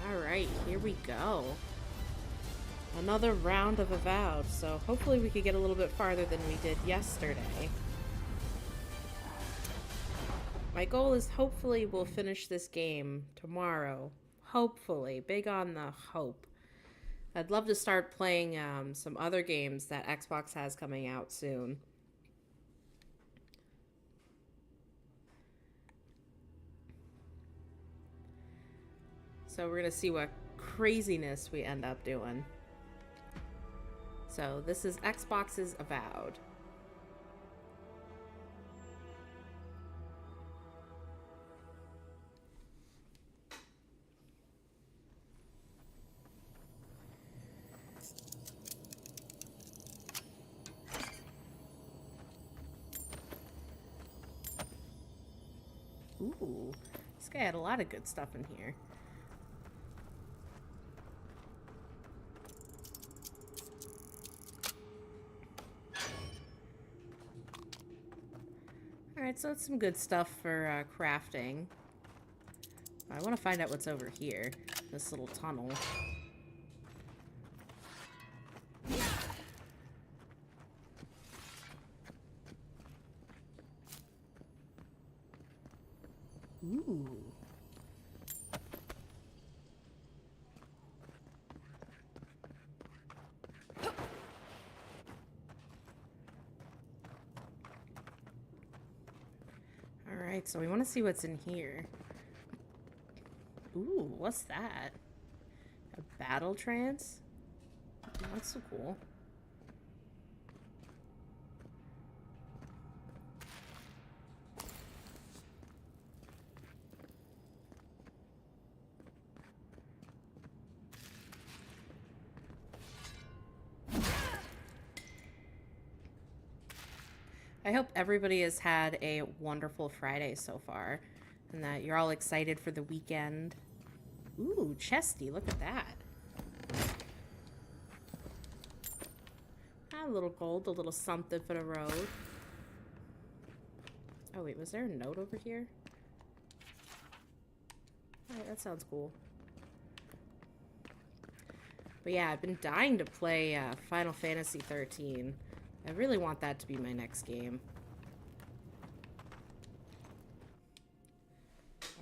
Alright, here we go. Another round of Avowed, so hopefully we could get a little bit farther than we did yesterday. My goal is hopefully we'll finish this game tomorrow. Hopefully. Big on the hope. I'd love to start playing some other games that Xbox has coming out soon. So we're going to see what craziness we end up doing. So this is Xbox's Avowed. Ooh, this guy had a lot of good stuff in here. Alright, so it's some good stuff for crafting. I want to find out what's over here. This little tunnel. Ooh. Alright, so we want to see what's in here. Ooh, what's that? A battle trance? That's so cool. I hope everybody has had a wonderful Friday so far, and that you're all excited for the weekend. Ooh, chesty, look at that. A little gold, a little something for the road. Oh wait, was there a note over here? Alright, that sounds cool. But yeah, I've been dying to play Final Fantasy 13. I really want that to be my next game.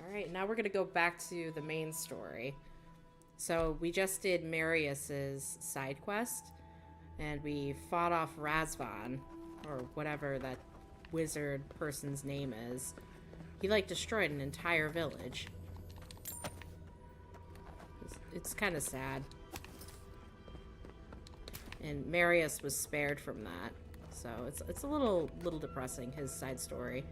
Alright, now we're going to go back to the main story. So we just did Marius's side quest, and we fought off Razvan, or whatever that wizard person's name is. He, like, destroyed an entire village. It's kind of sad. And Marius was spared from that. So it's a little depressing, his side story.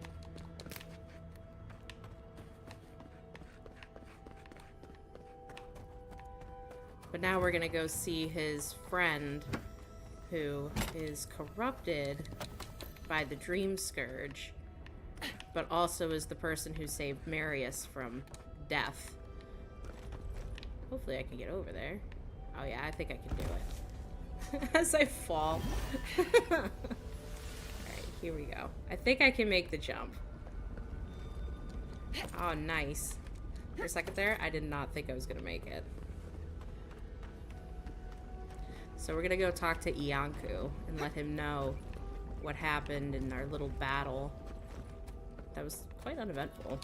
But now we're gonna go see his friend, who is corrupted by the Dream Scourge, but also is the person who saved Marius from death. Hopefully I can get over there. Oh yeah, I think I can do it. As I fall. Alright, here we go. I think I can make the jump. Oh, nice. For a second there, I did not think I was going to make it. So we're going to go talk to Iancu and let him know what happened in our little battle. That was quite uneventful.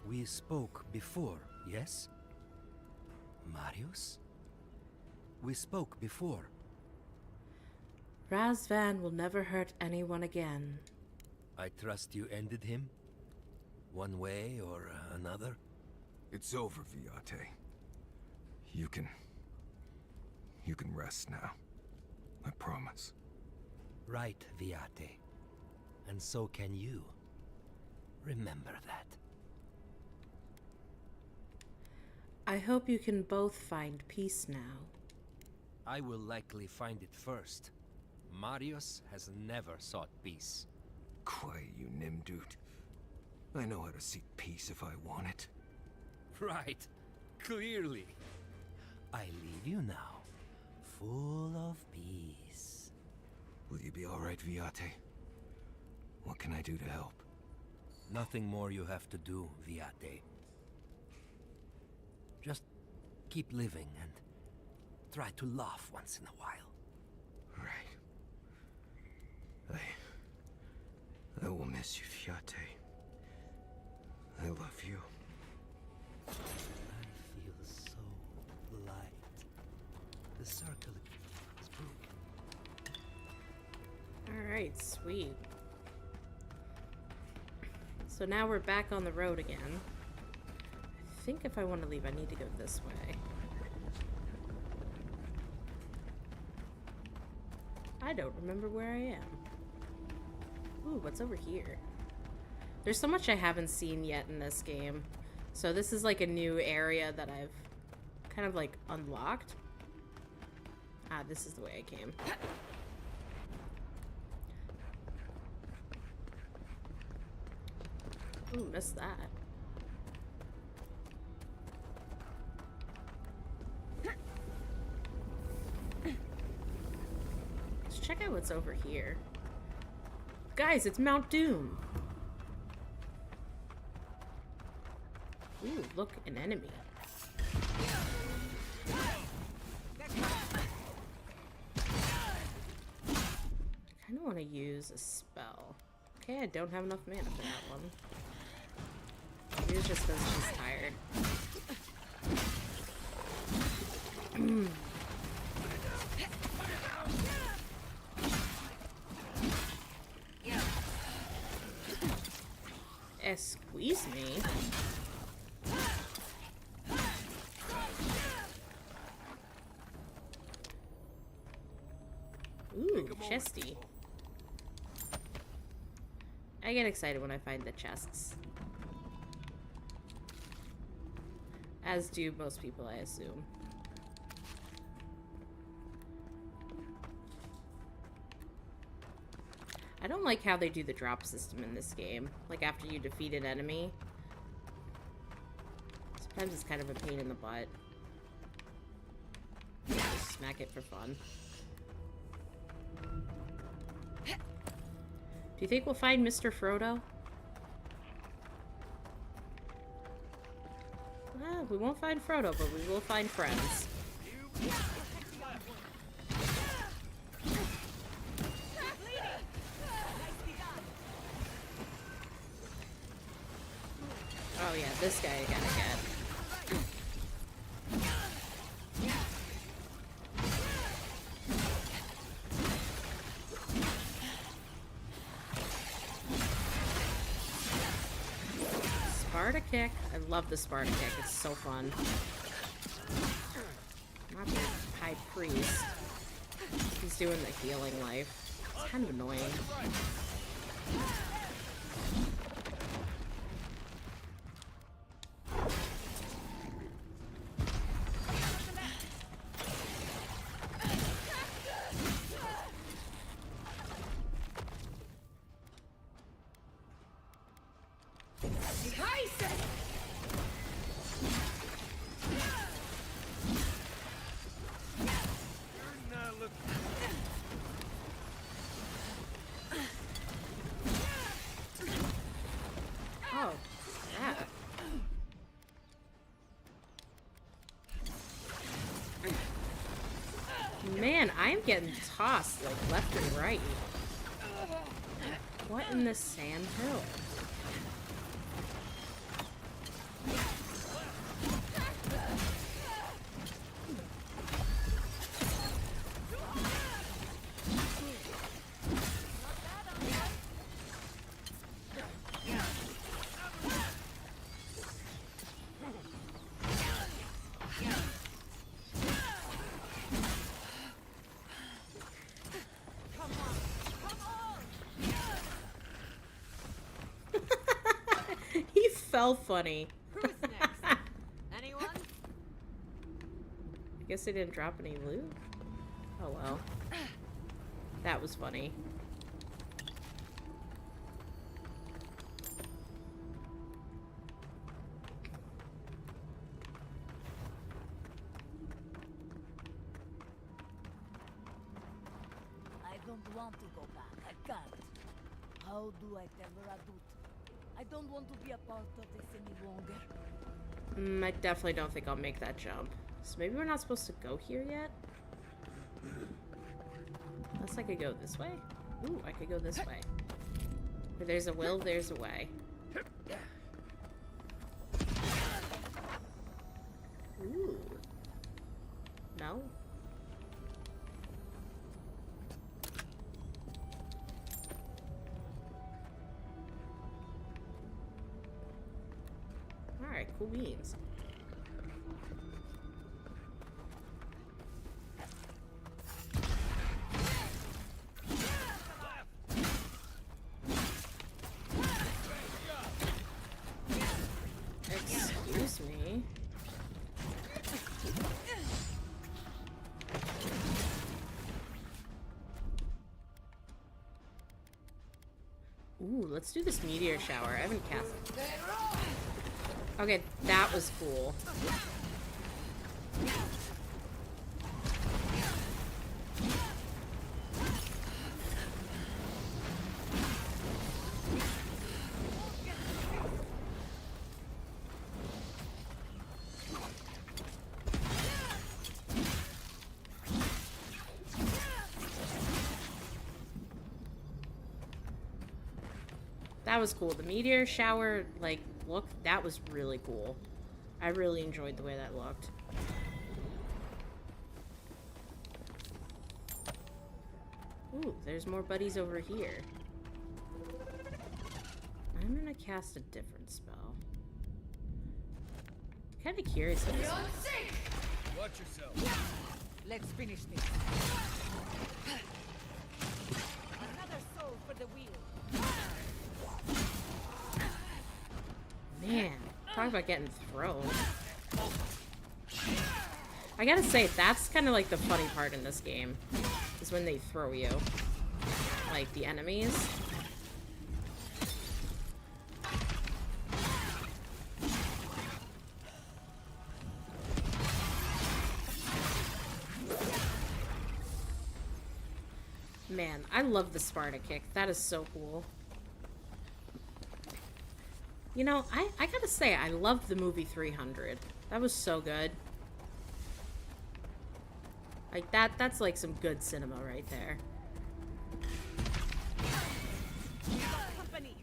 We spoke before, yes? Marius? We spoke before. Razvan will never hurt anyone again. I trust you ended him? One way or another? It's over, Viate. You can rest now. I promise. Right, Viate. And so can you. Remember that. I hope you can both find peace now. I will likely find it first. Marius has never sought peace. Quiet, you Nimdude. I know how to seek peace if I want it. Right. Clearly. I leave you now, full of peace. Will you be alright, Viate? What can I do to help? Nothing more you have to do, Viate. Just keep living and try to laugh once in a while. Right. I will miss you, Viate. I love you. I feel so light. The circle is broken. Alright, sweet. So now we're back on the road again. I think if I want to leave, I need to go this way. I don't remember where I am. Ooh, what's over here? There's so much I haven't seen yet in this game. So this is like a new area that I've kind of like unlocked. Ah, this is the way I came. Ooh, missed that. Let's check out what's over here. Guys, it's Mount Doom. Ooh, look, an enemy. I kind of want to use a spell. Okay, I don't have enough mana for that one. Maybe it's just because she's tired. Squeeze me. Ooh, chesty. I get excited when I find the chests. As do most people, I assume. I don't like how they do the drop system in this game. Like, after you defeat an enemy. Sometimes it's kind of a pain in the butt. Just smack it for fun. Do you think we'll find Mr. Frodo? We won't find Frodo, but we will find friends. Oh yeah, this guy I gotta get. Sparta kick. I love the Sparta kick. It's so fun. Not the high priest. He's doing the healing life. It's kind of annoying. Oh, yeah. Man, I'm getting tossed like left and right. What in the sand hill? fell funny. Who's next? Anyone? I guess they didn't drop any loot. Oh well. That was funny. I don't want to go back. I can't. How do I tell Radut? I don't want to be a part of this any longer. I definitely don't think I'll make that jump. So maybe we're not supposed to go here yet? Unless I could go this way? Ooh, I could go this way. Where there's a will, there's a way. Ooh. No? Alright, cool beans. Excuse me. Ooh, let's do this meteor shower. I haven't cast it. Okay, that was cool. That was cool. The meteor shower, like, look, that was really cool. I really enjoyed the way that looked. Ooh, there's more buddies over here. I'm gonna cast a different spell. Kinda curious if this Watch yourself. Let's finish this. Another soul for the wheel. Man, talk about getting thrown. I gotta say, that's kind of like the funny part in this game, is when they throw you. Like, the enemies. Man, I love the Sparta kick. That is so cool. You know, I gotta say, I loved the movie 300. That was so good. Like, that's like some good cinema right there. Company.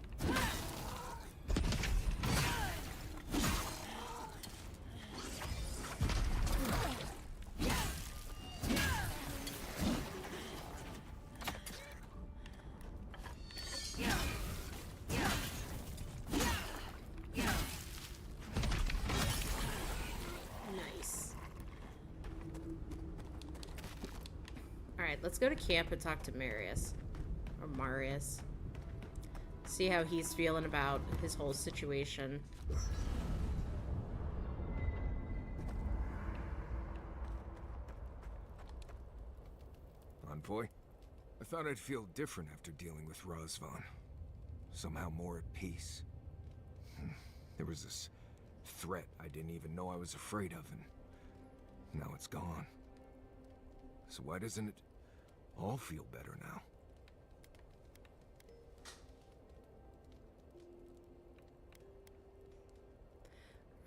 Nice. Alright, let's go to camp and talk to Marius. Or Marius. See how he's feeling about his whole situation. Envoy? I thought I'd feel different after dealing with Razvan. Somehow more at peace. There was this threat I didn't even know I was afraid of, and now it's gone. So why doesn't it all feel better now?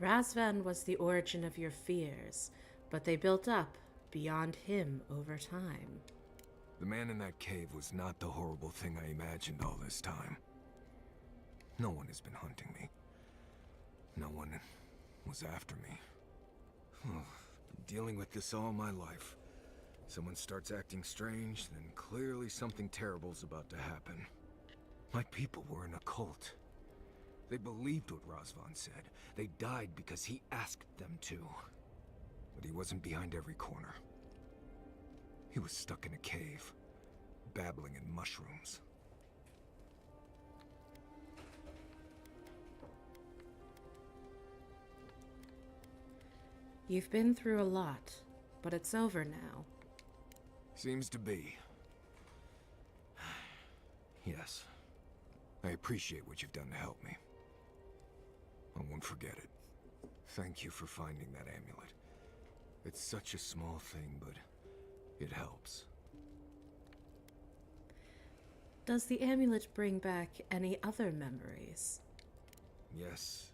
Razvan was the origin of your fears, but they built up beyond him over time. The man in that cave was not the horrible thing I imagined all this time. No one has been hunting me. No one was after me. Been dealing with this all my life. Someone starts acting strange, then clearly something terrible's about to happen. My people were in a cult. They believed what Razvan said. They died because he asked them to. But he wasn't behind every corner. He was stuck in a cave, babbling in mushrooms. You've been through a lot, but it's over now. Seems to be. Yes. I appreciate what you've done to help me. I won't forget it. Thank you for finding that amulet. It's such a small thing, but it helps. Does the amulet bring back any other memories? Yes.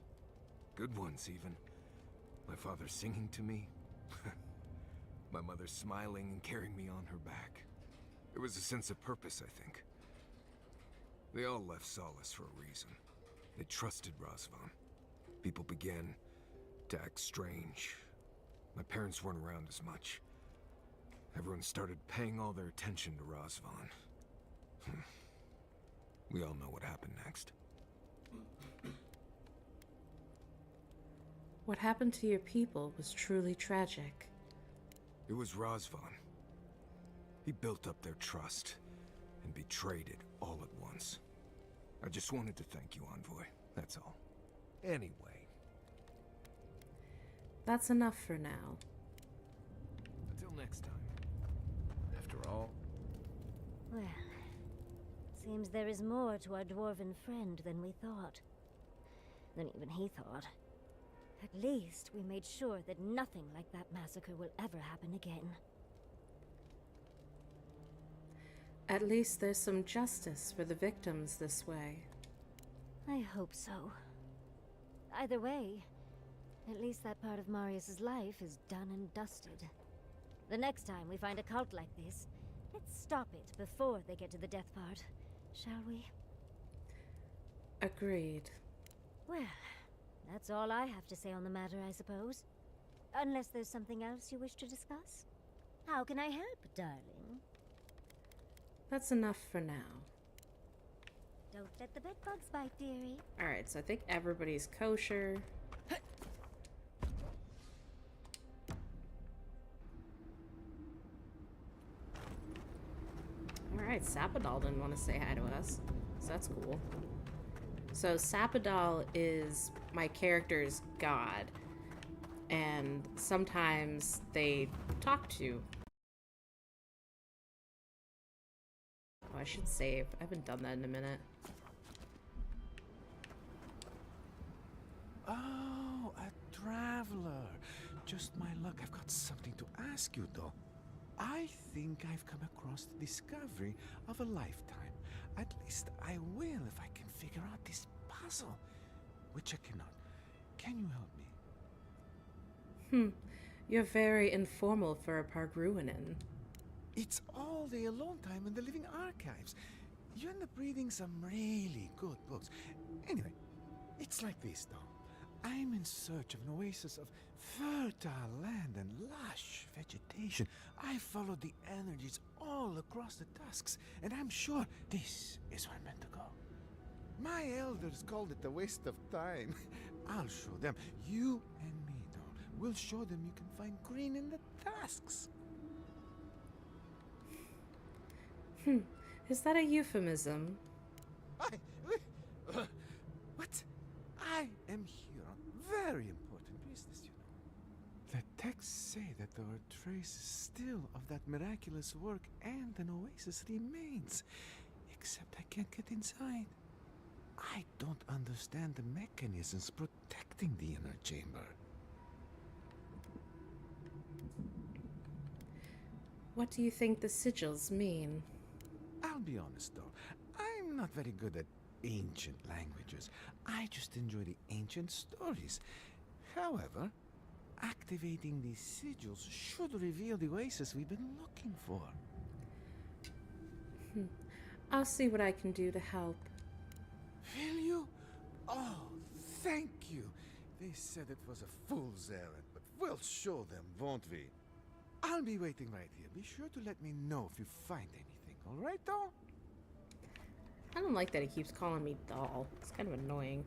Good ones, even. My father singing to me. My mother smiling and carrying me on her back. It was a sense of purpose, I think. They all left solace for a reason. They trusted Razvan. People began to act strange. My parents weren't around as much. Everyone started paying all their attention to Razvan. We all know what happened next. What happened to your people was truly tragic. It was Razvan. He built up their trust and betrayed it all at once. I just wanted to thank you, Envoy. That's all. Anyway. That's enough for now. Until next time. After all, Well, seems there is more to our dwarven friend than we thought. Than even he thought. At least we made sure that nothing like that massacre will ever happen again. At least there's some justice for the victims this way. I hope so. Either way, at least that part of Marius's life is done and dusted. The next time we find a cult like this, let's stop it before they get to the death part, shall we? Agreed. Well, that's all I have to say on the matter, I suppose. Unless there's something else you wish to discuss? How can I help, darling? That's enough for now. Don't let the bedbugs bite, dearie. Alright, so I think everybody's kosher. Alright, Sapadal didn't want to say hi to us, so that's cool. So Sapadal is my character's god, and sometimes they talk to... Oh, I should save. I haven't done that in a minute. Oh, a traveler. Just my luck. I've got something to ask you, though. I think I've come across the discovery of a lifetime. At least I will if I can figure out this puzzle, which I cannot. Can you help me? You're very informal for a Pargruinen. It's all the alone time in the living archives. You end up reading some really good books. Anyway, it's like this, though. I'm in search of an oasis of fertile land and lush vegetation. I follow the energies all across the tusks, and I'm sure this is where I'm meant to go. My elders called it a waste of time. I'll show them. You and me, though. We'll show them you can find green in the tusks. Is that a euphemism? What? I am here on very important business, you know. The texts say that there are traces still of that miraculous work and an oasis remains. Except I can't get inside. I don't understand the mechanisms protecting the inner chamber. What do you think the sigils mean? I'll be honest, though. I'm not very good at ancient languages. I just enjoy the ancient stories. However, activating these sigils should reveal the oasis we've been looking for. I'll see what I can do to help. Will you? Oh, thank you. They said it was a fool's errand, but we'll show them, won't we? I'll be waiting right here. Be sure to let me know if you find anything, all right, though? I don't like that he keeps calling me doll. It's kind of annoying.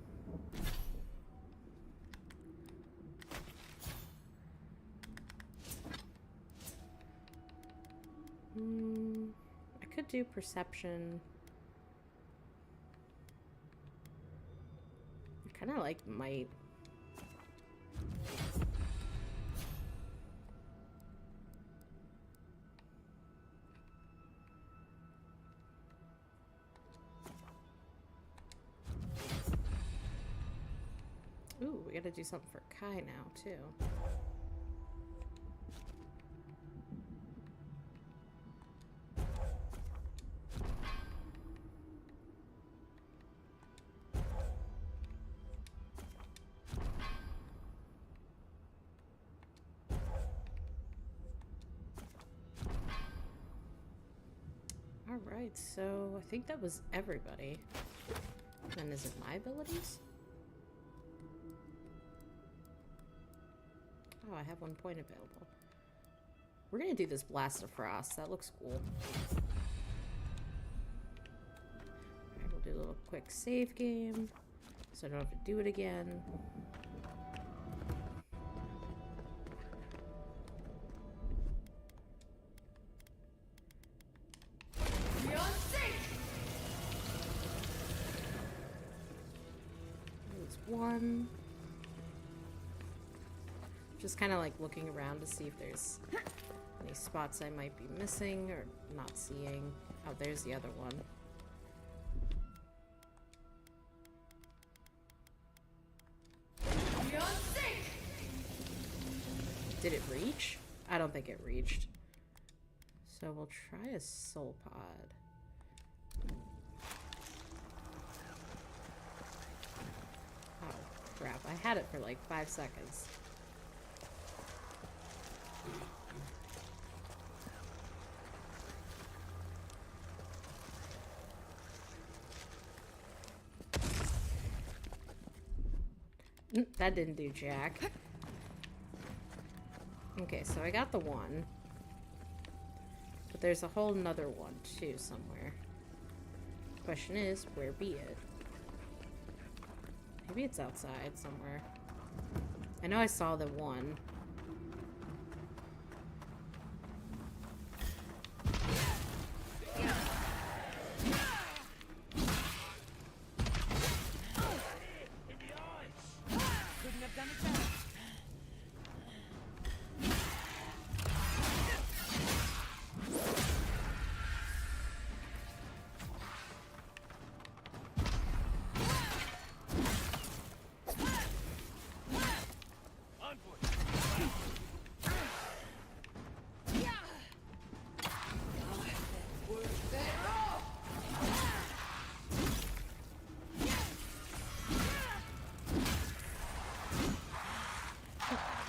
I could do perception. I kind of like might. gotta do something for Kai now, too. Alright, so I think that was everybody. And is it my abilities? Oh, I have 1 point available. We're gonna do this Blast of Frost. That looks cool. Alright, we'll do a little quick save game, so I don't have to do it again. There's one. Just kind of like looking around to see if there's any spots I might be missing or not seeing. Oh, there's the other one. Did it reach? I don't think it reached. So we'll try a soul pod. Oh, crap. I had it for like 5 seconds. That didn't do jack. Okay, so I got the one. But there's a whole nother one, too, somewhere. Question is, where be it? Maybe it's outside somewhere. I know I saw the one.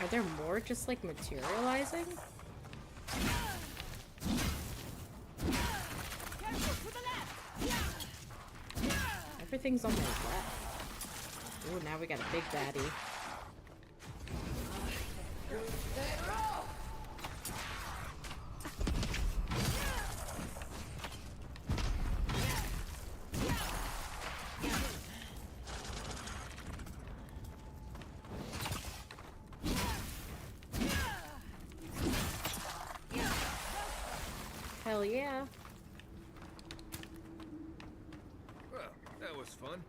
Are there more just like materializing? Everything's on my left. Ooh, now we got a big baddie. Hell yeah. Well, that was fun.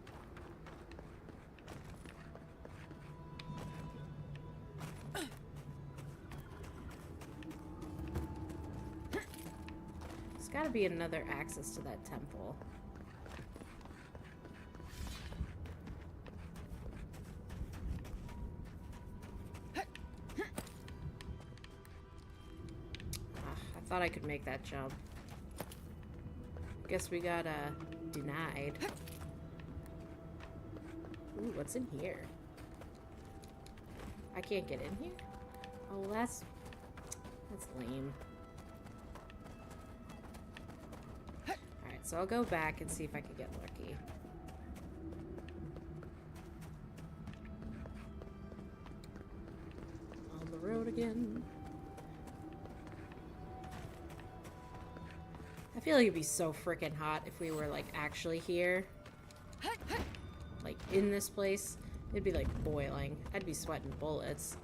There's gotta be another access to that temple. I thought I could make that jump. Guess we got denied. Ooh, what's in here? I can't get in here? Oh, that's lame. Alright, so I'll go back and see if I can get lucky. On the road again. I feel like it'd be so freaking hot if we were, like, actually here. Like, in this place. It'd be, like, boiling. I'd be sweating bullets.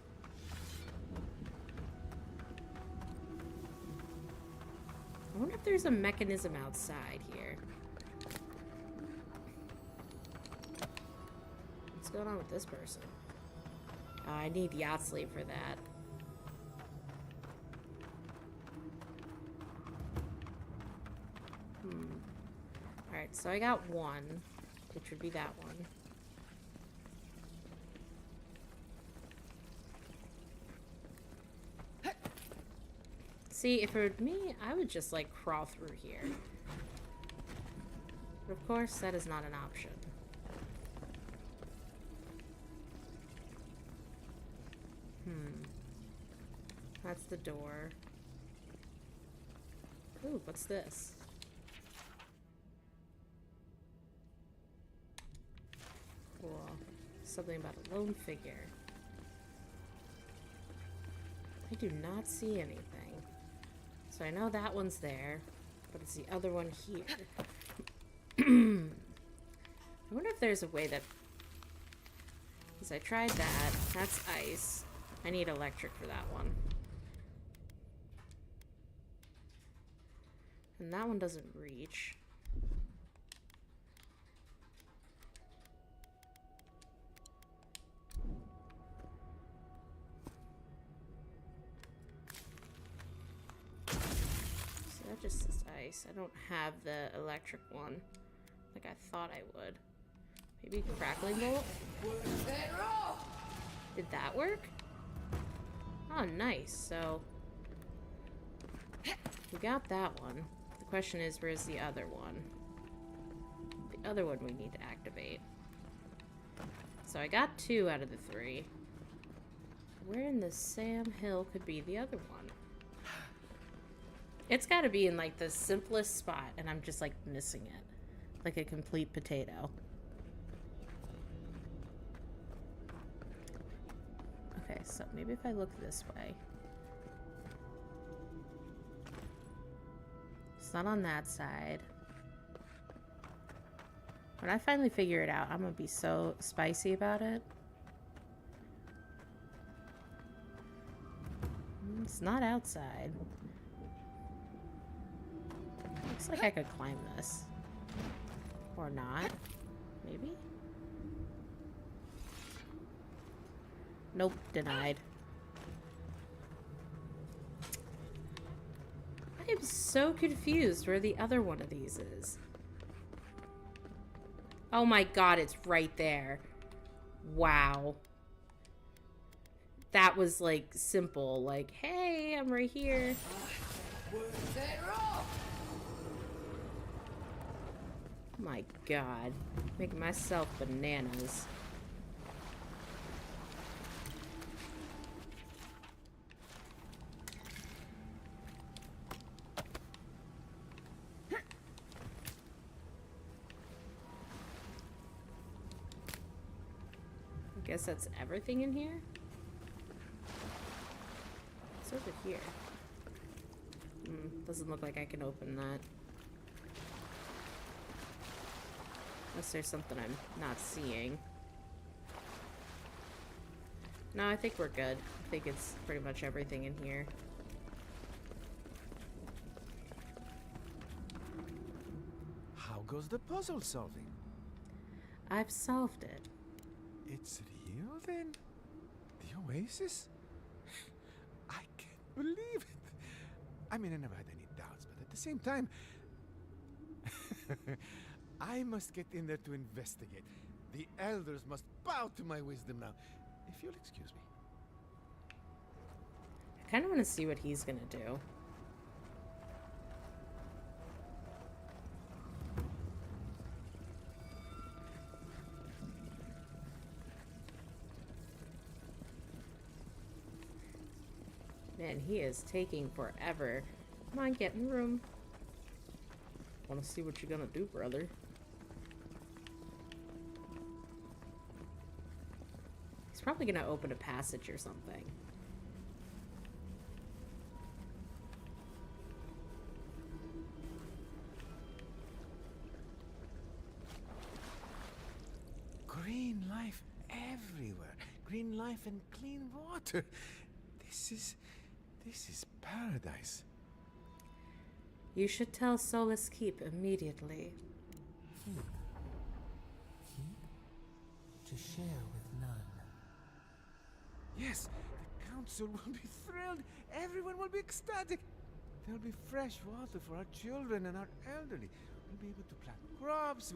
I wonder if there's a mechanism outside here. What's going on with this person? I need yacht sleeve for that. Alright, so I got one, which would be that one. See, if it were me, I would just, like, crawl through here. But of course, that is not an option. That's the door. Ooh, what's this? Cool. Something about a lone figure. I do not see anything. So I know that one's there, but it's the other one here. I wonder if there's a way that... Because I tried that. That's ice. I need electric for that one. And that one doesn't reach. So that just is ice. I don't have the electric one like I thought I would. Maybe crackling bolt? Did that work? Oh, nice. So we got that one. The question is, where's the other one? The other one we need to activate. So I got 2 out of the 3. Where in the Sam Hill could be the other one? It's gotta be in, like, the simplest spot, and I'm just, like, missing it. Like a complete potato. Okay, so maybe if I look this way. It's not on that side. When I finally figure it out, I'm gonna be so spicy about it. It's not outside. Looks like I could climb this. Or not. Maybe? Nope, denied. I am so confused where the other one of these is. Oh my god, it's right there. Wow. That was, like, simple. Like, hey, I'm right here. My god. Making myself bananas. I guess that's everything in here? It's over here. Doesn't look like I can open that. Unless there's something I'm not seeing. No, I think we're good. I think it's pretty much everything in here. How goes the puzzle solving? I've solved it. It's real then? The oasis? I can't believe it. I mean, I never had any doubts, but at the same time, I must get in there to investigate. The elders must bow to my wisdom now. If you'll excuse me. I kind of want to see what he's gonna do. Man, he is taking forever. Come on, get in the room. Want to see what you're gonna do, brother. He's probably gonna open a passage or something. Green life everywhere. Green life and clean water. This is paradise. You should tell Solace Keep immediately. To share with none. Yes, the council will be thrilled. Everyone will be ecstatic. There'll be fresh water for our children and our elderly. We'll be able to plant crops.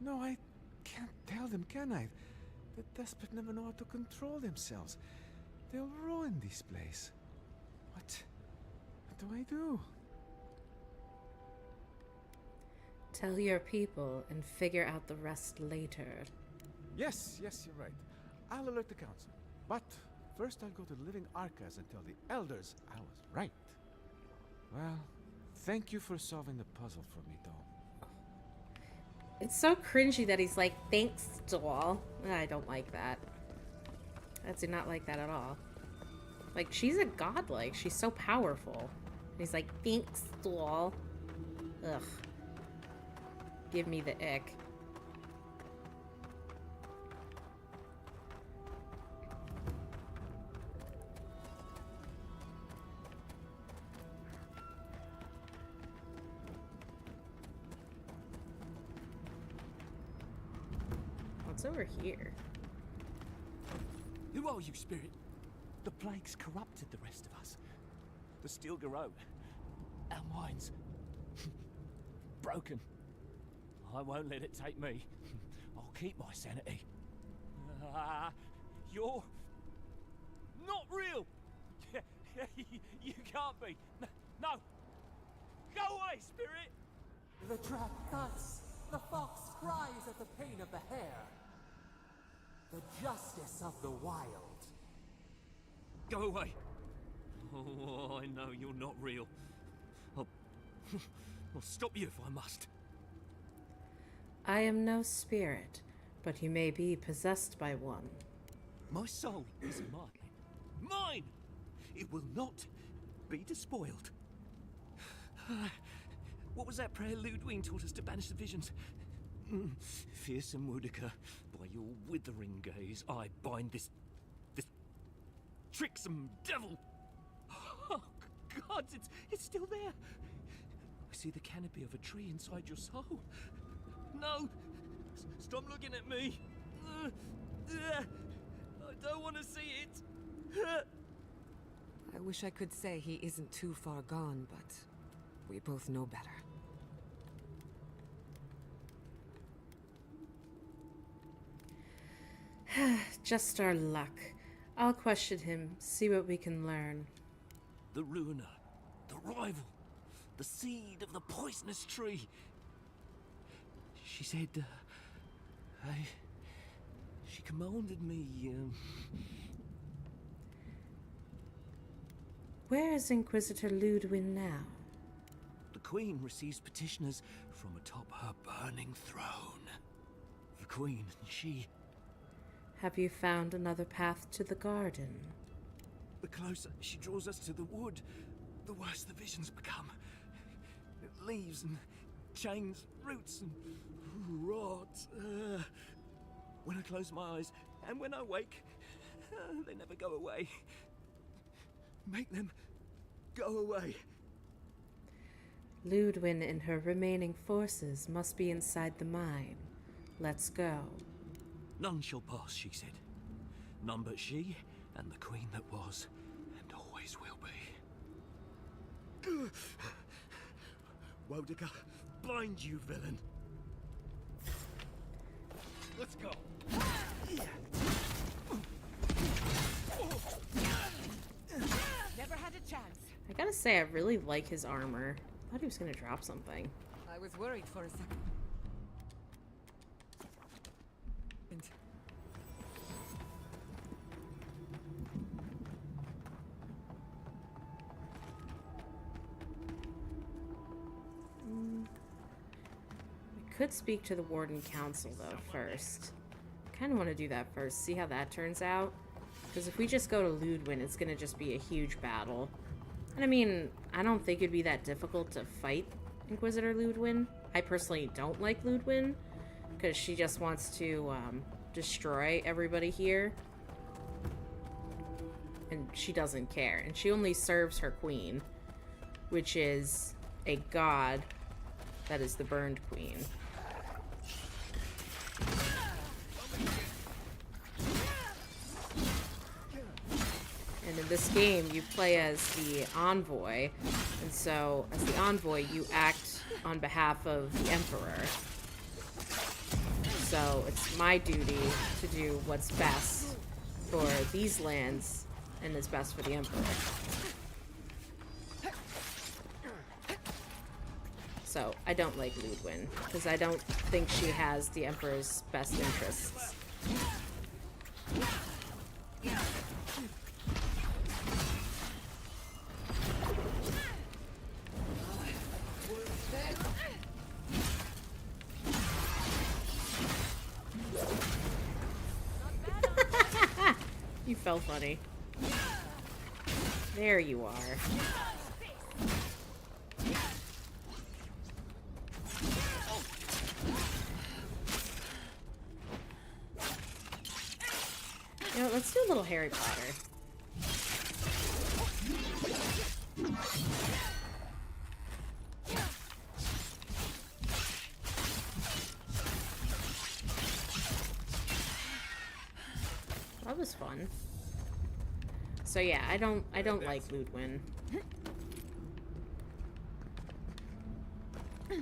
No, I can't tell them, can I? The desperate never know how to control themselves. They'll ruin this place. What do I do? Tell your people and figure out the rest later. Yes, you're right. I'll alert the council. But first I'll go to the living archives and tell the elders I was right. Well, thank you for solving the puzzle for me, though. It's so cringy that he's like, thanks, doll. I don't like that. I do not like that at all. Like, she's a godlike. She's so powerful. He's like, thanks, doll. Ugh. Give me the ick. What's over here? Who are you, spirit? The plague's corrupted the rest of us. The steel garrote. Our minds. Broken. I won't let it take me. I'll keep my sanity. You're not real. You can't be. No. Go away, spirit. The trap thuds. The fox cries at the pain of the hare. The justice of the wild. Go away. Oh, I know you're not real. I'll stop you if I must. I am no spirit, but you may be possessed by one. My soul is mine. Mine! It will not be despoiled. What was that prayer Ludwig taught us to banish the visions? Fearsome Woodica, by your withering gaze, I bind this tricksome devil. Oh, God, it's still there. I see the canopy of a tree inside your soul. No! Stop looking at me! I don't want to see it! I wish I could say he isn't too far gone, but we both know better. Just our luck. I'll question him, see what we can learn. The ruiner, the rival, the seed of the poisonous tree. She said, she commanded me, Where is Inquisitor Ludwig now? The Queen receives petitioners from atop her burning throne. The Queen and she... Have you found another path to the garden? The closer she draws us to the wood, the worse the visions become. Leaves and chains, roots and rods. When I close my eyes and when I wake, they never go away. Make them go away. Ludwig and her remaining forces must be inside the mine. Let's go. None shall pass, she said. None but she and the Queen that was and always will be. Woedica, bind you, villain. Let's go. Never had a chance. I gotta say, I really like his armor. I thought he was gonna drop something. I was worried for a second. I could speak to the Warden Council, though, first. I kind of want to do that first, see how that turns out. Because if we just go to Ludwig, it's going to just be a huge battle. And I mean, I don't think it'd be that difficult to fight Inquisitor Ludwig. I personally don't like Ludwig, because she just wants to destroy everybody here. And she doesn't care. And she only serves her queen, which is a god that is the Burned Queen. And in this game, you play as the envoy, and so as the envoy, you act on behalf of the Emperor. So it's my duty to do what's best for these lands and is best for the Emperor. So, I don't like Ludwig, because I don't think she has the Emperor's best interests. You fell funny. There you are. You know, let's do a little Harry Potter. That was fun. So yeah, I don't like Ludwig. I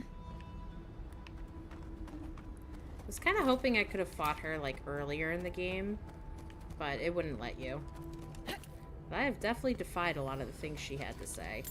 was kind of hoping I could have fought her like earlier in the game, but it wouldn't let you. But I have definitely defied a lot of the things she had to say.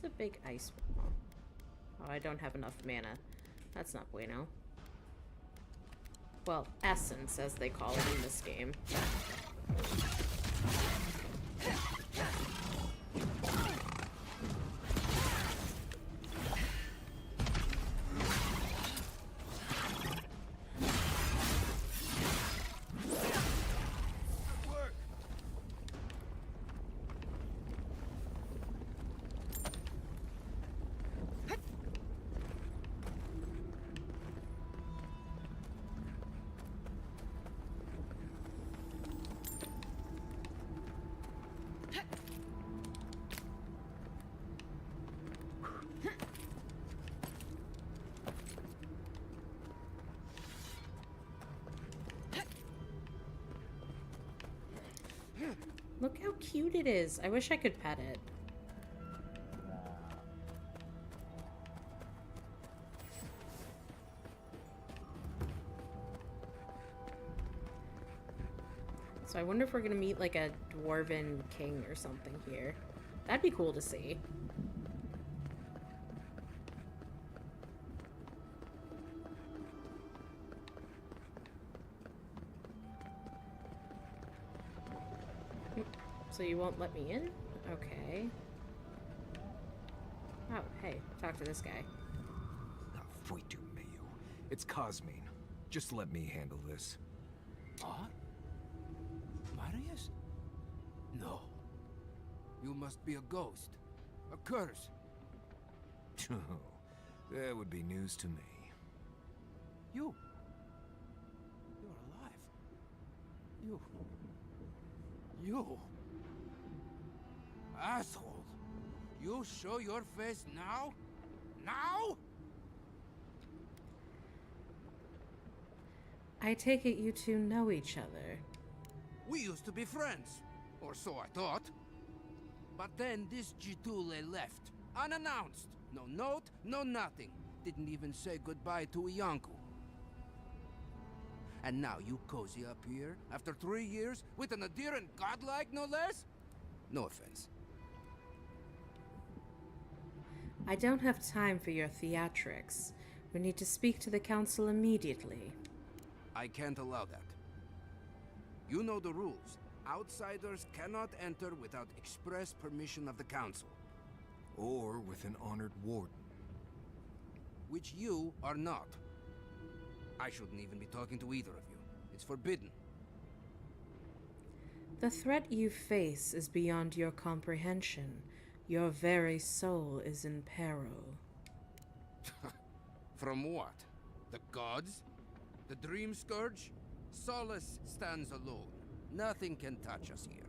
The big ice wall. Oh, I don't have enough mana. That's not bueno. Well, essence, as they call it in this game. Look how cute it is. I wish I could pet it. So I wonder if we're gonna meet like a dwarven king or something here. That'd be cool to see. So you won't let me in? Okay. Oh, hey, talk to this guy. Foi tu meio. It's Cosmine. Just let me handle this. What? Marius? No. You must be a ghost. A curse. That would be news to me. You're alive. You. Asshole. You show your face now? Now? I take it you two know each other. We used to be friends. Or so I thought. But then this Jitule left. Unannounced. No note, no nothing. Didn't even say goodbye to Iancu. And now you cozy up here, after 3 years, with an adherent godlike, no less? No offense. I don't have time for your theatrics. We need to speak to the council immediately. I can't allow that. You know the rules. Outsiders cannot enter without express permission of the council. Or with an honored warden. Which you are not. I shouldn't even be talking to either of you. It's forbidden. The threat you face is beyond your comprehension. Your very soul is in peril. From what? The gods? The Dream Scourge? Solace stands alone. Nothing can touch us here.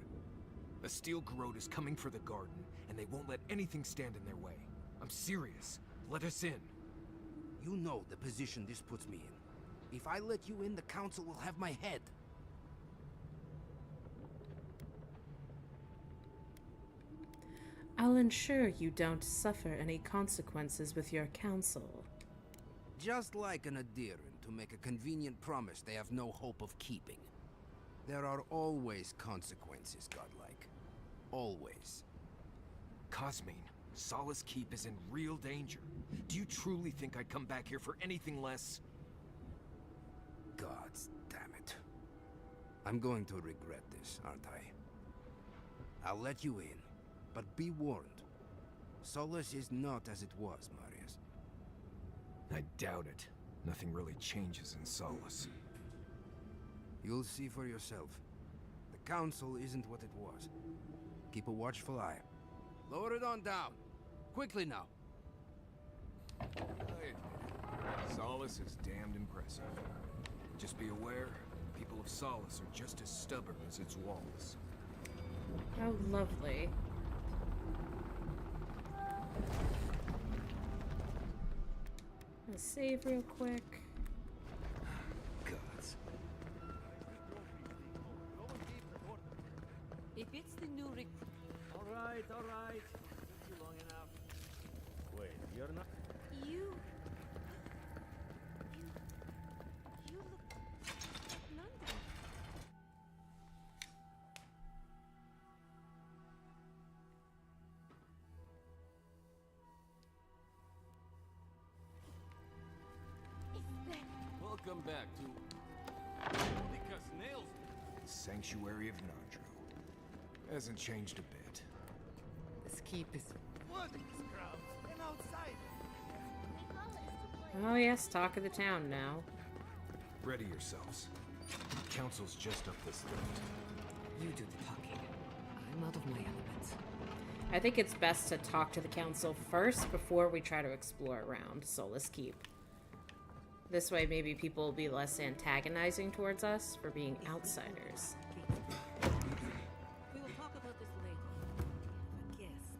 The Steel Garrote is coming for the garden, and they won't let anything stand in their way. I'm serious. Let us in. You know the position this puts me in. If I let you in, the council will have my head. I'll ensure you don't suffer any consequences with your counsel. Just like an adherent to make a convenient promise they have no hope of keeping. There are always consequences, godlike. Always. Cosmine, Solace Keep is in real danger. Do you truly think I'd come back here for anything less? Gods damn it. I'm going to regret this, aren't I? I'll let you in, but be warned. Solace is not as it was, Marius. I doubt it. Nothing really changes in Solace. You'll see for yourself. The council isn't what it was. Keep a watchful eye. Lower it on down. Quickly now. Solace is damned impressive. Just be aware, the people of Solace are just as stubborn as its walls. How lovely. Gonna save real quick. Gods. If it's the new recruit. Alright. Took you long enough. Wait, you're not. You look like London. Welcome back to Because Nails. Sanctuary of Nandru. Hasn't changed a bit. This keep is... What is crowds? And outside. Oh yes, talk of the town now. Ready yourselves. Council's just up this lift. You do the talking. I'm out of my element. I think it's best to talk to the council first before we try to explore around Solace Keep. This way maybe people will be less antagonizing towards us for being outsiders. We will talk about this later. A guest.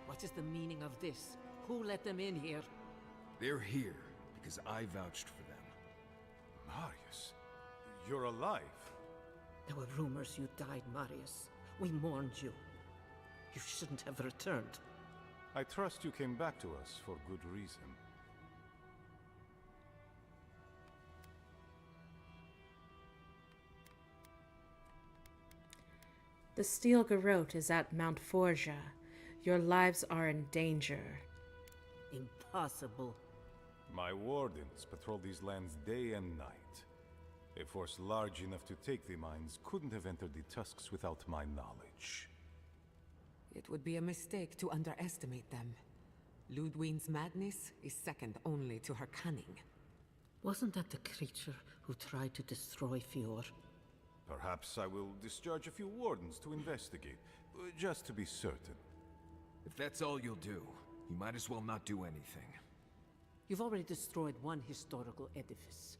What is the meaning of this? Who let them in here? They're here because I vouched for them. Marius, you're alive. There were rumors you died, Marius. We mourned you. You shouldn't have returned. I trust you came back to us for good reason. The steel garrote is at Mount Forja. Your lives are in danger. Impossible. My wardens patrol these lands day and night. A force large enough to take the mines couldn't have entered the Tusks without my knowledge. It would be a mistake to underestimate them. Ludwine's madness is second only to her cunning. Wasn't that the creature who tried to destroy Fior? Perhaps I will discharge a few wardens to investigate, just to be certain. If that's all you'll do, you might as well not do anything. You've already destroyed one historical edifice.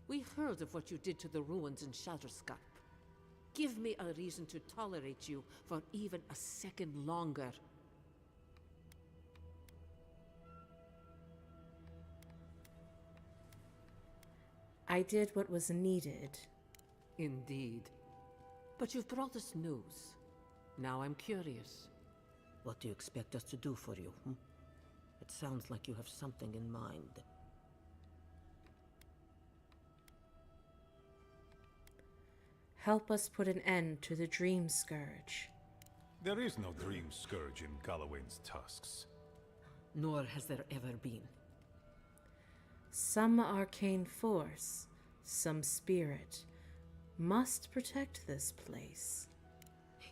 We heard of what you did to the ruins in Shatterscarp. Give me a reason to tolerate you for even a second longer. I did what was needed. Indeed. But you've brought us news. Now I'm curious. What do you expect us to do for you, hmm? It sounds like you have something in mind. Help us put an end to the Dream Scourge. There is no Dream Scourge in Gallowayne's Tusks. Nor has there ever been. Some arcane force, some spirit, must protect this place.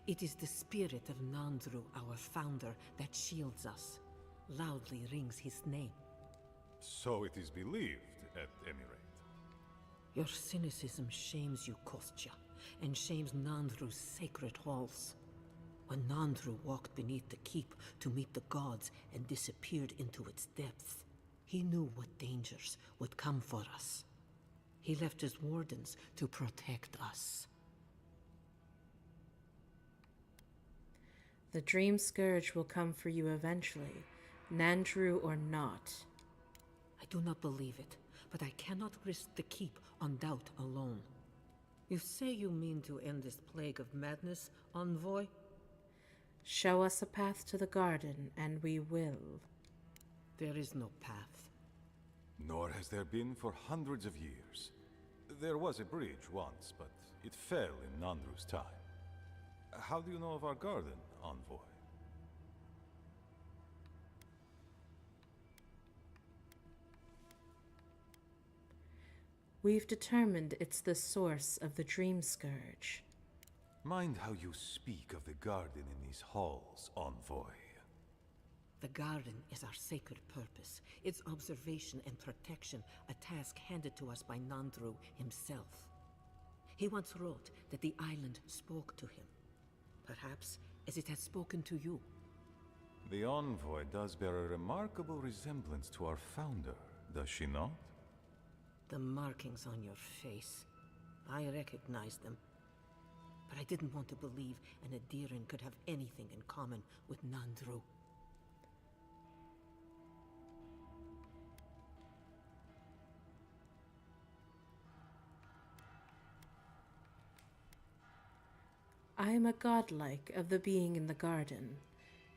It is the spirit of Nandru, our founder, that shields us. Loudly rings his name. So it is believed, at any rate. Your cynicism shames you, Kostya, and shames Nandru's sacred halls. When Nandru walked beneath the keep to meet the gods and disappeared into its depths, he knew what dangers would come for us. He left his wardens to protect us. The Dream Scourge will come for you eventually, Nandru or not. I do not believe it, but I cannot risk the keep on doubt alone. You say you mean to end this plague of madness, envoy? Show us a path to the garden, and we will. There is no path. Nor has there been for hundreds of years. There was a bridge once, but it fell in Nandru's time. How do you know of our garden, envoy? We've determined it's the source of the Dream Scourge. Mind how you speak of the garden in these halls, envoy. The garden is our sacred purpose, its observation and protection, a task handed to us by Nandru himself. He once wrote that the island spoke to him, perhaps as it has spoken to you. The envoy does bear a remarkable resemblance to our founder, does she not? The markings on your face, I recognize them. But I didn't want to believe an Adiran could have anything in common with Nandru. I am a godlike of the being in the garden.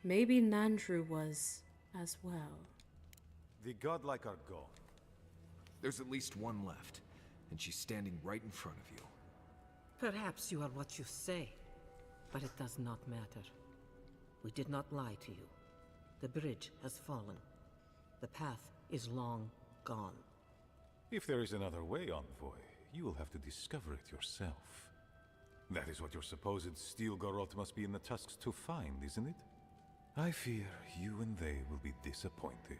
Maybe Nandru was as well. The godlike are gone. There's at least one left, and she's standing right in front of you. Perhaps you are what you say, but it does not matter. We did not lie to you. The bridge has fallen. The path is long gone. If there is another way, envoy, you will have to discover it yourself. That is what your supposed steel garrote must be in the tusks to find, isn't it? I fear you and they will be disappointed.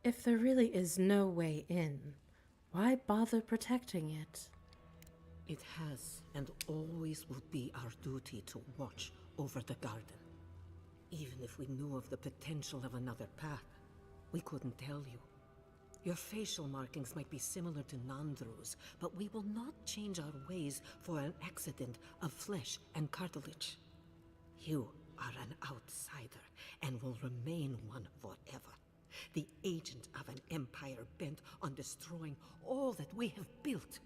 If there really is no way in, why bother protecting it? It has and always will be our duty to watch over the garden. Even if we knew of the potential of another path, we couldn't tell you. Your facial markings might be similar to Nandru's, but we will not change our ways for an accident of flesh and cartilage. You are an outsider and will remain one forever. The agent of an empire bent on destroying all that we have built.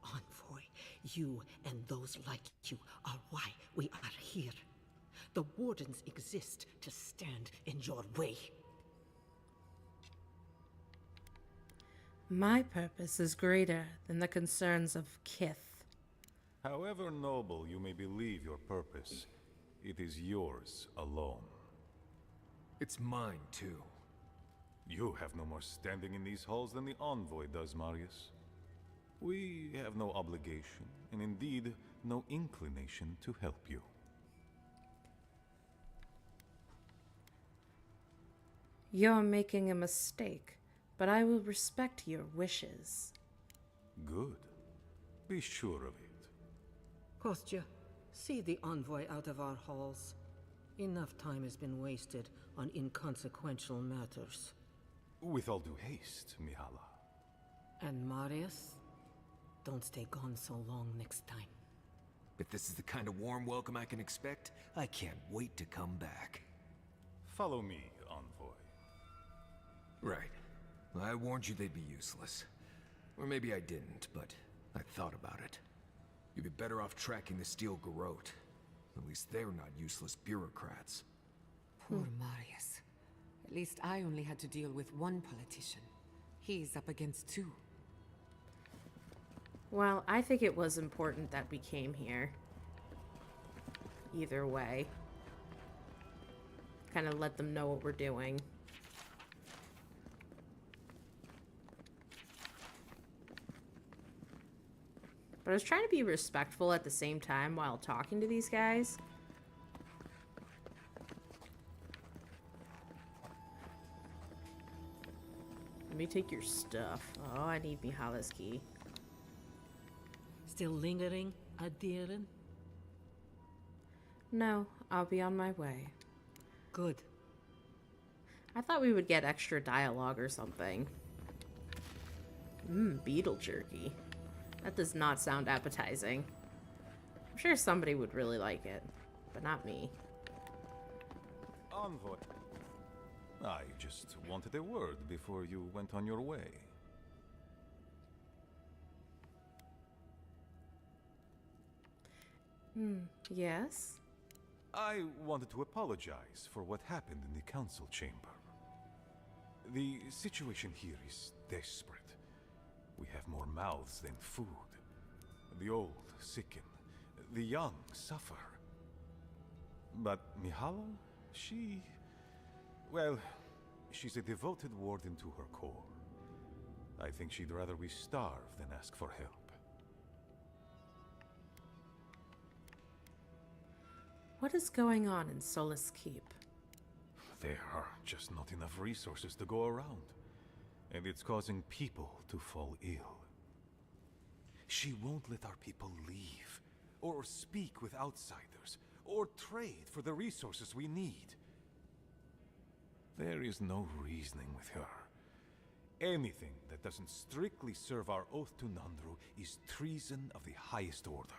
Envoy, you and those like you are why we are here. The Wardens exist to stand in your way. My purpose is greater than the concerns of Kith. However noble you may believe your purpose, it is yours alone. It's mine, too. You have no more standing in these halls than the envoy does, Marius. We have no obligation, and indeed, no inclination to help you. You're making a mistake, but I will respect your wishes. Good. Be sure of it. Kostya, see the envoy out of our halls. Enough time has been wasted on inconsequential matters. With all due haste, Mihala. And Marius? Don't stay gone so long next time. If this is the kind of warm welcome I can expect, I can't wait to come back. Follow me, envoy. Right. I warned you they'd be useless. Or maybe I didn't, but I thought about it. You'd be better off tracking the steel garrote. At least they're not useless bureaucrats. Poor Marius. At least I only had to deal with one politician. He's up against two. Well, I think it was important that we came here. Either way. Kind of let them know what we're doing. But I was trying to be respectful at the same time while talking to these guys. Let me take your stuff. Oh, I need Mihala's key. Still lingering, Adiran? No, I'll be on my way. Good. I thought we would get extra dialogue or something. Beetle jerky. That does not sound appetizing. I'm sure somebody would really like it, but not me. Envoy. I just wanted a word before you went on your way. Yes? I wanted to apologize for what happened in the council chamber. The situation here is desperate. We have more mouths than food. The old sicken. The young suffer. But Mihala, well, she's a devoted warden to her core. I think she'd rather we starve than ask for help. What is going on in Solace Keep? There are just not enough resources to go around. And it's causing people to fall ill. She won't let our people leave, or speak with outsiders, or trade for the resources we need. There is no reasoning with her. Anything that doesn't strictly serve our oath to Nandru is treason of the highest order.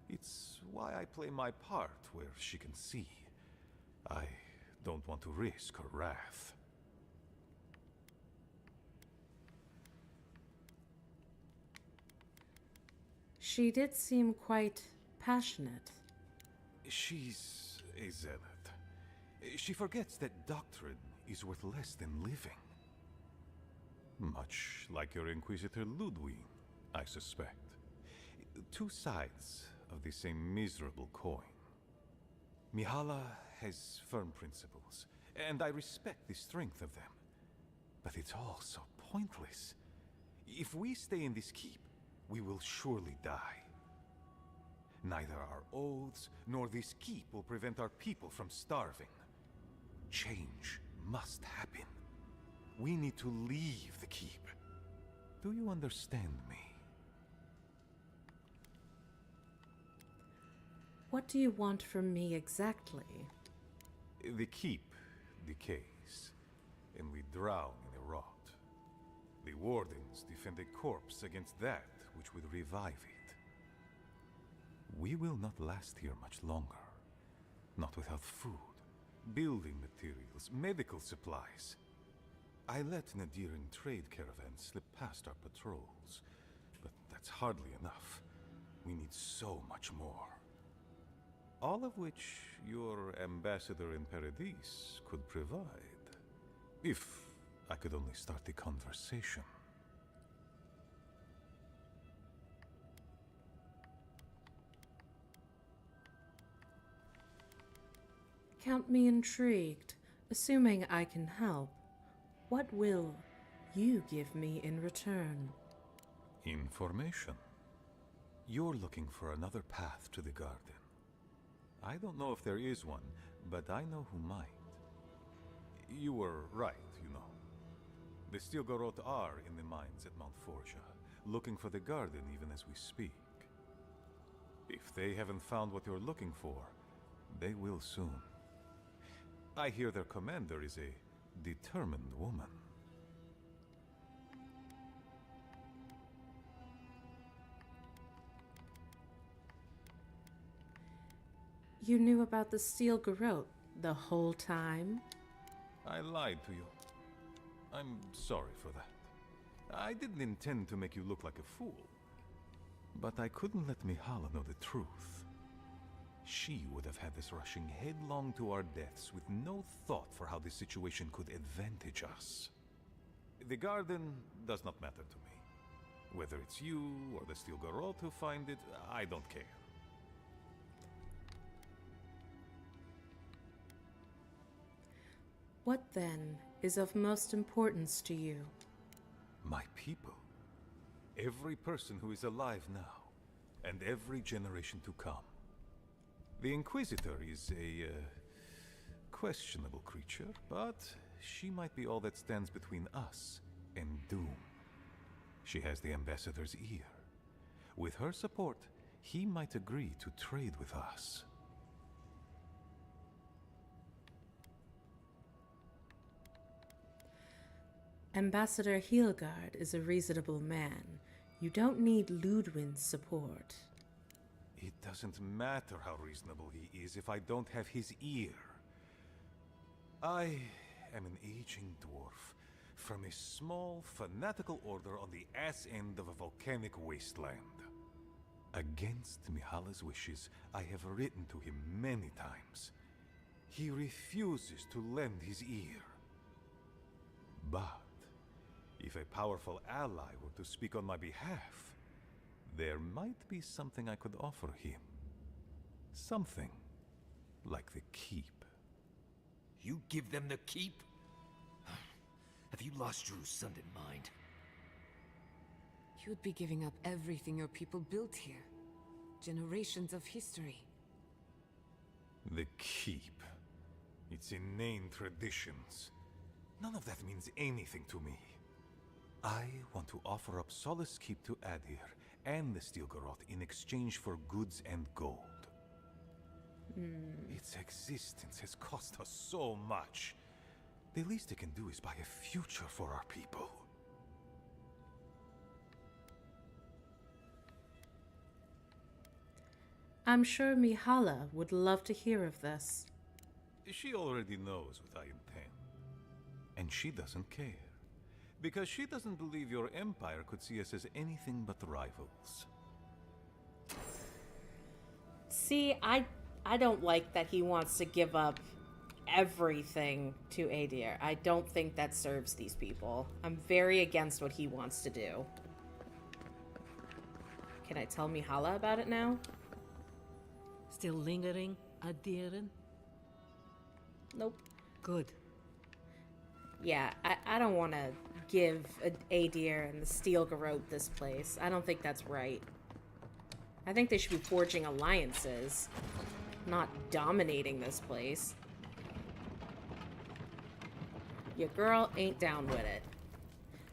It's why I play my part where she can see. I don't want to risk her wrath. She did seem quite passionate. She's a zealot. She forgets that doctrine is worth less than living. Much like your Inquisitor Ludwig, I suspect. Two sides of the same miserable coin. Mihala has firm principles, and I respect the strength of them. But it's all so pointless. If we stay in this keep, we will surely die. Neither our oaths nor this keep will prevent our people from starving. Change must happen. We need to leave the keep. Do you understand me? What do you want from me exactly? The keep decays, and we drown in a rot. The wardens defend a corpse against that which would revive it. We will not last here much longer. Not without food, building materials, medical supplies. I let Nadiran trade caravans slip past our patrols, but that's hardly enough. We need so much more. All of which your ambassador in Paradis could provide. If I could only start the conversation. Count me intrigued, assuming I can help. What will you give me in return? Information. You're looking for another path to the garden. I don't know if there is one, but I know who might. You were right, you know. The Stilgarot are in the mines at Mount Forja, looking for the garden even as we speak. If they haven't found what you're looking for, they will soon. I hear their commander is a determined woman. You knew about the Steel Garrote the whole time? I lied to you. I'm sorry for that. I didn't intend to make you look like a fool. But I couldn't let Mihala know the truth. She would have had us rushing headlong to our deaths with no thought for how this situation could advantage us. The garden does not matter to me. Whether it's you or the Steel Garrote who find it, I don't care. What, then, is of most importance to you? My people. Every person who is alive now, and every generation to come. The Inquisitor is a questionable creature, but she might be all that stands between us and doom. She has the Ambassador's ear. With her support, he might agree to trade with us. Ambassador Heelgard is a reasonable man. You don't need Ludwin's support. It doesn't matter how reasonable he is if I don't have his ear. I am an aging dwarf from a small, fanatical order on the ass end of a volcanic wasteland. Against Mihala's wishes, I have written to him many times. He refuses to lend his ear. But if a powerful ally were to speak on my behalf, there might be something I could offer him. Something like the keep. You give them the keep? Have you lost your Sunday mind? You'd be giving up everything your people built here. Generations of history. The keep. Its inane traditions. None of that means anything to me. I want to offer up Solace Keep to Adir and the Stilgaroth in exchange for goods and gold. Its existence has cost us so much. The least it can do is buy a future for our people. I'm sure Mihala would love to hear of this. She already knows what I intend. And she doesn't care. Because she doesn't believe your empire could see us as anything but rivals. See, I don't like that he wants to give up everything to Adir. I don't think that serves these people. I'm very against what he wants to do. Can I tell Mihala about it now? Still lingering, Adiren? Nope. Good. Yeah, I don't want to give Adir and the Stilgaroth this place. I don't think that's right. I think they should be forging alliances, not dominating this place. Your girl ain't down with it.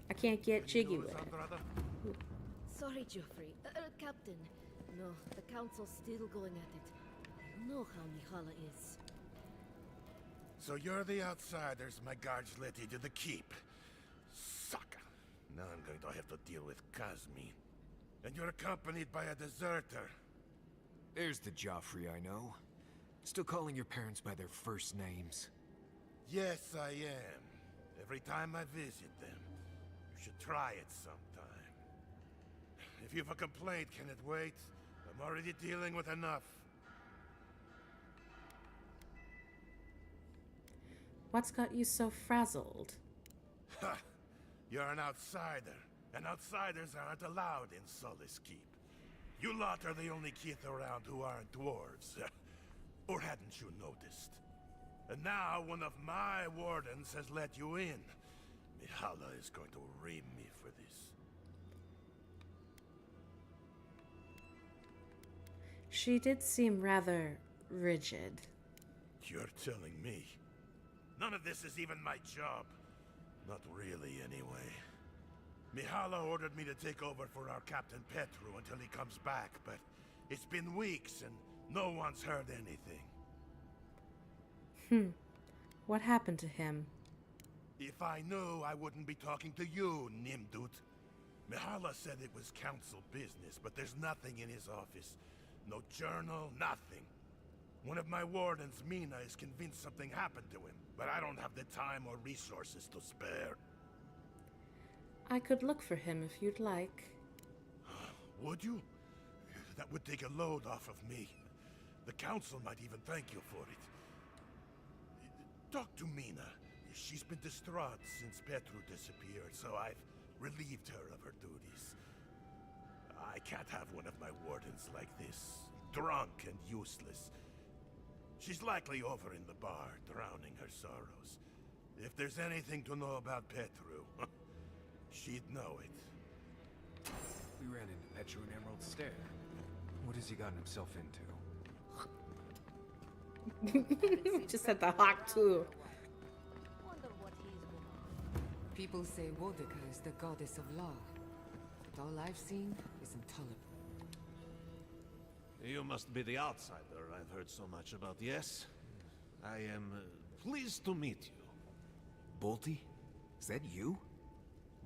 I can't get jiggy with it. Sorry, Geoffrey. Captain. No, the council's still going at it. You know how Mihala is. So you're the outsiders my guards let into the keep. Sucker. Now I'm going to have to deal with Kazmin. And you're accompanied by a deserter. There's the Joffrey I know. Still calling your parents by their first names. Yes, I am. Every time I visit them. You should try it sometime. If you have a complaint, can it wait? I'm already dealing with enough. What's got you so frazzled? Ha! You're an outsider, and outsiders aren't allowed in Solace Keep. You lot are the only kith around who aren't dwarves. Or hadn't you noticed? And now one of my wardens has let you in. Mihala is going to ream me for this. She did seem rather rigid. You're telling me? None of this is even my job. Not really, anyway. Mihala ordered me to take over for our Captain Petru until he comes back, but it's been weeks and no one's heard anything. What happened to him? If I knew, I wouldn't be talking to you, Nimdut. Mihala said it was council business, but there's nothing in his office. No journal, nothing. One of my wardens, Mina, is convinced something happened to him, but I don't have the time or resources to spare. I could look for him if you'd like. Would you? That would take a load off of me. The council might even thank you for it. Talk to Mina. She's been distraught since Petru disappeared, so I've relieved her of her duties. I can't have one of my wardens like this, drunk and useless. She's likely over in the bar, drowning her sorrows. If there's anything to know about Petru, she'd know it. We ran into Petru and Emerald Stair. What has he gotten himself into? Just said the hawk too. Wonder what he's been up. People say Wodika is the goddess of law. But all I've seen is intolerable. You must be the outsider I've heard so much about, yes? I am pleased to meet you. Bolty? Is that you?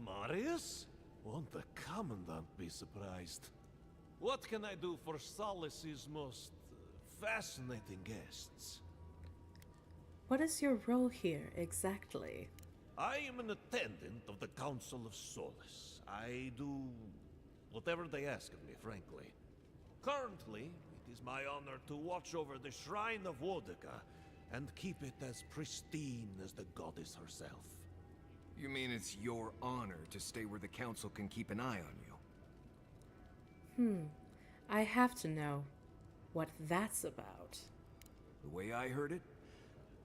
Marius? Won't the Commandant be surprised? What can I do for Solace's most fascinating guests? What is your role here, exactly? I am an attendant of the Council of Solace. I do whatever they ask of me, frankly. Currently, it is my honor to watch over the Shrine of Wodeka and keep it as pristine as the goddess herself. You mean it's your honor to stay where the Council can keep an eye on you? I have to know what that's about. The way I heard it,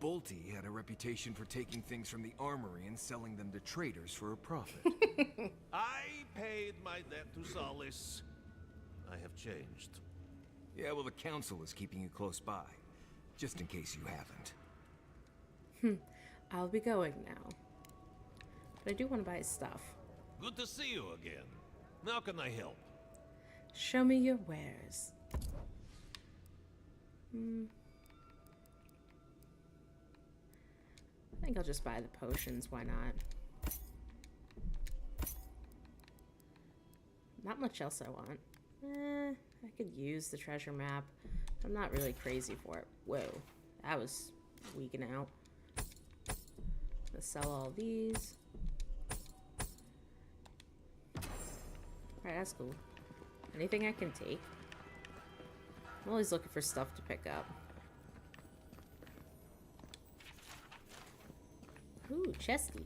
Bolty had a reputation for taking things from the armory and selling them to traders for a profit. I paid my debt to Solace. I have changed. Yeah, well, the Council is keeping you close by, just in case you haven't. I'll be going now. But I do want to buy his stuff. Good to see you again. How can I help? Show me your wares. I think I'll just buy the potions, why not? Not much else I want. I could use the treasure map. I'm not really crazy for it. Whoa, that was weaking out. Let's sell all these. Alright, that's cool. Anything I can take? I'm always looking for stuff to pick up. Ooh, chesty.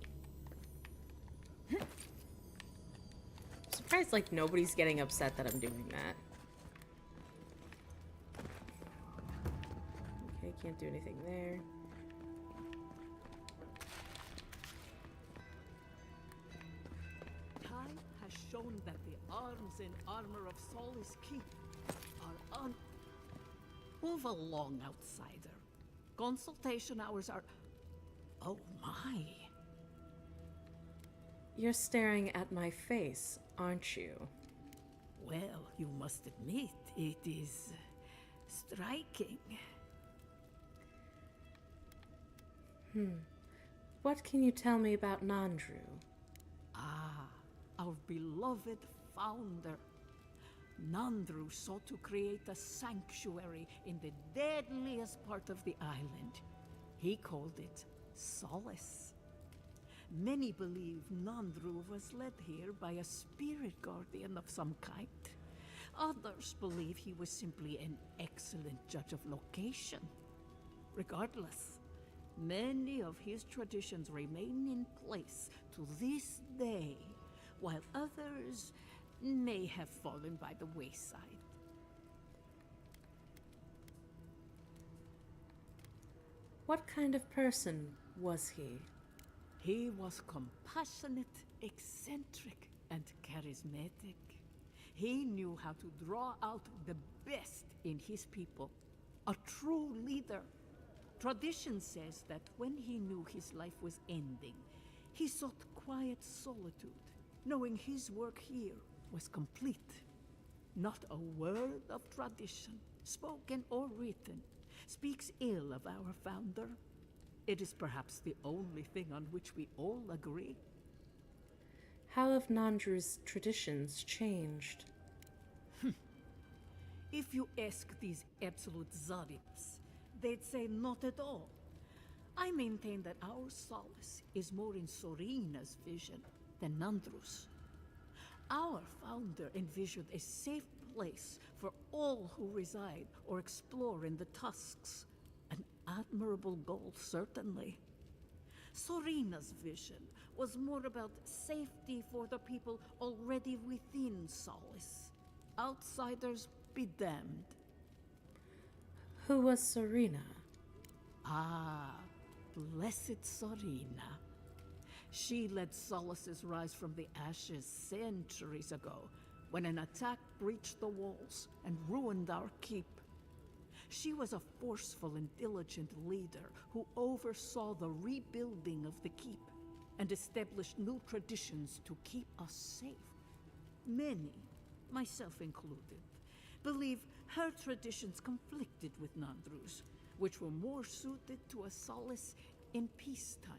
Surprised like nobody's getting upset that I'm doing that. Okay, can't do anything there. Time has shown that the arms and armor of Solace Keep are Move along, outsider. Consultation hours are... Oh my. You're staring at my face, aren't you? Well, you must admit, it is striking. What can you tell me about Nandru? Ah, our beloved founder. Nandru sought to create a sanctuary in the deadliest part of the island. He called it Solace. Many believe Nandru was led here by a spirit guardian of some kind. Others believe he was simply an excellent judge of location. Regardless, many of his traditions remain in place to this day, while others may have fallen by the wayside. What kind of person was he? He was compassionate, eccentric, and charismatic. He knew how to draw out the best in his people. A true leader. Tradition says that when he knew his life was ending, he sought quiet solitude, knowing his work here was complete. Not a word of tradition, spoken or written, speaks ill of our founder. It is perhaps the only thing on which we all agree. How have Nandru's traditions changed? If you ask these absolute Zarips, they'd say not at all. I maintain that our solace is more in Sorina's vision than Nandru's. Our founder envisioned a safe place for all who reside or explore in the Tusks. An admirable goal, certainly. Sorina's vision was more about safety for the people already within Solace. Outsiders be damned. Who was Serena? Ah, blessed Sorina. She led Solace's rise from the ashes centuries ago, when an attack breached the walls and ruined our keep. She was a forceful and diligent leader who oversaw the rebuilding of the keep and established new traditions to keep us safe. Many, myself included, believe her traditions conflicted with Nandru's, which were more suited to a Solace in peacetime.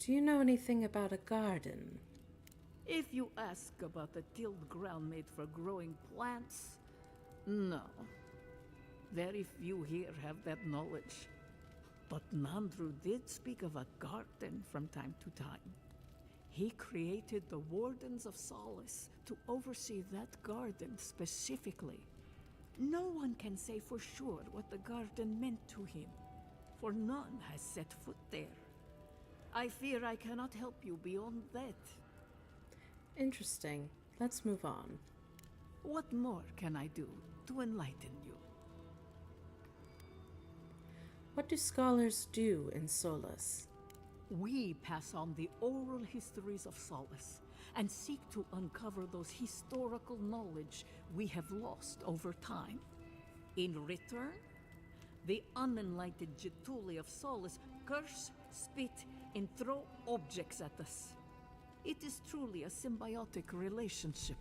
Do you know anything about a garden? If you ask about the tilled ground made for growing plants, no. Very few here have that knowledge. But Nandru did speak of a garden from time to time. He created the Wardens of Solace to oversee that garden specifically. No one can say for sure what the garden meant to him, for none has set foot there. I fear I cannot help you beyond that. Interesting. Let's move on. What more can I do to enlighten you? What do scholars do in Solace? We pass on the oral histories of Solace and seek to uncover those historical knowledge we have lost over time. In return, the unenlightened Getuli of Solace curse, spit, and throw objects at us. It is truly a symbiotic relationship.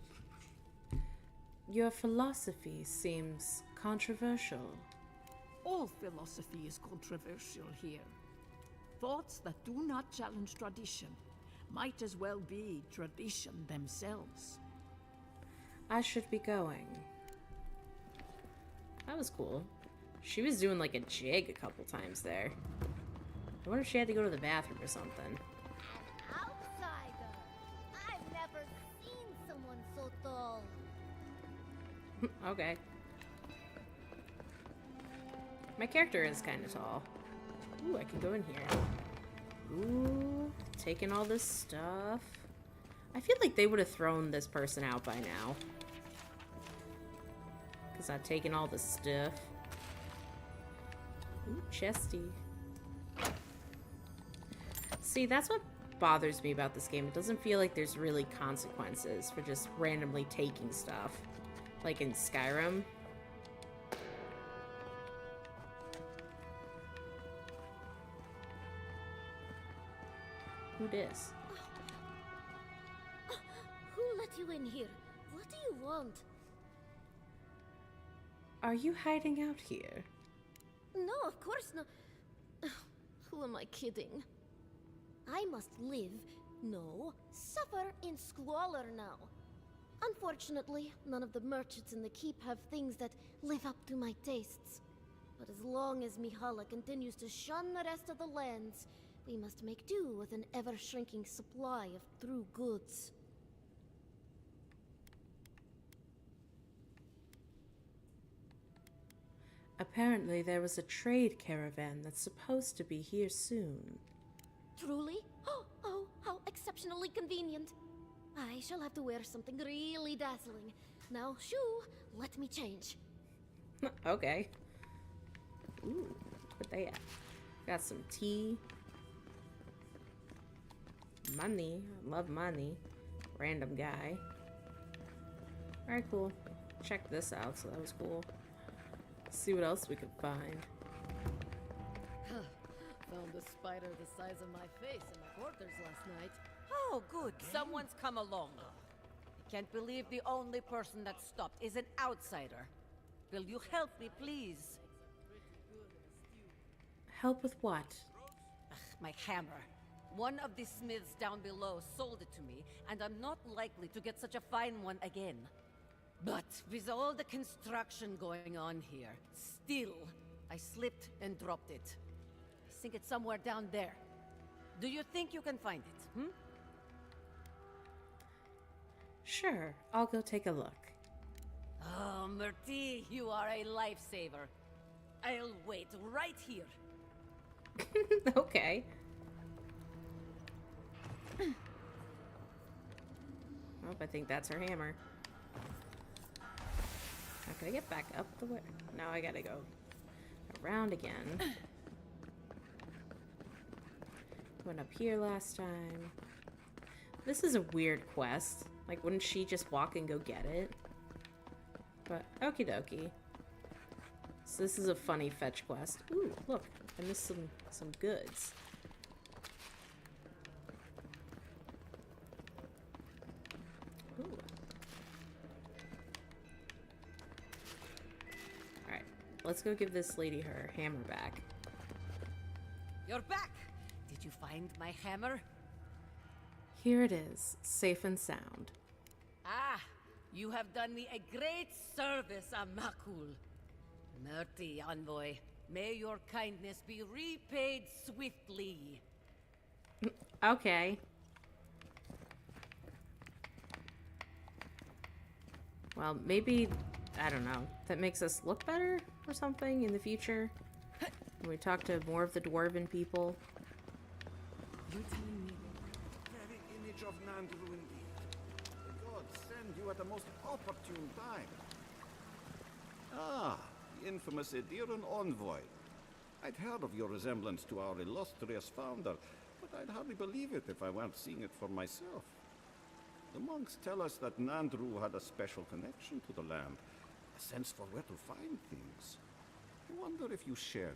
Your philosophy seems controversial. All philosophy is controversial here. Thoughts that do not challenge tradition might as well be tradition themselves. I should be going. That was cool. She was doing like a jig a couple times there. I wonder if she had to go to the bathroom or something. An outsider! I've never seen someone so tall. Okay. My character is kind of tall. Ooh, I can go in here. Ooh, taking all this stuff. I feel like they would have thrown this person out by now. Because I've taken all the stuff. Ooh, chesty. See, that's what bothers me about this game. It doesn't feel like there's really consequences for just randomly taking stuff. Like in Skyrim. Who dis? Who let you in here? What do you want? Are you hiding out here? No, of course not. Who am I kidding? I must live, no, suffer in squalor now. Unfortunately, none of the merchants in the keep have things that live up to my tastes. But as long as Mihala continues to shun the rest of the lands, we must make do with an ever-shrinking supply of true goods. Apparently there was a trade caravan that's supposed to be here soon. Truly? Oh, how exceptionally convenient. I shall have to wear something really dazzling. Now, shoo, let me change. Okay. Ooh, what they at? Got some tea. Money. I love money. Random guy. Alright, cool. Check this out, so that was cool. See what else we could find. Found a spider the size of my face in my quarters last night. Oh, good. Someone's come along. I can't believe the only person that stopped is an outsider. Will you help me, please? Help with what? Ugh, my hammer. One of the smiths down below sold it to me, and I'm not likely to get such a fine one again. But with all the construction going on here, still, I slipped and dropped it. I think it's somewhere down there. Do you think you can find it, hmm? Sure, I'll go take a look. Oh, Murti, you are a lifesaver. I'll wait right here. Okay. Oh, I think that's her hammer. Now, can I get back up the way? No, I gotta go around again. Went up here last time. This is a weird quest. Like, wouldn't she just walk and go get it? But, okie dokie. So this is a funny fetch quest. Ooh, look, I missed some goods. Ooh. Alright, let's go give this lady her hammer back. You're back! Did you find my hammer? Here it is, safe and sound. Ah, you have done me a great service, Amakul. Murti, envoy. May your kindness be repaid swiftly. Okay. Well, maybe, I don't know, that makes us look better or something in the future? When we talk to more of the dwarven people. Very image of Nandru indeed. The gods send you at the most opportune time. Ah, the infamous Ediran envoy. I'd heard of your resemblance to our illustrious founder, but I'd hardly believe it if I weren't seeing it for myself. The monks tell us that Nandru had a special connection to the land, a sense for where to find things. I wonder if you share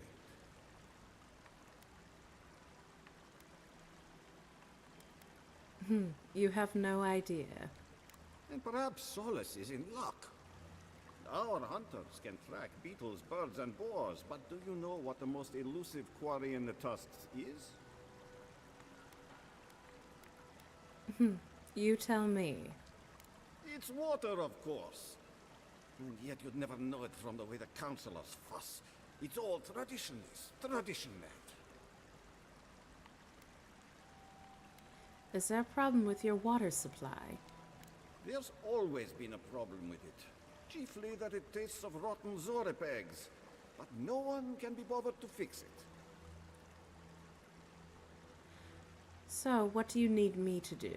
it. You have no idea. And perhaps Solace is in luck. Our hunters can track beetles, birds, and boars, but do you know what the most elusive quarry in the tusks is? You tell me. It's water, of course. And yet you'd never know it from the way the councilors fuss. It's all traditionless, tradition-led. Is there a problem with your water supply? There's always been a problem with it. Chiefly that it tastes of rotten Zorip eggs. But no one can be bothered to fix it. So, what do you need me to do?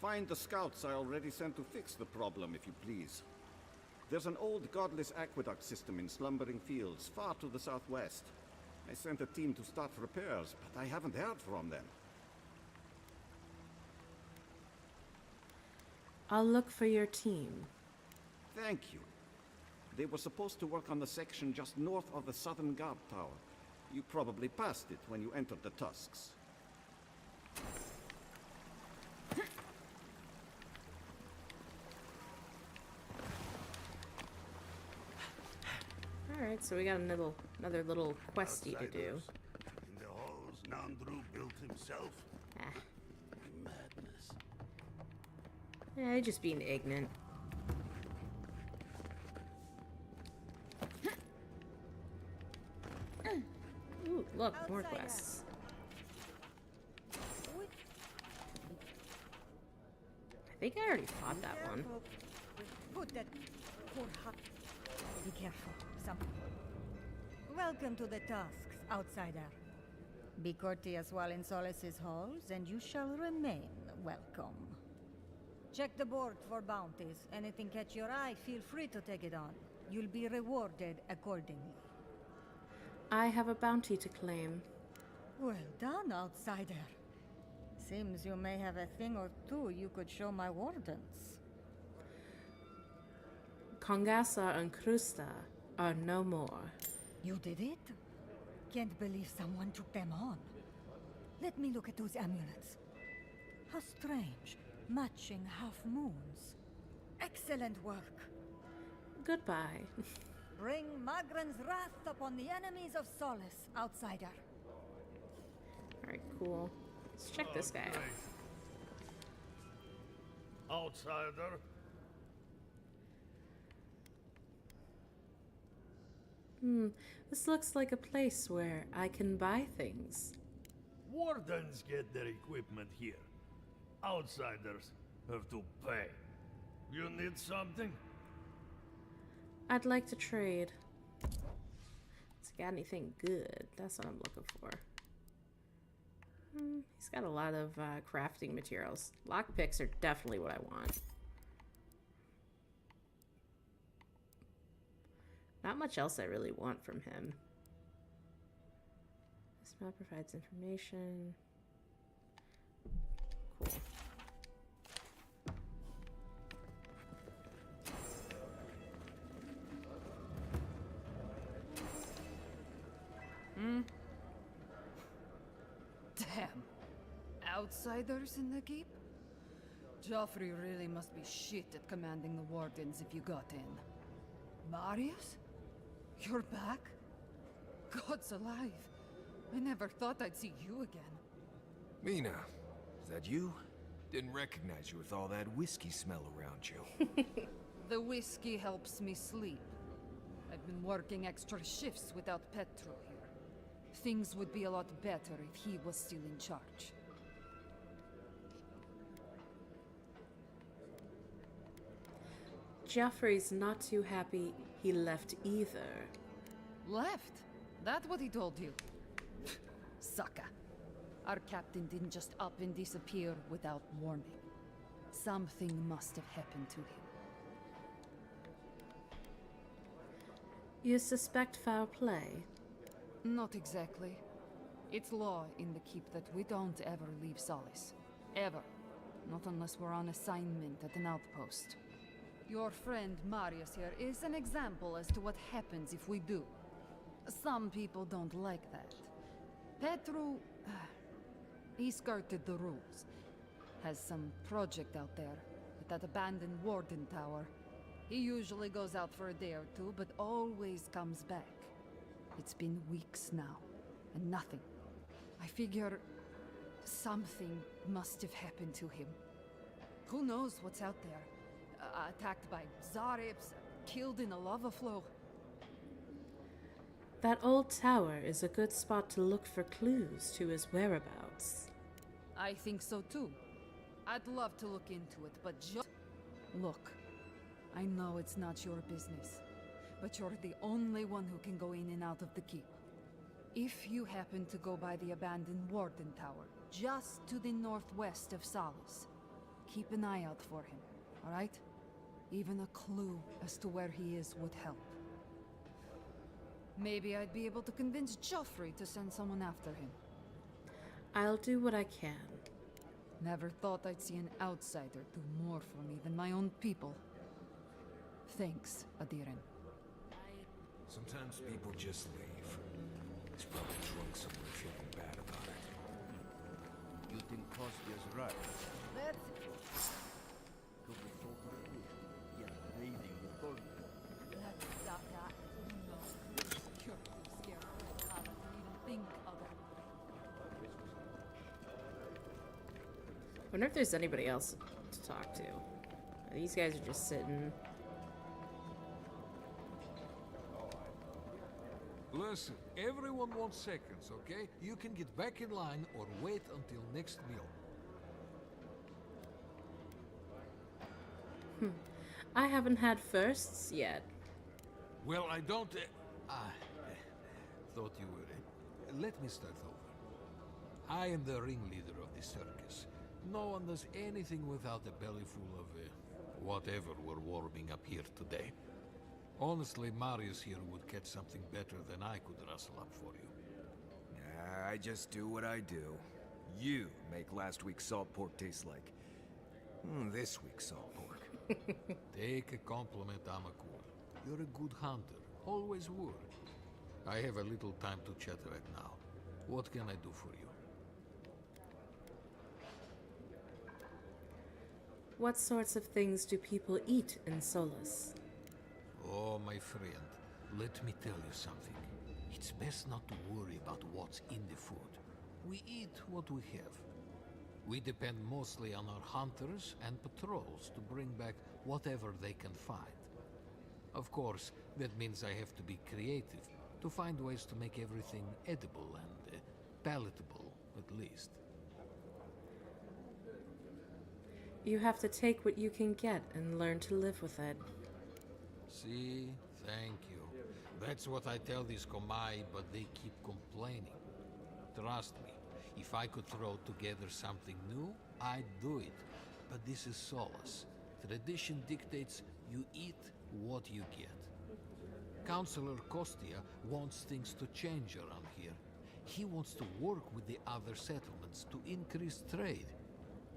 Find the scouts I already sent to fix the problem, if you please. There's an old godless aqueduct system in Slumbering Fields, far to the southwest. I sent a team to start repairs, but I haven't heard from them. I'll look for your team. Thank you. They were supposed to work on the section just north of the southern guard tower. You probably passed it when you entered the Tusks. Alright, so we got another little questy to do. In the halls Nandru built himself. Madness. Yeah, just being ignorant. Ooh, look, more quests. I think I already fought that one. Put that poor hut. Be careful. Welcome to the Tusks, outsider. Be courteous while in Solace's halls, and you shall remain welcome. Check the board for bounties. Anything catch your eye, feel free to take it on. You'll be rewarded accordingly. I have a bounty to claim. Well done, outsider. Seems you may have a thing or two you could show my wardens. Kongasa and Krusta are no more. You did it? Can't believe someone took them on. Let me look at those amulets. How strange. Matching half-moons. Excellent work. Goodbye. Bring Magran's wrath upon the enemies of Solace, outsider. Alright, cool. Let's check this guy out. Outsider. This looks like a place where I can buy things. Wardens get their equipment here. Outsiders have to pay. You need something? I'd like to trade. It's got anything good? That's what I'm looking for. He's got a lot of crafting materials. Lockpicks are definitely what I want. Not much else I really want from him. This map provides information. Cool. Damn. Outsiders in the keep? Joffrey really must be shit at commanding the wardens if you got in. Marius? You're back? God's alive. I never thought I'd see you again. Mina, is that you? Didn't recognize you with all that whiskey smell around you. The whiskey helps me sleep. I've been working extra shifts without Petru here. Things would be a lot better if he was still in charge. Joffrey's not too happy he left either. Left? That what he told you? Sucker. Our captain didn't just up and disappear without warning. Something must have happened to him. You suspect foul play? Not exactly. It's law in the keep that we don't ever leave Solace. Ever. Not unless we're on assignment at an outpost. Your friend Marius here is an example as to what happens if we do. Some people don't like that. Petru... he skirted the rules. Has some project out there, at that abandoned warden tower. He usually goes out for a day or two, but always comes back. It's been weeks now, and nothing. I figure... something must have happened to him. Who knows what's out there? Attacked by Zarips, killed in a lava flow. That old tower is a good spot to look for clues to his whereabouts. I think so too. I'd love to look into it, but just... Look, I know it's not your business, but you're the only one who can go in and out of the keep. If you happen to go by the abandoned warden tower, just to the northwest of Solace, keep an eye out for him, alright? Even a clue as to where he is would help. Maybe I'd be able to convince Joffrey to send someone after him. I'll do what I can. Never thought I'd see an outsider do more for me than my own people. Thanks, Adiren. Sometimes people just leave. He's probably drunk somewhere feeling bad about it. You think Kostia's right? Let's... That's Zaka. No. You're too scared for Kala to even think other. I wonder if there's anybody else to talk to. These guys are just sitting. Listen, everyone wants seconds, okay? You can get back in line or wait until next meal. I haven't had firsts yet. Well, I don't... thought you were... let me start over. I am the ringleader of the circus. No one does anything without a belly full of whatever we're warming up here today. Honestly, Marius here would catch something better than I could rustle up for you. I just do what I do. You make last week's salt pork taste like this week's salt pork. Take a compliment, Amakul. You're a good hunter. Always were. I have a little time to chat right now. What can I do for you? What sorts of things do people eat in Solace? Oh, my friend, let me tell you something. It's best not to worry about what's in the food. We eat what we have. We depend mostly on our hunters and patrols to bring back whatever they can find. Of course, that means I have to be creative to find ways to make everything edible and palatable, at least. You have to take what you can get and learn to live with it. See? Thank you. That's what I tell these Komai, but they keep complaining. Trust me, if I could throw together something new, I'd do it. But this is Solace. Tradition dictates you eat what you get. Councillor Kostia wants things to change around here. He wants to work with the other settlements to increase trade.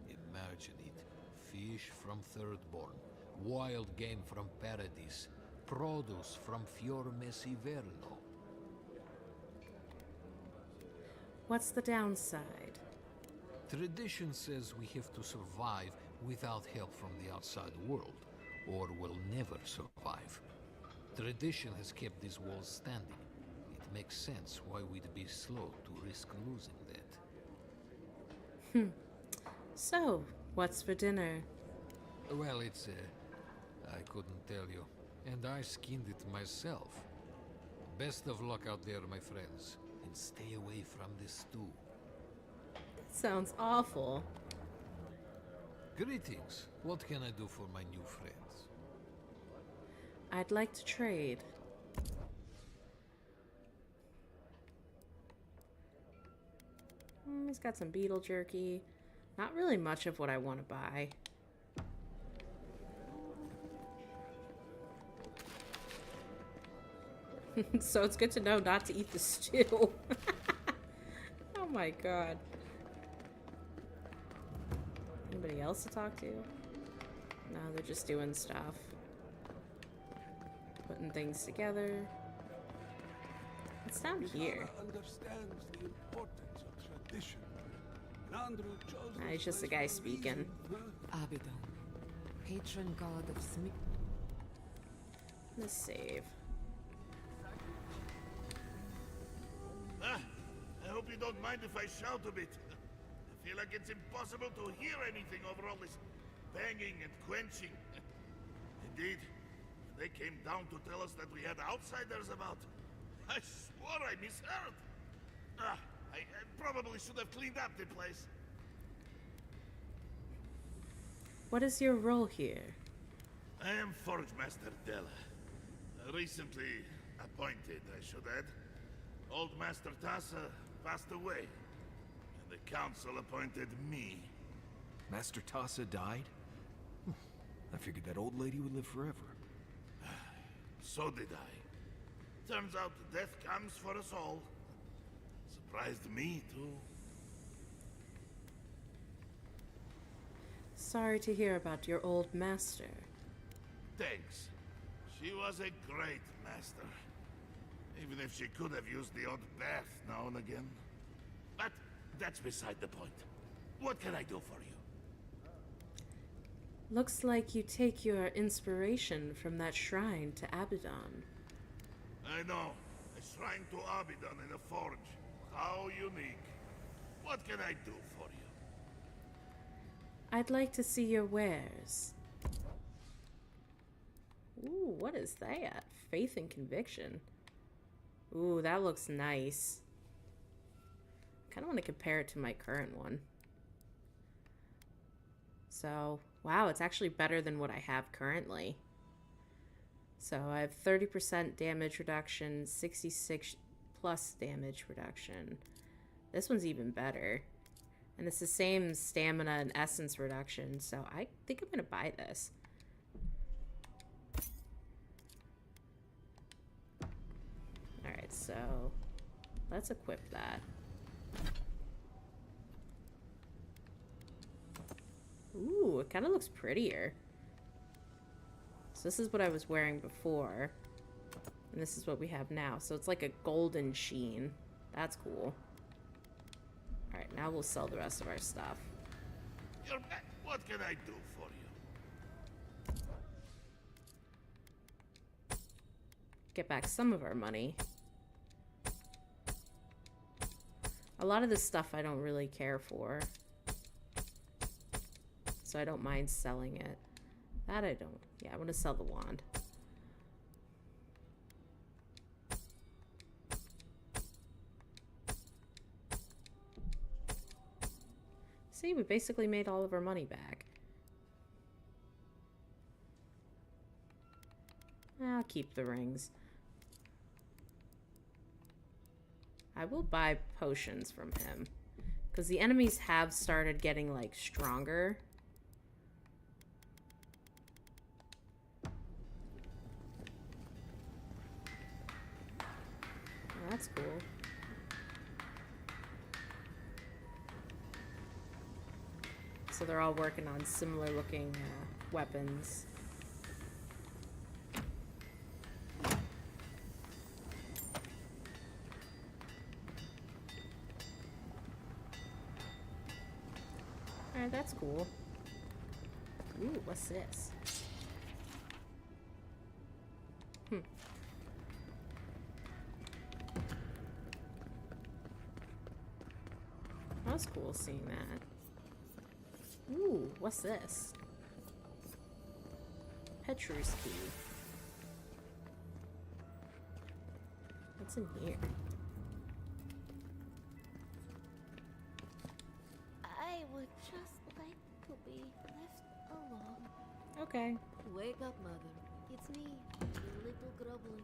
Imagine it. Fish from Thirdborn, wild game from Paradis, produce from Fior Mesiverno. What's the downside? Tradition says we have to survive without help from the outside world, or we'll never survive. Tradition has kept these walls standing. It makes sense why we'd be slow to risk losing that. So, what's for dinner? Well, it's... I couldn't tell you. and I skinned it myself. Best of luck out there, my friends, and stay away from this stew. Sounds awful. Greetings. What can I do for my new friends? I'd like to trade. He's got some beetle jerky. Not really much of what I want to buy. So it's good to know not to eat the stew. Oh my god. Anybody else to talk to? No, they're just doing stuff. Putting things together. What's down here? Understands the importance of tradition. He's just a guy speaking. Abaddon, patron god of Smith. Let's save. I hope you don't mind if I shout a bit. I feel like it's impossible to hear anything over all this banging and quenching. Indeed, they came down to tell us that we had outsiders about. I swore I misheard. I probably should have cleaned up the place. What is your role here? I am Forge Master Della. Recently appointed, I should add. Old Master Tassa passed away, and the council appointed me. Master Tassa died? I figured that old lady would live forever. So did I. Turns out death comes for us all. Surprised me, too. Sorry to hear about your old master. Thanks. She was a great master. Even if she could have used the odd bath now and again. But that's beside the point. What can I do for you? Looks like you take your inspiration from that shrine to Abaddon. I know. A shrine to Abaddon in a forge. How unique. What can I do for you? I'd like to see your wares. Ooh, what is that? Faith and conviction. Ooh, that looks nice. I kind of want to compare it to my current one. So, wow, it's actually better than what I have currently. So I have 30% damage reduction, 66 plus damage reduction. This one's even better. And it's the same stamina and essence reduction, so I think I'm going to buy this. Alright, so let's equip that. Ooh, it kind of looks prettier. So this is what I was wearing before. And this is what we have now. So it's like a golden sheen. That's cool. Alright, now we'll sell the rest of our stuff. You're back. What can I do for you? Get back some of our money. A lot of this stuff I don't really care for. So I don't mind selling it. That I don't. Yeah, I want to sell the wand. See, we basically made all of our money back. I'll keep the rings. I will buy potions from him. Because the enemies have started getting, like, stronger. Oh, that's cool. So they're all working on similar looking weapons. Alright, that's cool. Ooh, what's this? That was cool seeing that. Ooh, what's this? Petrus key. What's in here? I would just like to be left alone. Okay. Wake up, Mother. It's me, your little grubbling.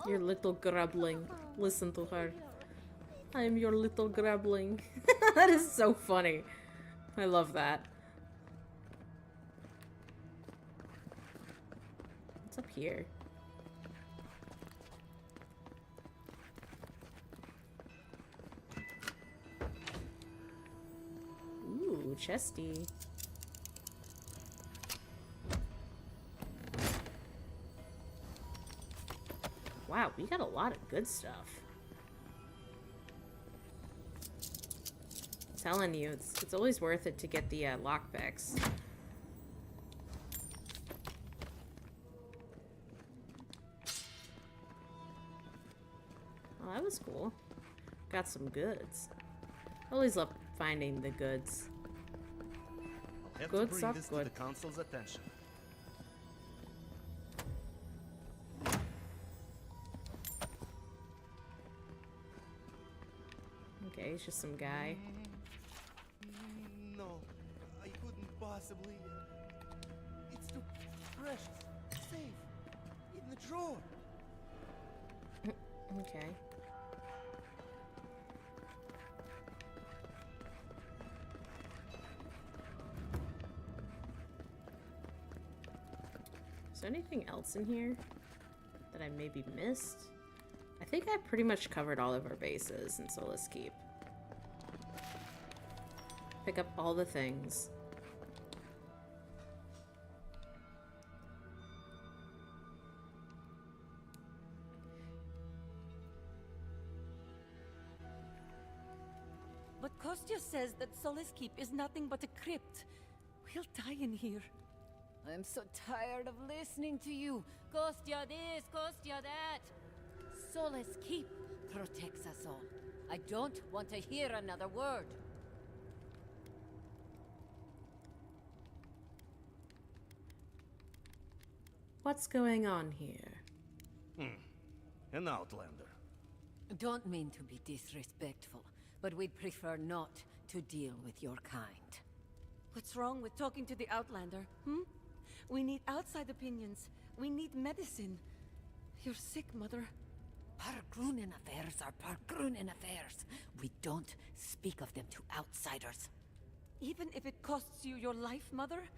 Your little grubbling. Listen to her. I am your little grubbling. That is so funny. I love that. What's up here? Ooh, chesty. Wow, we got a lot of good stuff. I'm telling you, it's always worth it to get the lockpicks. Well, that was cool. Got some goods. Always love finding the goods. Have to Goods bring are this good. to the council's attention. Okay, he's just some guy. No, I couldn't possibly. It's too precious. Safe. In the drawer. Okay. Is there anything else in here that I maybe missed? I think I pretty much covered all of our bases in Solace Keep. Pick up all the things. But Kostya says that Solace Keep is nothing but a crypt. We'll die in here. I'm so tired of listening to you. Kostya this, Kostya that. Solace Keep protects us all. I don't want to hear another word. What's going on here? An outlander. Don't mean to be disrespectful, but we'd prefer not to deal with your kind. What's wrong with talking to the Outlander, We need outside opinions. We need medicine. You're sick, Mother. Pargrunen affairs are Pargrunen affairs. We don't speak of them to outsiders. Even if it costs you your life, Mother?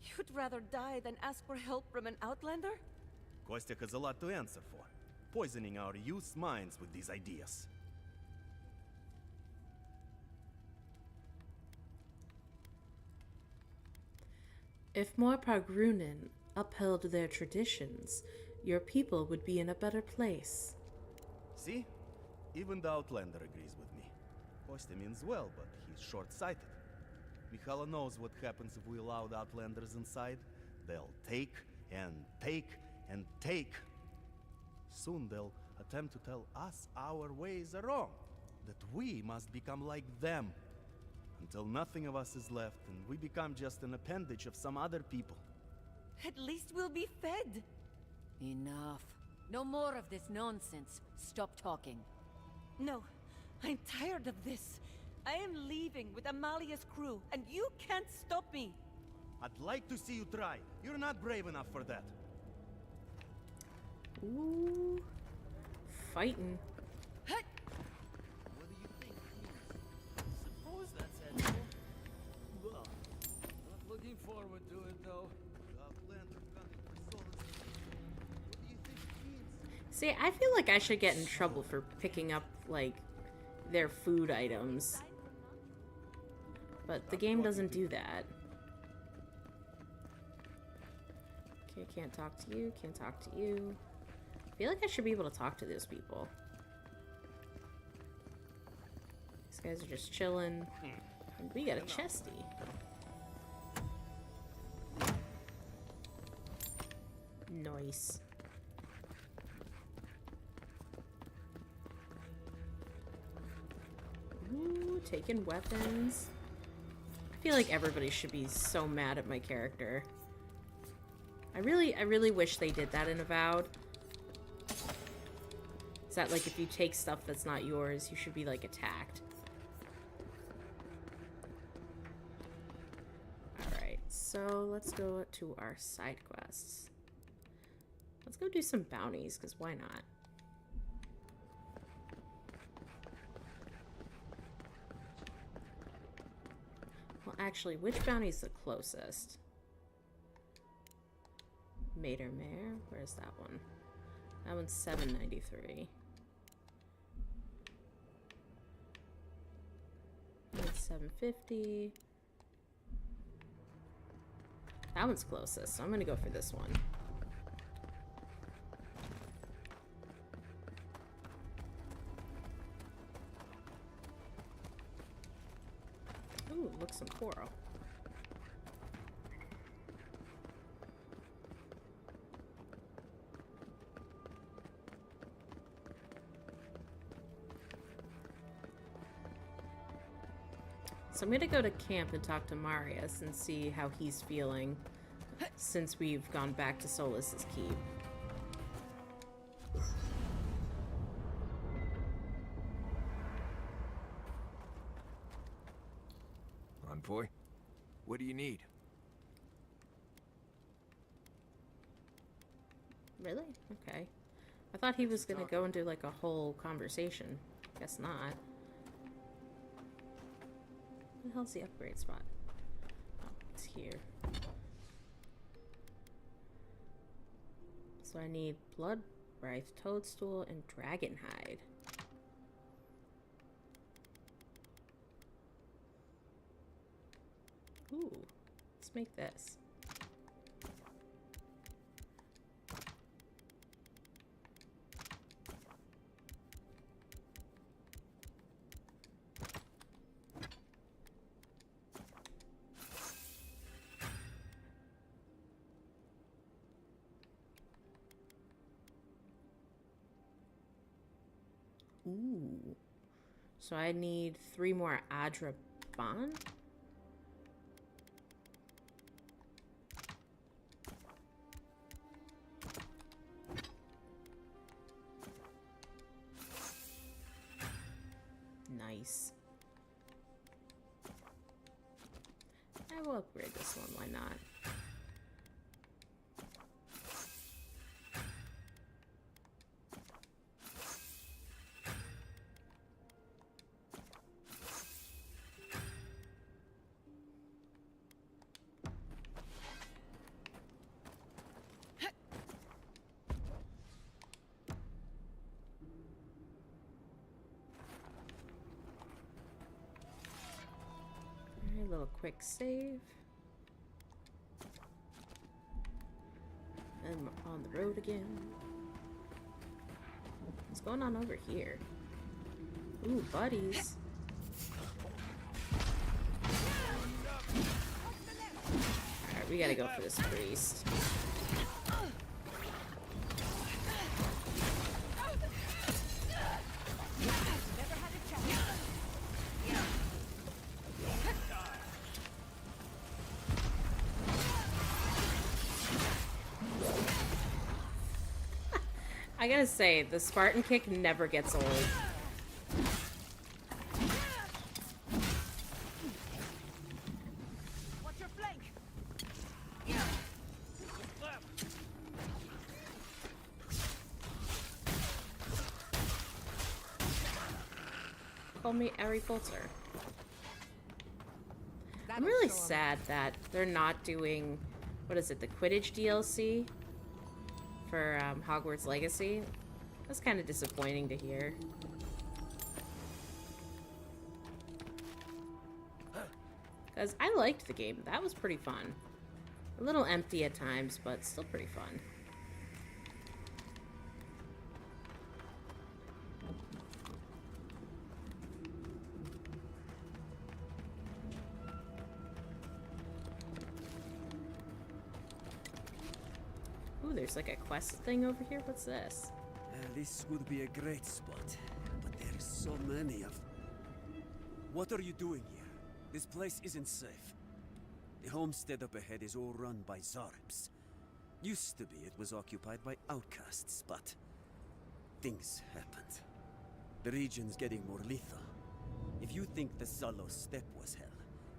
You'd rather die than ask for help from an Outlander? Kostya has a lot to answer for. Poisoning our youth's minds with these ideas. If more Pargrunen upheld their traditions, your people would be in a better place. See? Even the Outlander agrees with me. Kostya means well, but he's short-sighted. Mihala knows what happens if we allow the Outlanders inside. They'll take and take and take. Soon they'll attempt to tell us our ways are wrong, that we must become like them, until nothing of us is left and we become just an appendage of some other people. At least we'll be fed. Enough. No more of this nonsense. Stop talking. No, I'm tired of this. I am leaving with Amalia's crew, and you can't stop me. I'd like to see you try. You're not brave enough for that. Ooh. Fighting. What do you think? Suppose that's edible. Well, not looking forward to it, though. Outlander coming for Solace. What do you think it means? See, I feel like I should get in trouble for picking up, like, their food items. But the game doesn't do that. Okay, can't talk to you, can't talk to you. I feel like I should be able to talk to those people. These guys are just chilling. And we got a chesty. Nice. Ooh, taking weapons. I feel like everybody should be so mad at my character. I really wish they did that in Avowed. Because that, like, if you take stuff that's not yours, you should be, like, attacked. Alright, so let's go to our side quests. Let's go do some bounties, because why not? Well, actually, which bounty is the closest? Mater Mare? Where's that one? That one's $7.93. That's $7.50. That one's closest, so I'm gonna go for this one. Ooh, looks some coral. So I'm gonna go to camp and talk to Marius and see how he's feeling since we've gone back to Solas's keep. Envoy, what do you need? Really? Okay. I thought he was gonna go and do like a whole conversation. Guess not. What the hell's the upgrade spot? Oh, it's here. So I need Blood Writhe, Toadstool, and Dragonhide. Ooh, let's make this. Ooh. So I need 3 more Adraban. Nice. I will upgrade this one, why not? A little quick save. And we're on the road again. What's going on over here? Ooh, buddies. Alright, we gotta go for this priest. I gotta say, the Spartan kick never gets old. Watch your flank. Call me Ari Poulter. I'm really sad that they're not doing, what is it, the Quidditch DLC for Hogwarts Legacy. That's kind of disappointing to hear. Because I liked the game. That was pretty fun. A little empty at times, but still pretty fun. Ooh, there's like a quest thing over here. What's this? This would be a great spot, but there is so many of... What are you doing here? This place isn't safe. The homestead up ahead is all run by Zarbs. Used to be it was occupied by outcasts, but... things happened. The region's getting more lethal. If you think the Salos steppe was hell,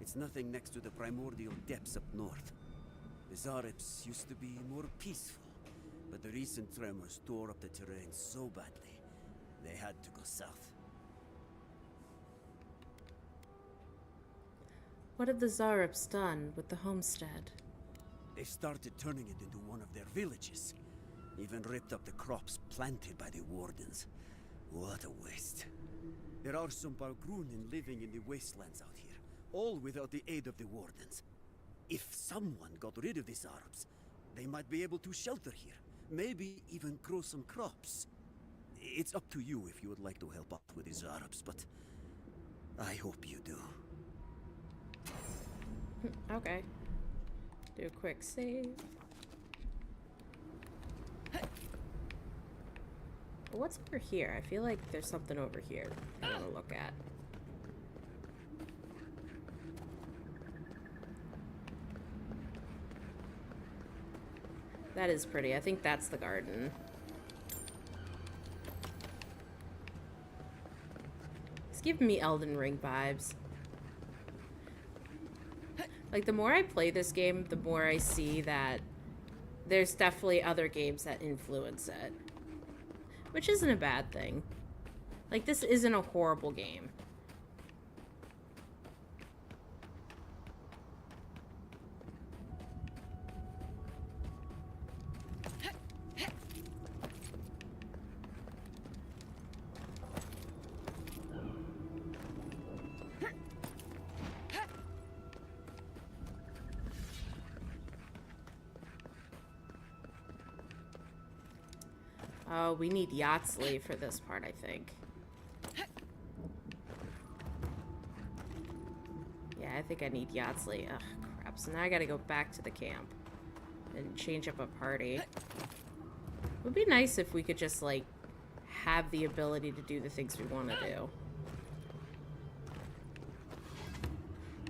it's nothing next to the primordial depths up north. The Zarep's used to be more peaceful, but the recent tremors tore up the terrain so badly, they had to go south. What have the Zareps done with the homestead? They started turning it into one of their villages. Even ripped up the crops planted by the Wardens. What a waste. There are some Balgrunin living in the wastelands out here, all without the aid of the Wardens. If someone got rid of these Arabs, they might be able to shelter here. Maybe even grow some crops. It's up to you if you would like to help out with these Arabs, but I hope you do. Okay. Do a quick save. What's over here? I feel like there's something over here I want to look at. That is pretty. I think that's the garden. It's giving me Elden Ring vibes. Like, the more I play this game, the more I see that there's definitely other games that influence it. Which isn't a bad thing. Like, this isn't a horrible game. Oh, we need Yatsley for this part, I think. Yeah, I think I need Yatsley. Ugh, crap. So now I gotta go back to the camp and change up a party. It would be nice if we could just, like, have the ability to do the things we want to do.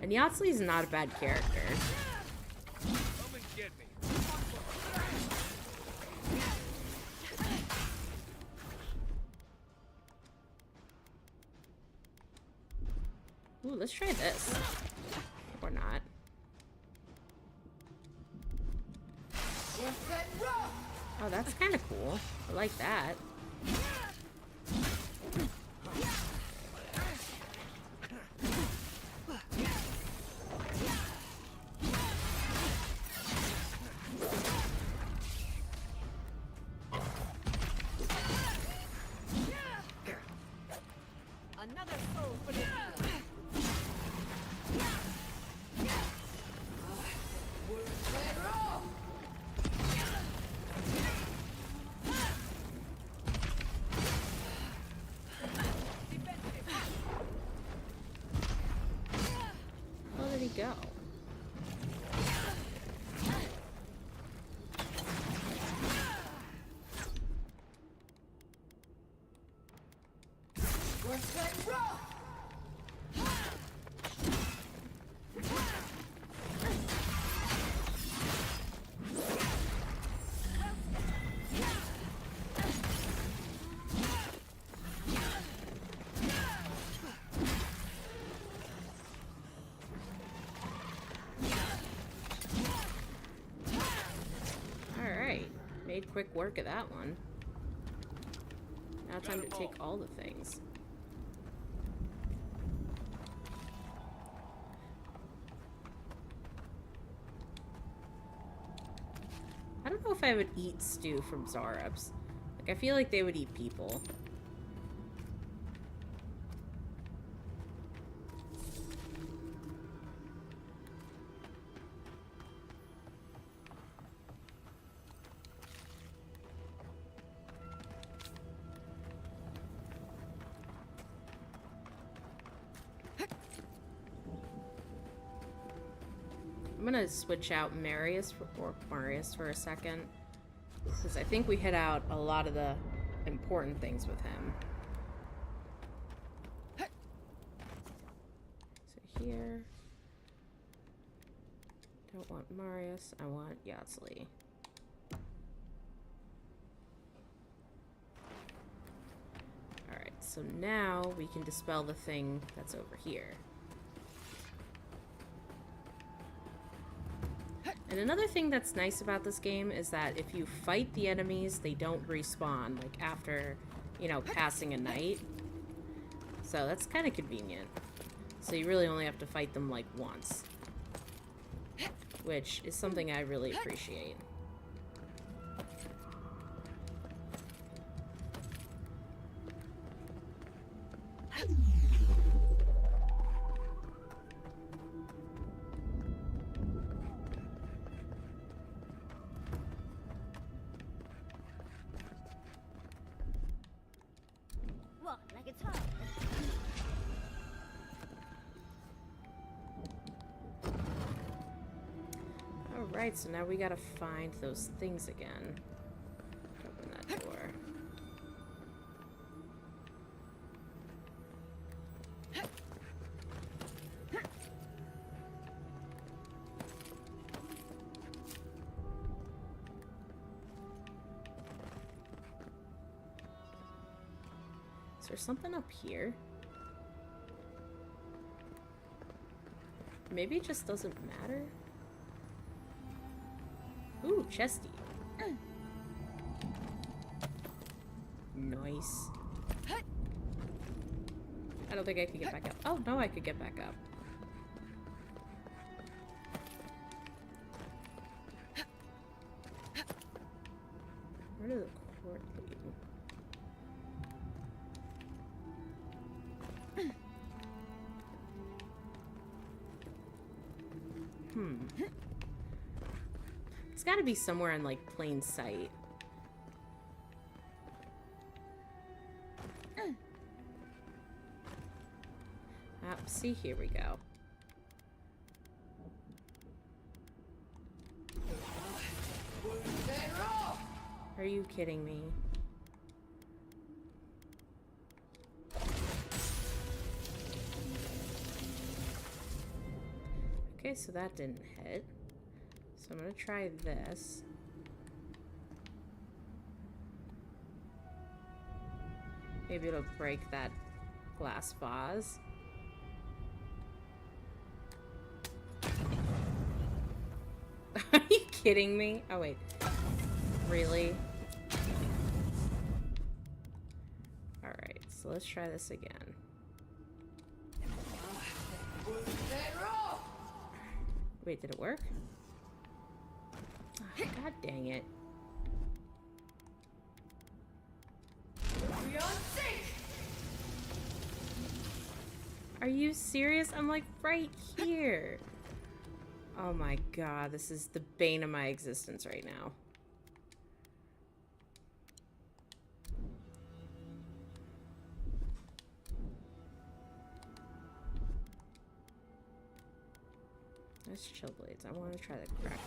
And Yatsley's not a bad character. Come and get me. Ooh, let's try this. Or not. Oh, that's kind of cool. I like that. Another soul for the Where did he go? Made quick work of that one. Now time to take all the things. I don't know if I would eat stew from Zareps. Like, I feel like they would eat people. I'm gonna switch out Marius for a second, because I think we hit out a lot of the important things with him. So here, don't want Marius, I want Yatsley. Alright, So now we can dispel the thing that's over here. And another thing that's nice about this game is that if you fight the enemies, they don't respawn, like after, you know, passing a night. So that's kind of convenient. So you really only have to fight them like once. Which is something I really appreciate. What, like it's hard? Alright, so now we gotta find those things again. Open that door. Is there something up here? Maybe it just doesn't matter? Ooh, chesty. Nice. I don't think I could get back up. Oh, no, I could get back up. Where did the cord lead? It's gotta be somewhere in, like, plain sight. See, here we go. Are you kidding me? Okay, so that didn't hit. So I'm gonna try this. Maybe it'll break that glass vase. Are you kidding me? Oh wait. Really? Alright, so let's try this again. Wait, did it work? Oh, God dang it. Are you serious? I'm like right here. Oh my God, this is the bane of my existence right now. There's chill blades. I want to try the cracker.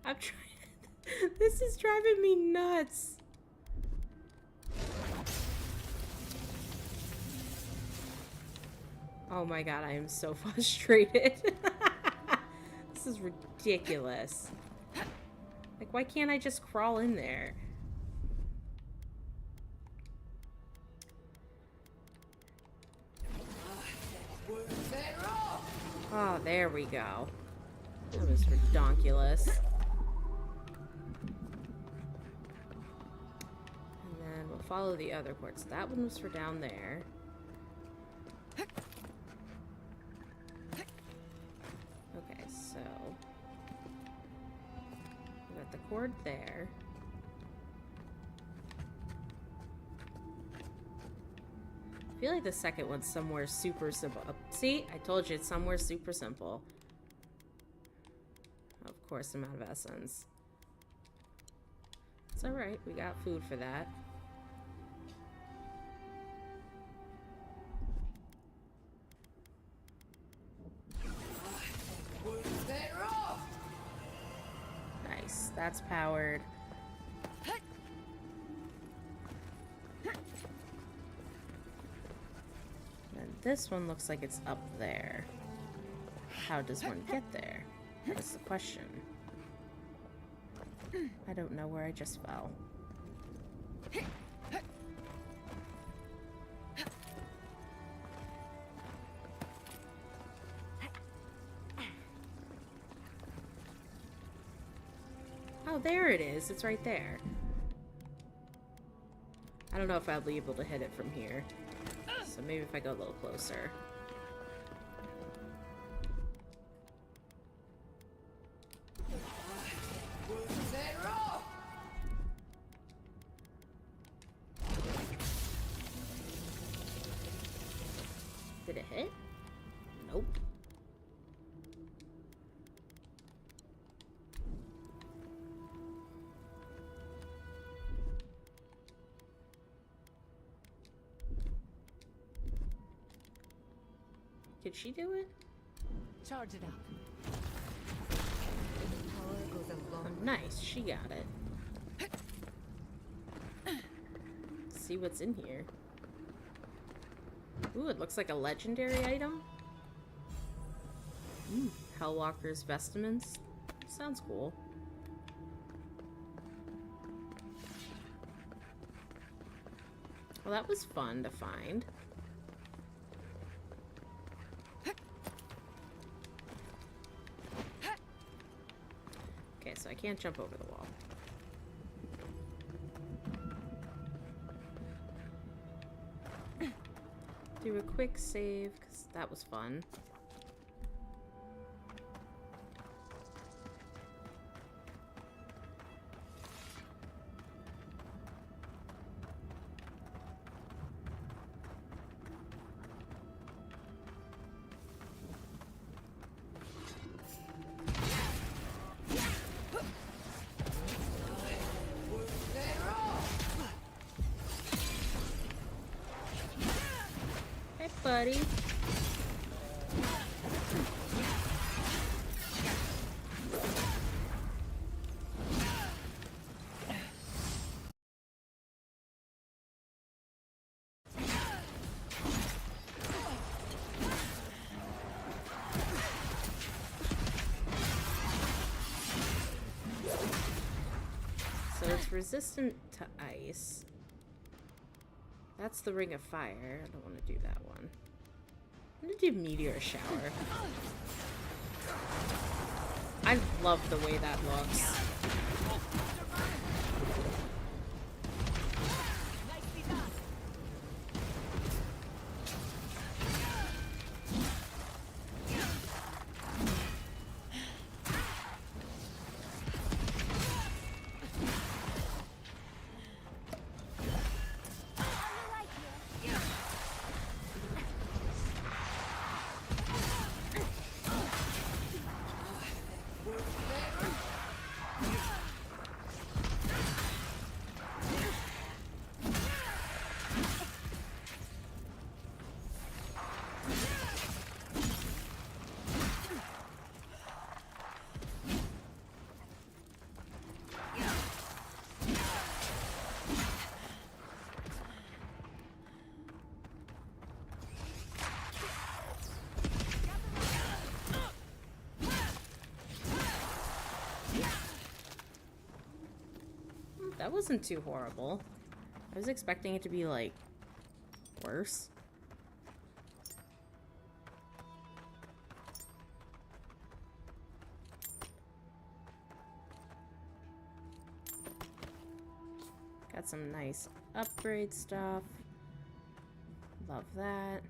I'm trying. This is driving me nuts. Oh my God, I am so frustrated. This is ridiculous. Like, why can't I just crawl in there? Oh, there we go. That was redonkulous. And then we'll follow the other cords. That one was for down there. Okay, so we got the cord there. I feel like the second one's somewhere super simple. See? I told you it's somewhere super simple. Of course, I'm out of essence. It's alright, we got food for that. Nice, that's powered. And this one looks like it's up there. How does one get there? That's the question. I don't know where I just fell. Oh, there it is. It's right there. I don't know if I'll be able to hit it from here. So maybe if I go a little closer. Did it hit? Nope. Could she do it? Charge it up. Oh, nice, she got it. See what's in here. Ooh, it looks like a legendary item. Hellwalker's vestments. Sounds cool. Well, that was fun to find. Okay, so I can't jump over the wall. Do a quick save, because that was fun. Hey, buddy. So it's resistant to ice. That's the Ring of Fire. I don't want to do that one. I'm gonna do Meteor Shower. I love the way that looks. That wasn't too horrible. I was expecting it to be, like, worse. Got some nice upgrade stuff. Love that.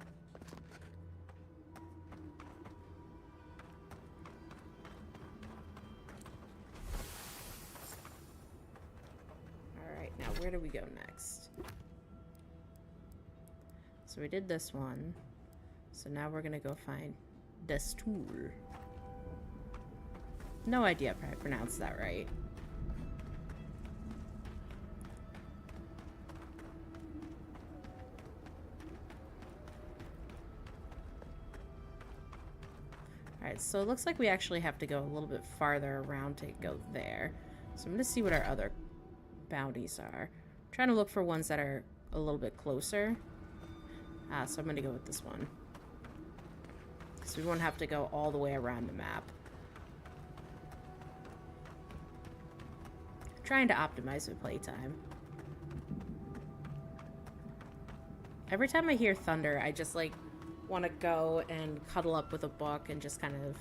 Alright, now where do we go next? So we did this one. So now we're gonna go find Destur. No idea if I pronounced that right. Alright, so it looks like we actually have to go a little bit farther around to go there. So I'm going to see what our other bounties are. I'm trying to look for ones that are a little bit closer. So I'm going to go with this one. Because we won't have to go all the way around the map. Trying to optimize with playtime. Every time I hear thunder, I just like want to go and cuddle up with a book and just kind of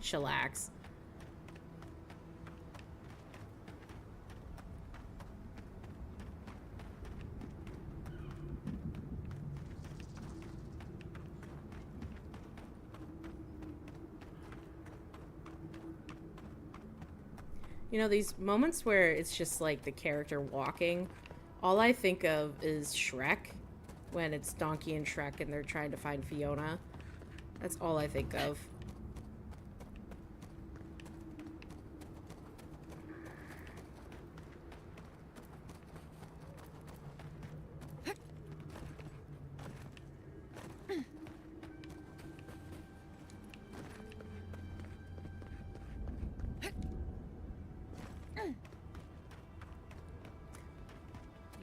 chillax. You know, these moments where it's just like the character walking, all I think of is Shrek, when it's Donkey and Shrek and they're trying to find Fiona. That's all I think of.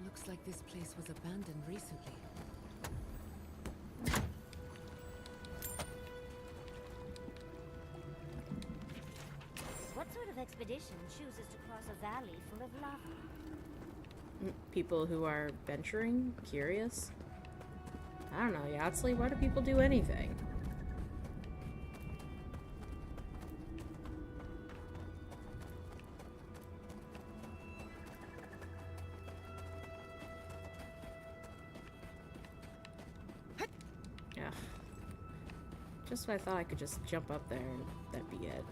Looks like this place was abandoned recently. What sort of expedition chooses to cross a valley full of lava? People who are venturing, curious. I don't know, Yatsley, why do people do anything? Ugh. Just when I thought I could just jump up there and that'd be it.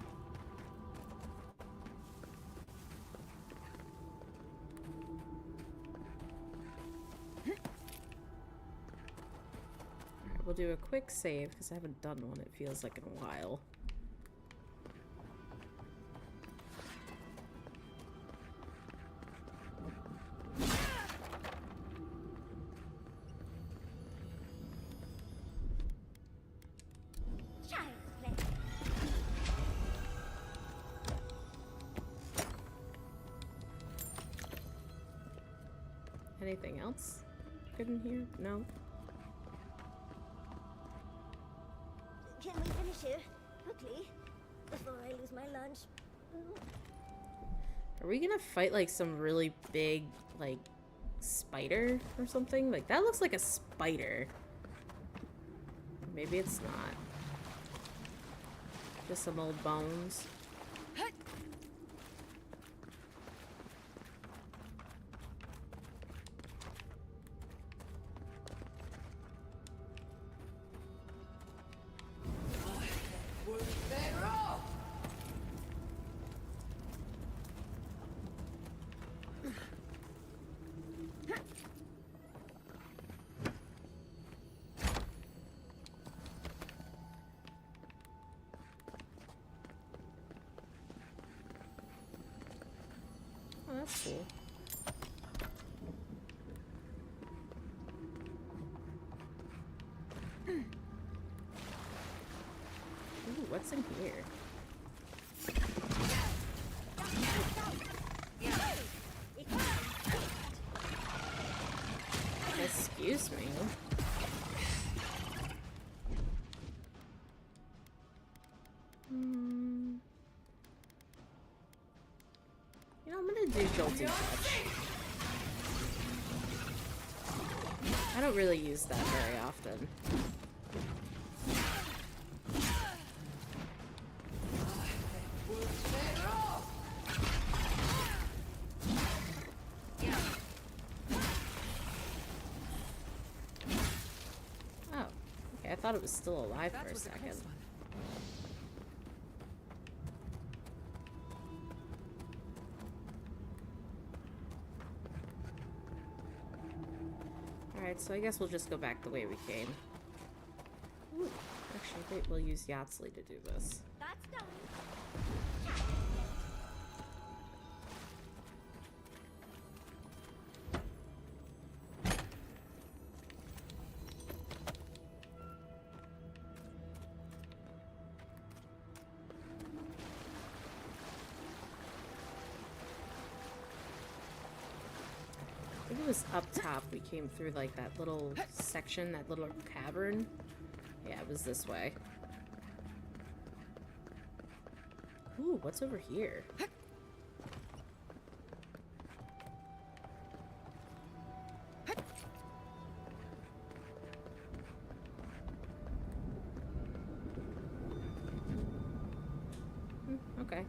We'll do a quick save because I haven't done one, it feels like, in a while. Anything else good in here? No? Can we finish here? Quickly, before I lose my lunch. Are we gonna fight like some really big, like, spider or something? Like, that looks like a spider. Maybe it's not. Just some old bones. Oh, that's cool. Ooh, what's in here? Excuse me. You know, I'm gonna do Jolting Touch. I don't really use that very often. Oh, okay, I thought it was still alive for a second. Alright, so I guess we'll just go back the way we came. Ooh, actually, wait, we'll use Yatsley to do this. That's done. I think it was up top we came through like that little section, that little cavern. Yeah, it was this way. Ooh, what's over here? Okay.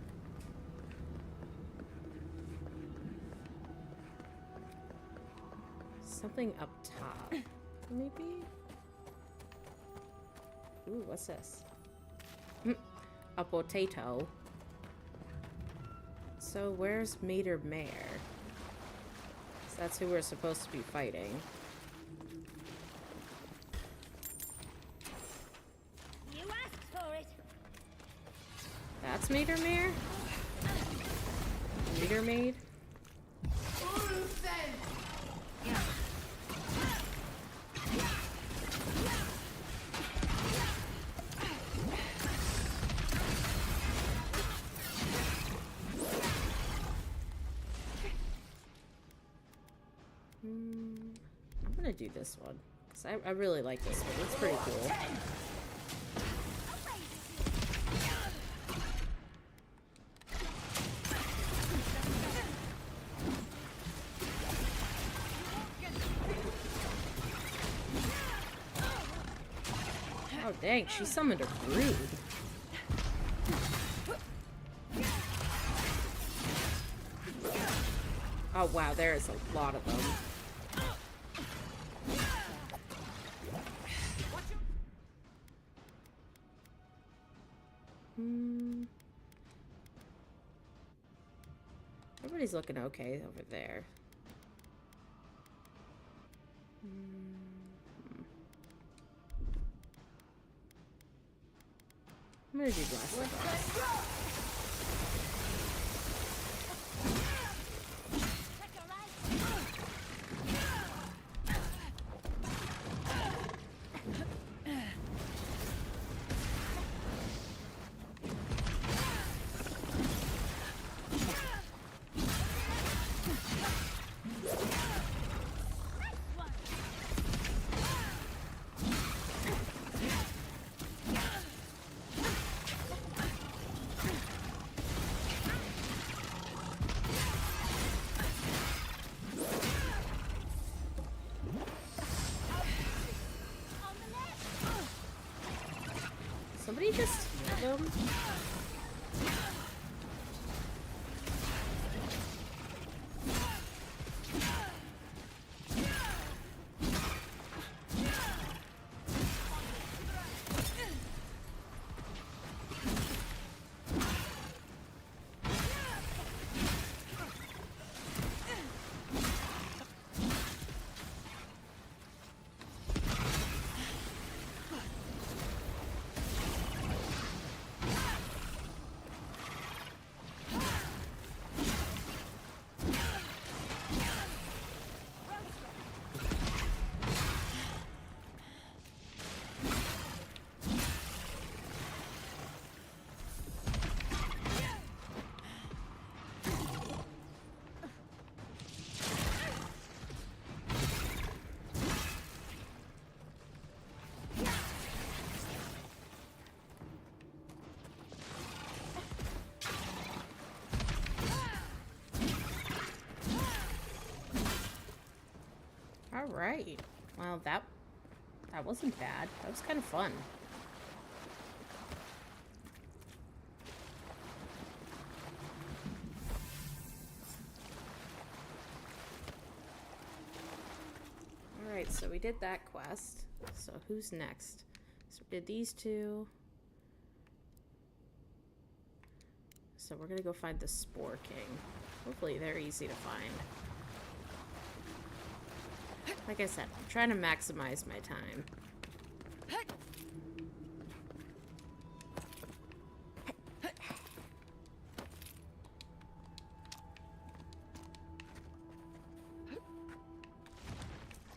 Something up top. Maybe? Ooh, what's this? A potato. So where's Mater Mare? So that's who we're supposed to be fighting. You asked for it. That's Mater Mare? Mater Maid? I'm gonna do this one, because I really like this one. It's pretty cool. Oh dang, she summoned a brood. Oh wow, there's a lot of them. Everybody's looking okay over there. I'm gonna do Blast of Us. Somebody just heal them? Alright. Well, that wasn't bad. That was kind of fun. Alright, so we did that quest. So who's next? So we did these two. So we're gonna go find the Spore King. Hopefully they're easy to find. Like I said, I'm trying to maximize my time.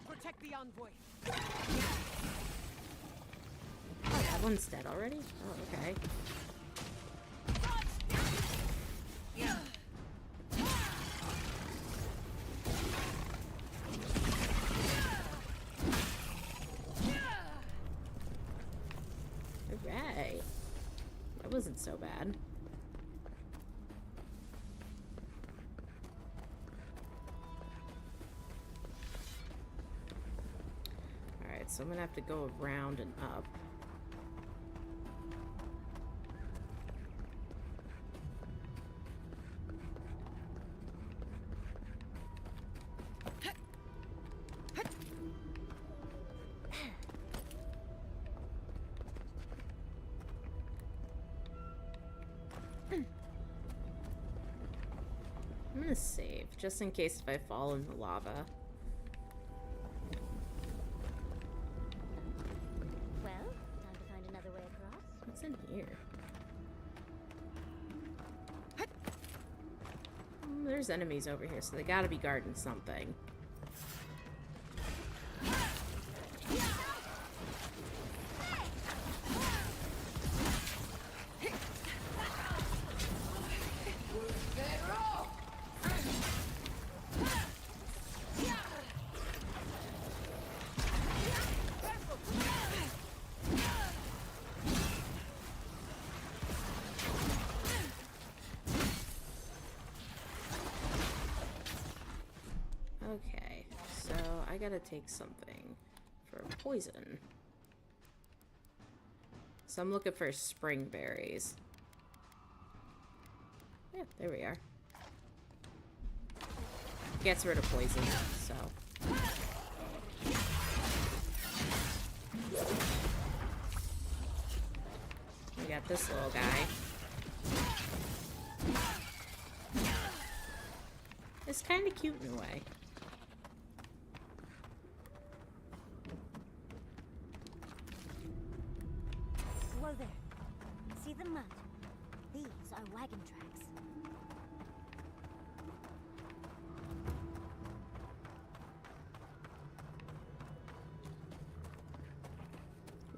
Protect the envoy. Oh, that one's dead already? Oh, okay. Alright. That wasn't so bad. Alright, so I'm gonna have to go around and up. I'm gonna save, just in case if I fall in the lava. Well, time to find another way across. What's in here? There's enemies over here, so they gotta be guarding something. Okay, so I gotta take something for poison. So I'm looking for spring berries. Yeah, there we are. Gets rid of poison, so. We got this little guy. It's kind of cute in a way. Whoa there. See the mud? These are wagon tracks.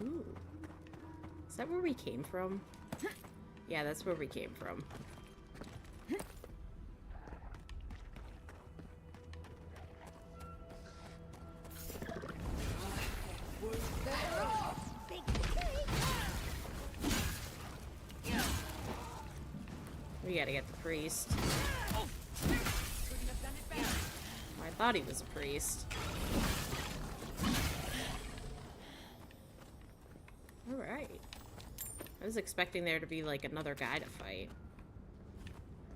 Ooh. Is that where we came from? Yeah, that's where we came from. We gotta get the priest. Oh, I thought he was a priest. Alright. I was expecting there to be like another guy to fight.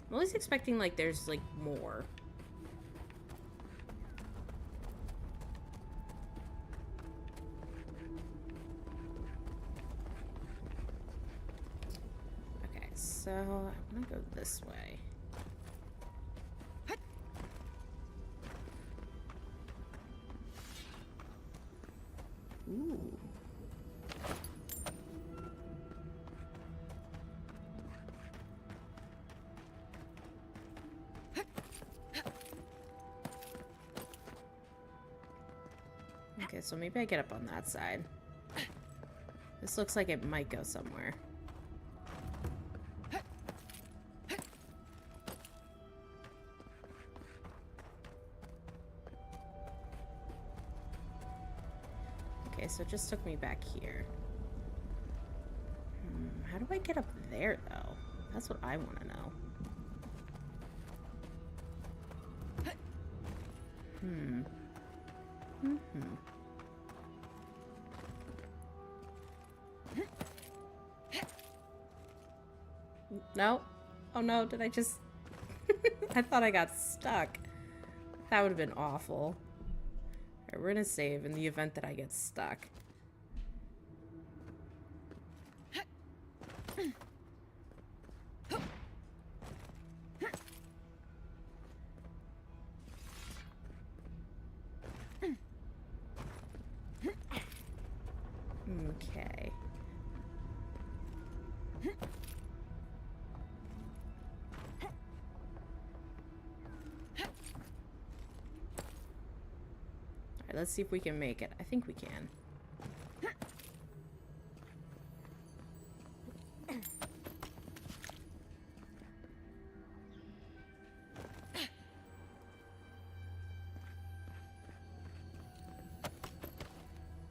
I'm always expecting like there's like more. Okay, so I'm gonna go this way. Ooh. Okay, so maybe I get up on that side. This looks like it might go somewhere. Okay, so it just took me back here. How do I get up there, though? That's what I want to know. No. Oh no, did I just... I thought I got stuck. That would have been awful. Alright, we're gonna save in the event that I get stuck. Okay. Alright, let's see if we can make it. I think we can.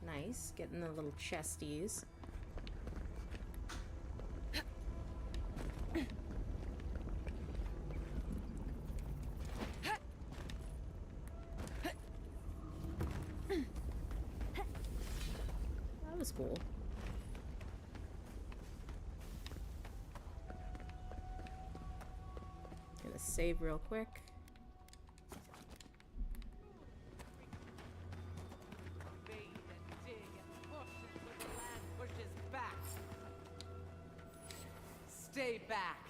Nice, getting the little chesties. That was cool. Gonna save real quick. Stay back,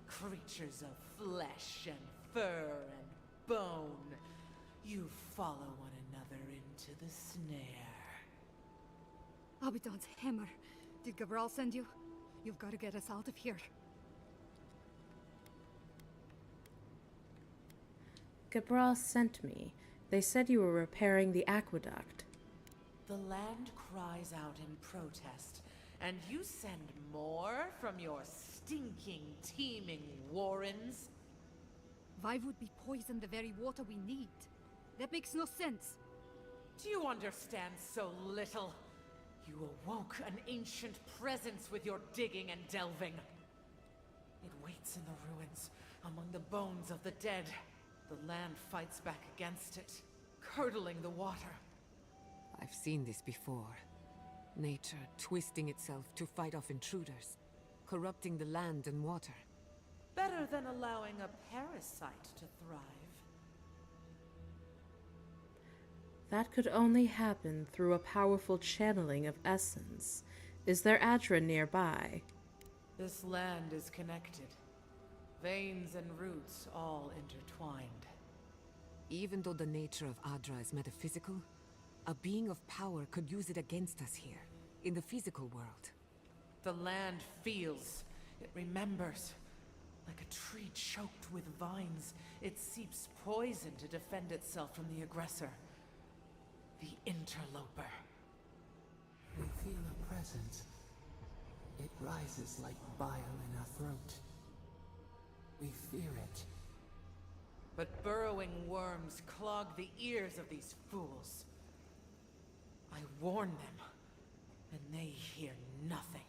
creatures of flesh and fur and bone. You follow one another into the snare. Abaddon's hammer. Did Gabral send you? You've got to get us out of here. Gabral sent me. They said you were repairing the aqueduct. The land cries out in protest, and you send more from your stinking, teeming warrens? Why would we poison the very water we need? That makes no sense. Do you understand so little? You awoke an ancient presence with your digging and delving. It waits in the ruins, among the bones of the dead. The land fights back against it, curdling the water. I've seen this before. Nature twisting itself to fight off intruders, corrupting the land and water. Better than allowing a parasite to thrive. That could only happen through a powerful channeling of essence. Is there Adra nearby? This land is connected. Veins and roots all intertwined. Even though the nature of Adra is metaphysical, a being of power could use it against us here, in the physical world. The land feels. It remembers. Like a tree choked with vines, it seeps poison to defend itself from the aggressor. The interloper. We feel a presence. It rises like bile in our throat. We fear it. But burrowing worms clog the ears of these fools. I warn them, and they hear nothing.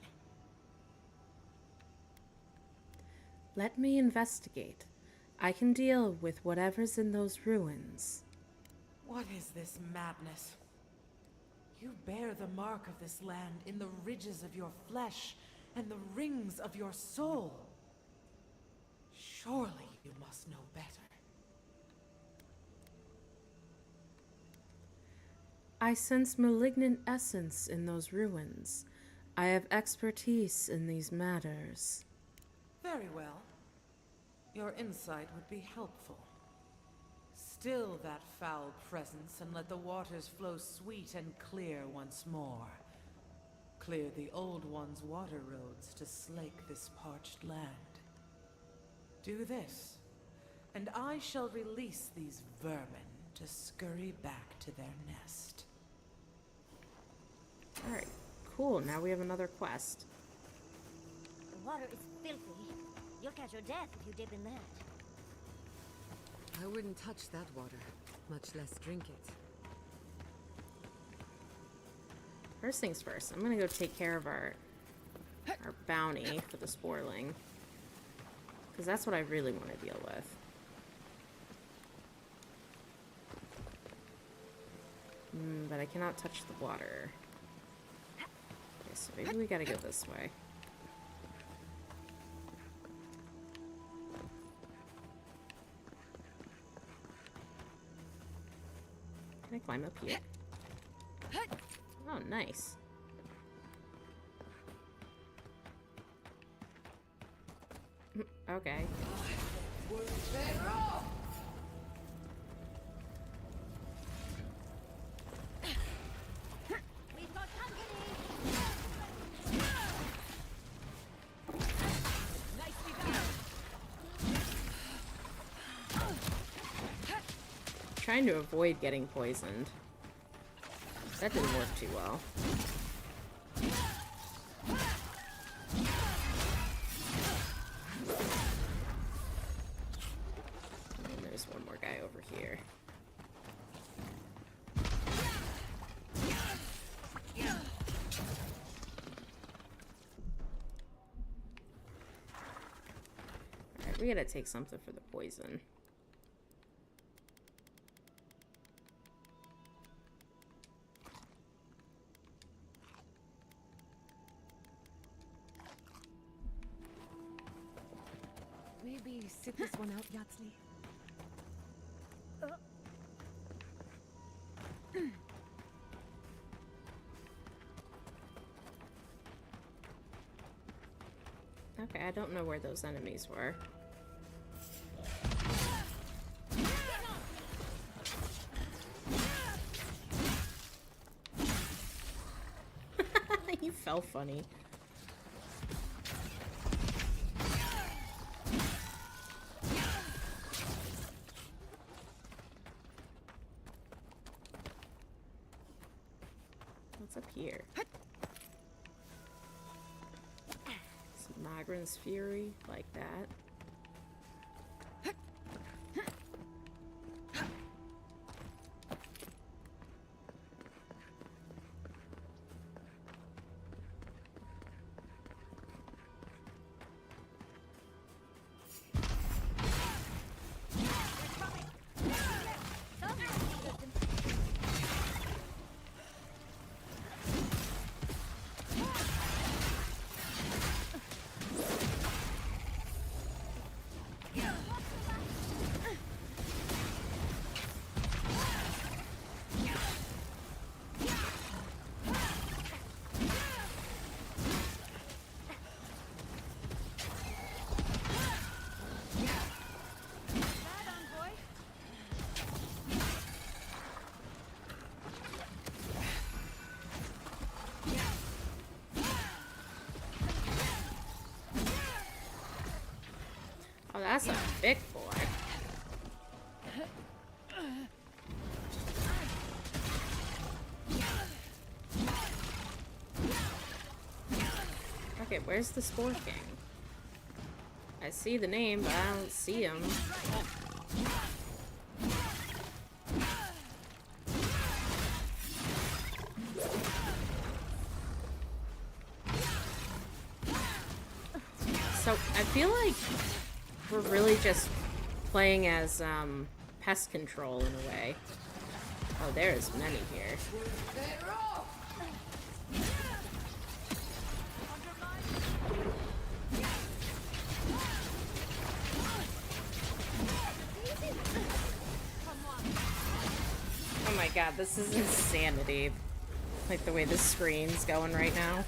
Let me investigate. I can deal with whatever's in those ruins. What is this madness? You bear the mark of this land in the ridges of your flesh and the rings of your soul. Surely you must know better. I sense malignant essence in those ruins. I have expertise in these matters. Very well. Your insight would be helpful. Still that foul presence and let the waters flow sweet and clear once more. Clear the old one's water roads to slake this parched land. Do this, and I shall release these vermin to scurry back to their nest. Alright, cool. Now we have another quest. The water is filthy. You'll catch your death if you dip in that. I wouldn't touch that water, much less drink it. First things first, I'm gonna go take care of our bounty for the spoiling. Because that's what I really want to deal with. But I cannot touch the water. Okay, so maybe we gotta go this way. Can I climb up here? Oh, nice. Okay. We've got company. Nicely done. Trying to avoid getting poisoned. That didn't work too well. And there's one more guy over here. Alright, we gotta take something for the poison. Maybe sit this one out, Yatsley. Okay, I don't know where those enemies were. fell funny. What's up here? Some Magran's Fury, like that. Oh, that's a big boy. Okay, where's the Spore King? I see the name, but I don't see him. So, I feel like we're really just playing as pest control in a way. Oh, there's many here. Oh my god, this is insanity. Like the way the screen's going right now.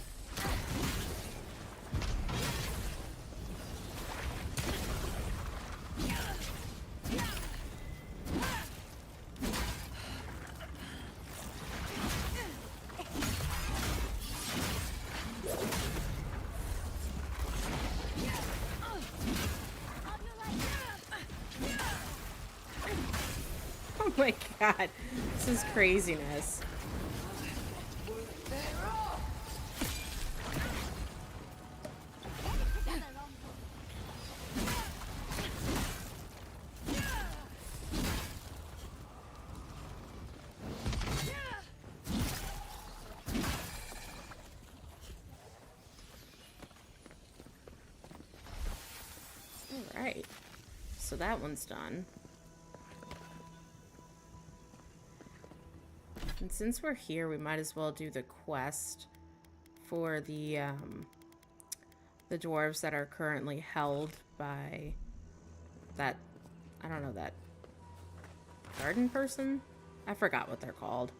Oh my god, this is craziness. Alright, so that one's done. And since we're here, we might as well do the quest for the dwarves that are currently held by that, I don't know, that garden person? I forgot what they're called.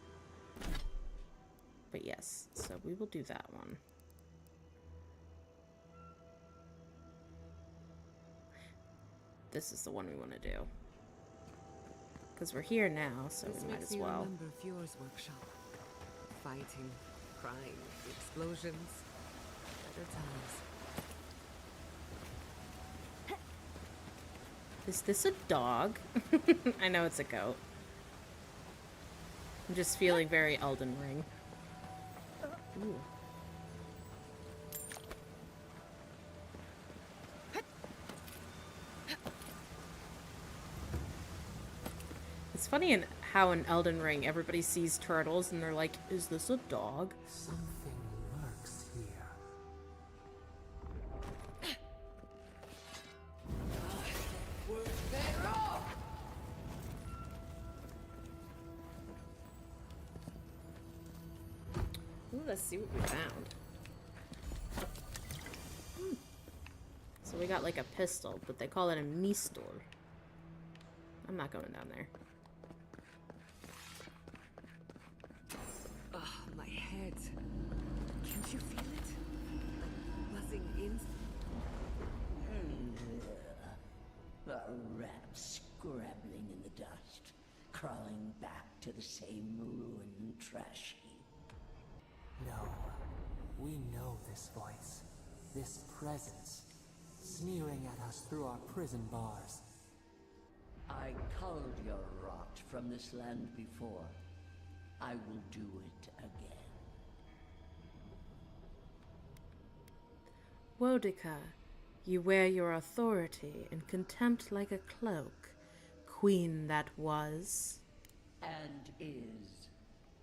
But yes, so we will do that one. This is the one we want to do. Because we're here now, so This we might makes as me well. remember Fjord's workshop. Fighting, crying, explosions, better times. Is this a dog? I know it's a goat. I'm just feeling very Elden Ring. Ooh. It's funny in how in Elden Ring everybody sees turtles and they're like, is this a dog? Something lurks here. Ooh, let's see what we found. So we got like a pistol, but they call it a mistor. I'm not going down there. Ugh, my head. Can't you feel it? Like buzzing in? A rat scrabbling in the dust, crawling back to the same ruined trash heap. No. We know this voice, this presence, sneering at us through our prison bars. I culled your rot from this land before. I will do it again. Wodica, you wear your authority and contempt like a cloak, queen that was. And is.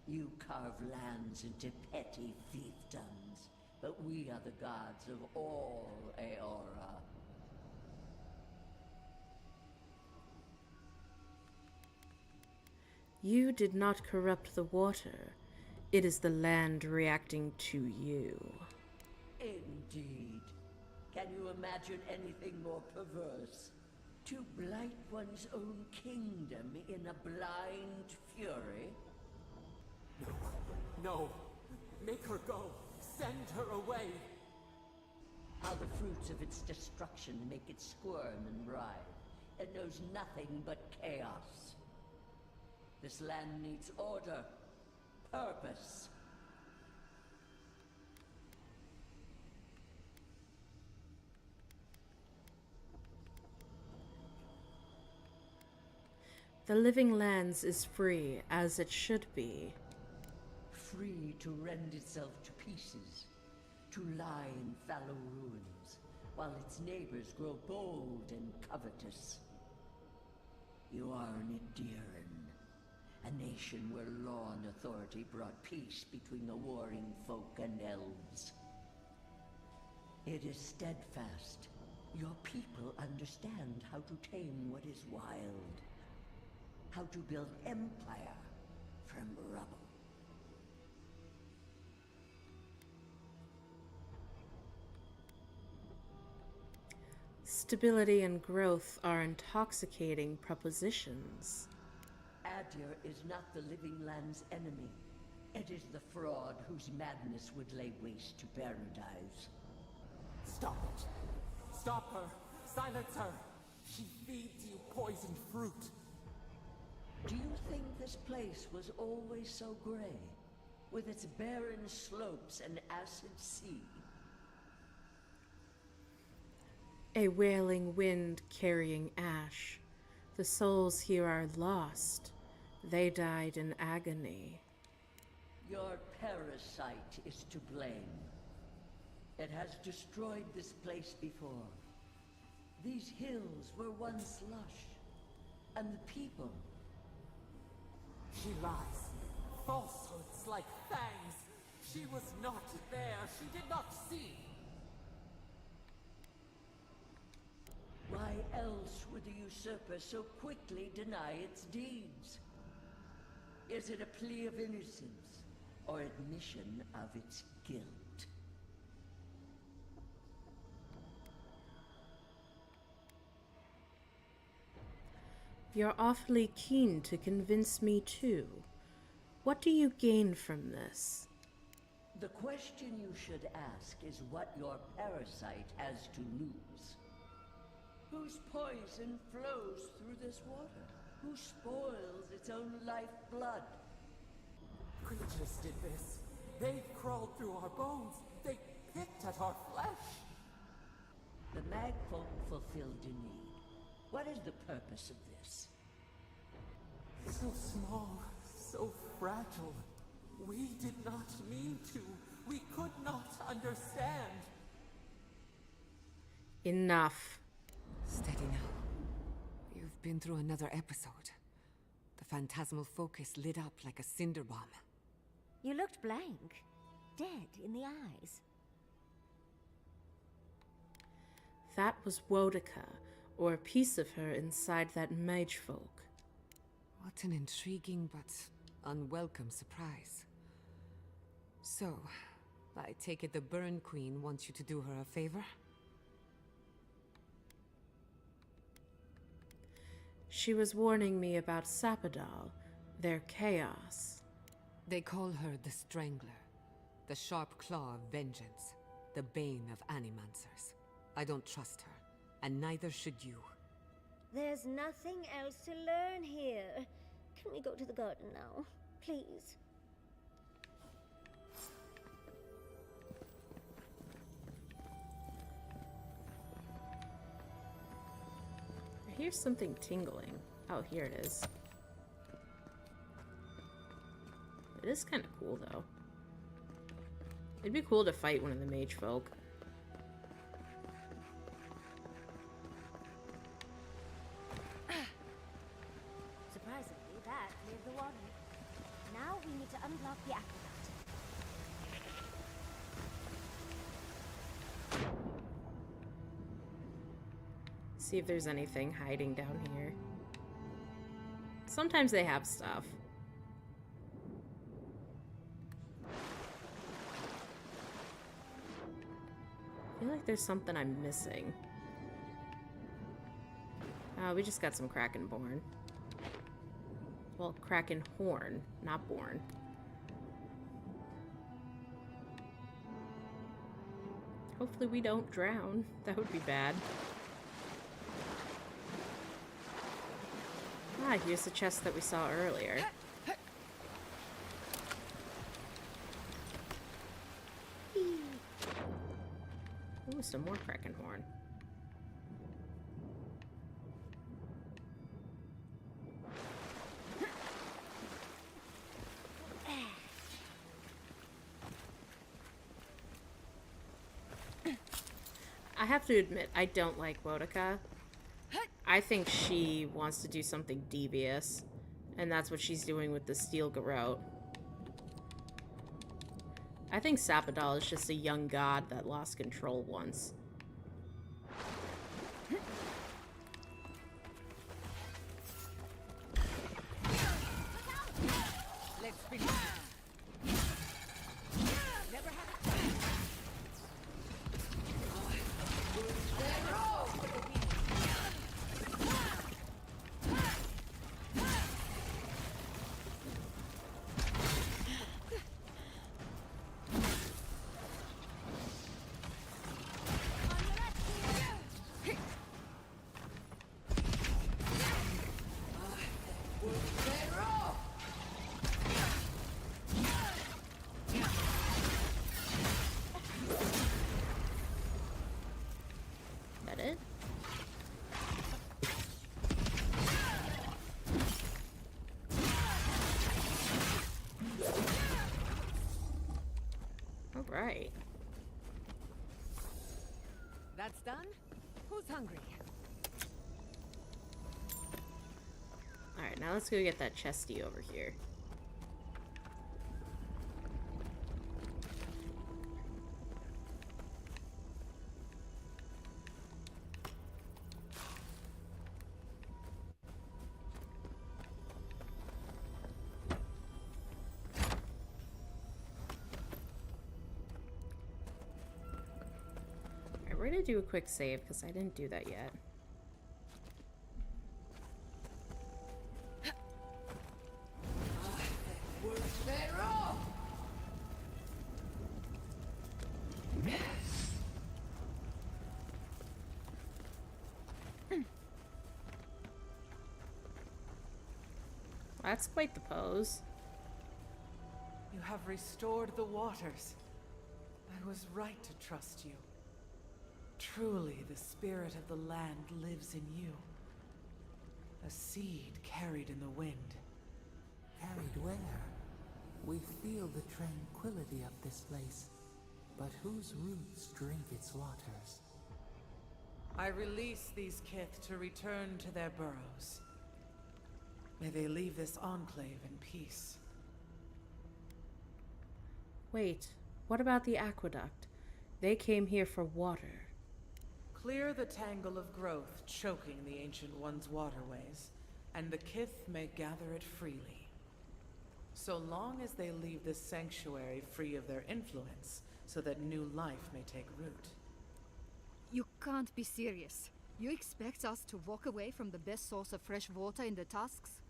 You carve lands into petty fiefdoms, but we are the gods of all Aora. You did not corrupt the water. It is the land reacting to you. Indeed. Can you imagine anything more perverse? To blight one's own kingdom in a blind fury? No. Make her go. Send her away. How the fruits of its destruction make it squirm and writhe. It knows nothing but chaos. This land needs order, purpose. The living lands is free, as it should be. Free to rend itself to pieces, to lie in fallow ruins, while its neighbors grow bold and covetous. You are an Ediran, a nation where law and authority brought peace between the warring folk and elves. It is steadfast. Your people understand how to tame what is wild. How to build empire from rubble. Stability and growth are intoxicating propositions. Adir is not the living land's enemy. It is the fraud whose madness would lay waste to paradise. Stop it. Stop her. Silence her. She feeds you poisoned fruit. Do you think this place was always so gray? With its barren slopes and acid sea? A wailing wind carrying ash. The souls here are lost. They died in agony. Your parasite is to blame. It has destroyed this place before. These hills were once lush, and the people... She lies. Falsehoods like fangs. She was not there. She did not see. Why else would the usurper so quickly deny its deeds? Is it a plea of innocence, or admission of its guilt? You're awfully keen to convince me too. What do you gain from this? The question you should ask is what your parasite has to lose. Whose poison flows through this water? Who spoils its own lifeblood? Creatures did this. They crawled through our bones. They picked at our flesh. The Magfolk fulfilled a need. What is the purpose of this? So small, so fragile. We did not mean to. We could not understand. Enough. Steady now. You've been through another episode. The phantasmal focus lit up like a cinder bomb. You looked blank, dead in the eyes. That was Wodica, or a piece of her inside that mage folk. What an intriguing but unwelcome surprise. So, I take it the Burn Queen wants you to do her a favor? She was warning me about Sapadal, their chaos. They call her the Strangler, the sharp claw of vengeance, the bane of animancers. I don't trust her, and neither should you. There's nothing else to learn here. Can we go to the garden now, please? hear something tingling. Oh, here it is. It is kind of cool, though. It'd be cool to fight one of the mage folk. Surprisingly, that cleared the water. Now we need to unblock the aqueduct. See if there's anything hiding down here. Sometimes they have stuff. I feel like there's something I'm missing. We just got some Krakenborn. Well, Kraken horn, not born. Hopefully we don't drown. That would be bad. Ah, here's the chest that we saw earlier. Ooh, some more Kraken horn. I have to admit, I don't like Boudica. I think she wants to do something devious, and that's what she's doing with the steel garrote. I think Sapadal is just a young god that lost control once. Let's begin. Never had a That it? All right. That's done? Who's hungry? All right, now let's go get that chesty over here. We're gonna do a quick save because I didn't do that yet. That's quite the pose. You have restored the waters. I was right to trust you. Truly, the spirit of the land lives in you. A seed carried in the wind. Carried where? We feel the tranquility of this place, but whose roots drink its waters? I release these kith to return to their burrows. May they leave this enclave in peace. Wait, what about the aqueduct? They came here for water. Clear the tangle of growth choking the Ancient One's waterways, and the kith may gather it freely. So long as they leave this sanctuary free of their influence, so that new life may take root. You can't be serious. You expect us to walk away from the best source of fresh water in the Tusks?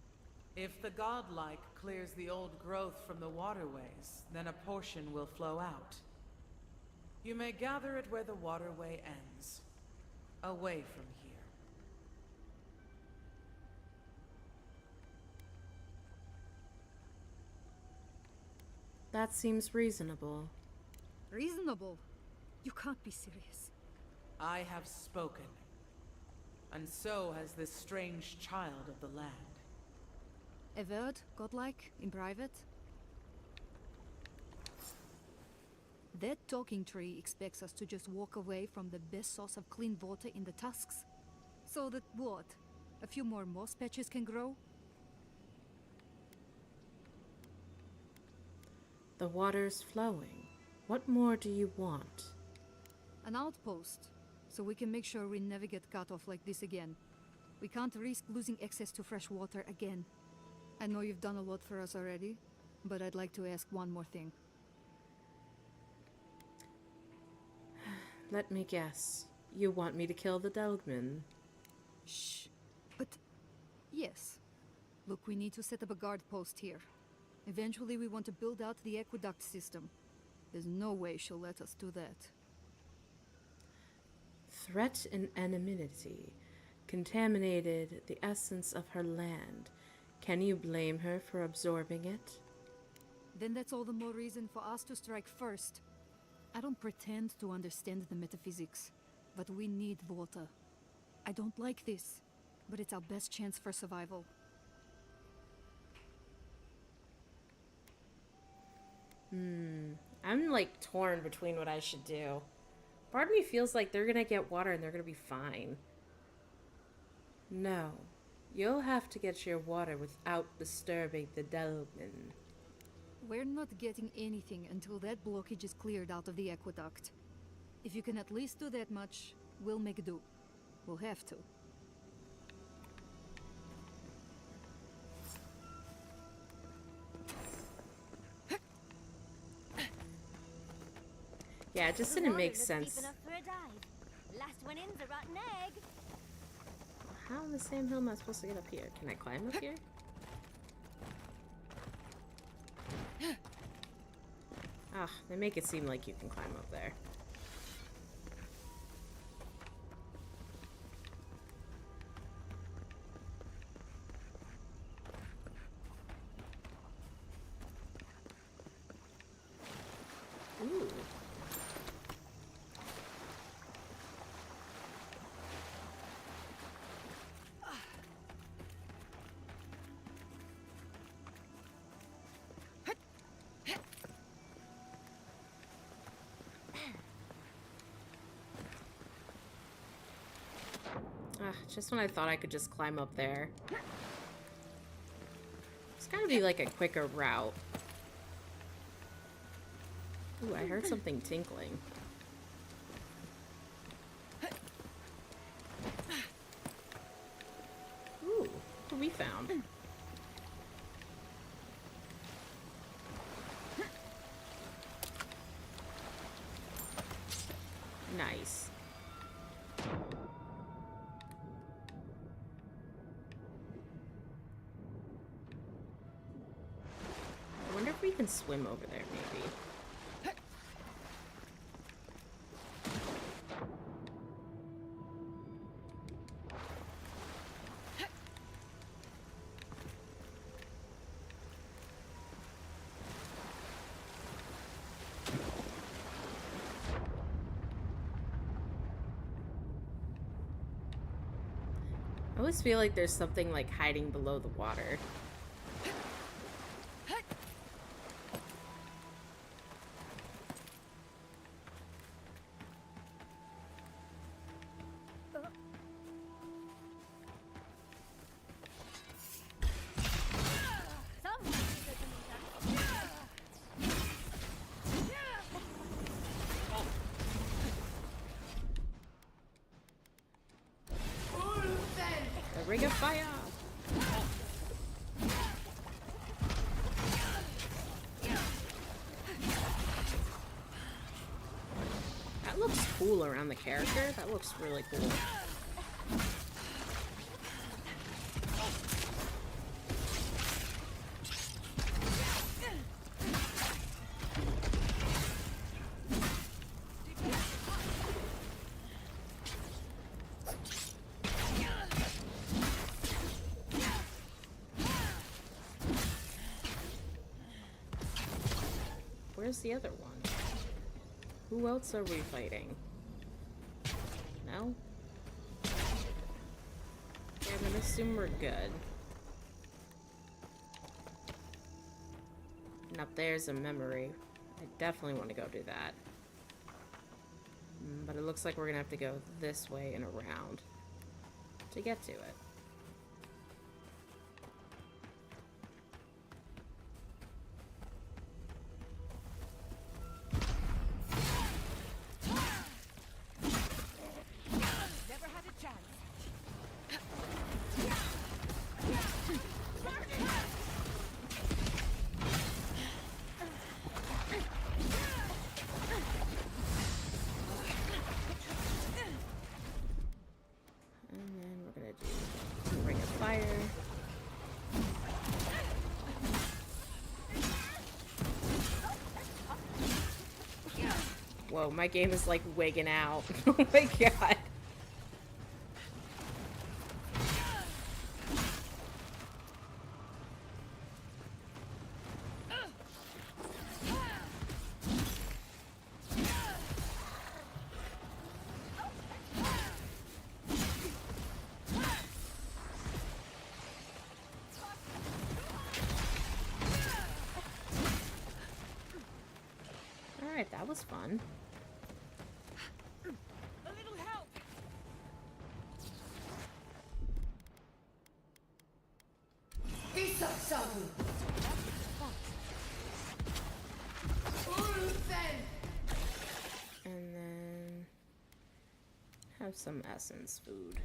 If the godlike clears the old growth from the waterways, then a portion will flow out. You may gather it where the waterway ends. Away from here. That seems reasonable. Reasonable? You can't be serious. I have spoken. And so has this strange child of the land. Avowed, godlike, in private? That talking tree expects us to just walk away from the best source of clean water in the tusks. So that what? A few more moss patches can grow? The water's flowing. What more do you want? An outpost, so we can make sure we never get cut off like this again. We can't risk losing access to fresh water again. I know you've done a lot for us already, but I'd like to ask one more thing. Let me guess. You want me to kill the Delgman? Shh. But... yes. Look, we need to set up a guard post here. Eventually we want to build out the aqueduct system. There's no way she'll let us do that. Threat and anonymity contaminated the essence of her land. Can you blame her for absorbing it? Then that's all the more reason for us to strike first. I don't pretend to understand the metaphysics, but we need water. I don't like this, but it's our best chance for survival. I'm like torn between what I should do. Part of me feels like they're gonna get water and they're gonna be fine. No, you'll have to get your water without disturbing the Delgman. We're not getting anything until that blockage is cleared out of the aqueduct. If you can at least do that much, we'll make do. We'll have to. Yeah, it just didn't make sense. Last one in's a rotten egg. How on the same hill am I supposed to get up here? Can I climb up here? Ah, they make it seem like you can climb up there. Ooh. Just when I thought I could just climb up there. It's gotta be like a quicker route. Ooh, I heard something tinkling. Ooh, what we found? Nice. I wonder if we can swim over there, maybe. I always feel like there's something like hiding below the water. The ring of fire! That looks cool around the character. That looks really cool. Where's the other one? Who else are we fighting? No? assume we're good. And up there's a memory. I definitely want to go do that. But it looks like we're gonna have to go this way and around to get to it. Never had a chance. And then we're gonna do Ring of Fire. Whoa, my game is like wigging out. Oh my god. Alright, that was fun. A little help. And then have some essence food.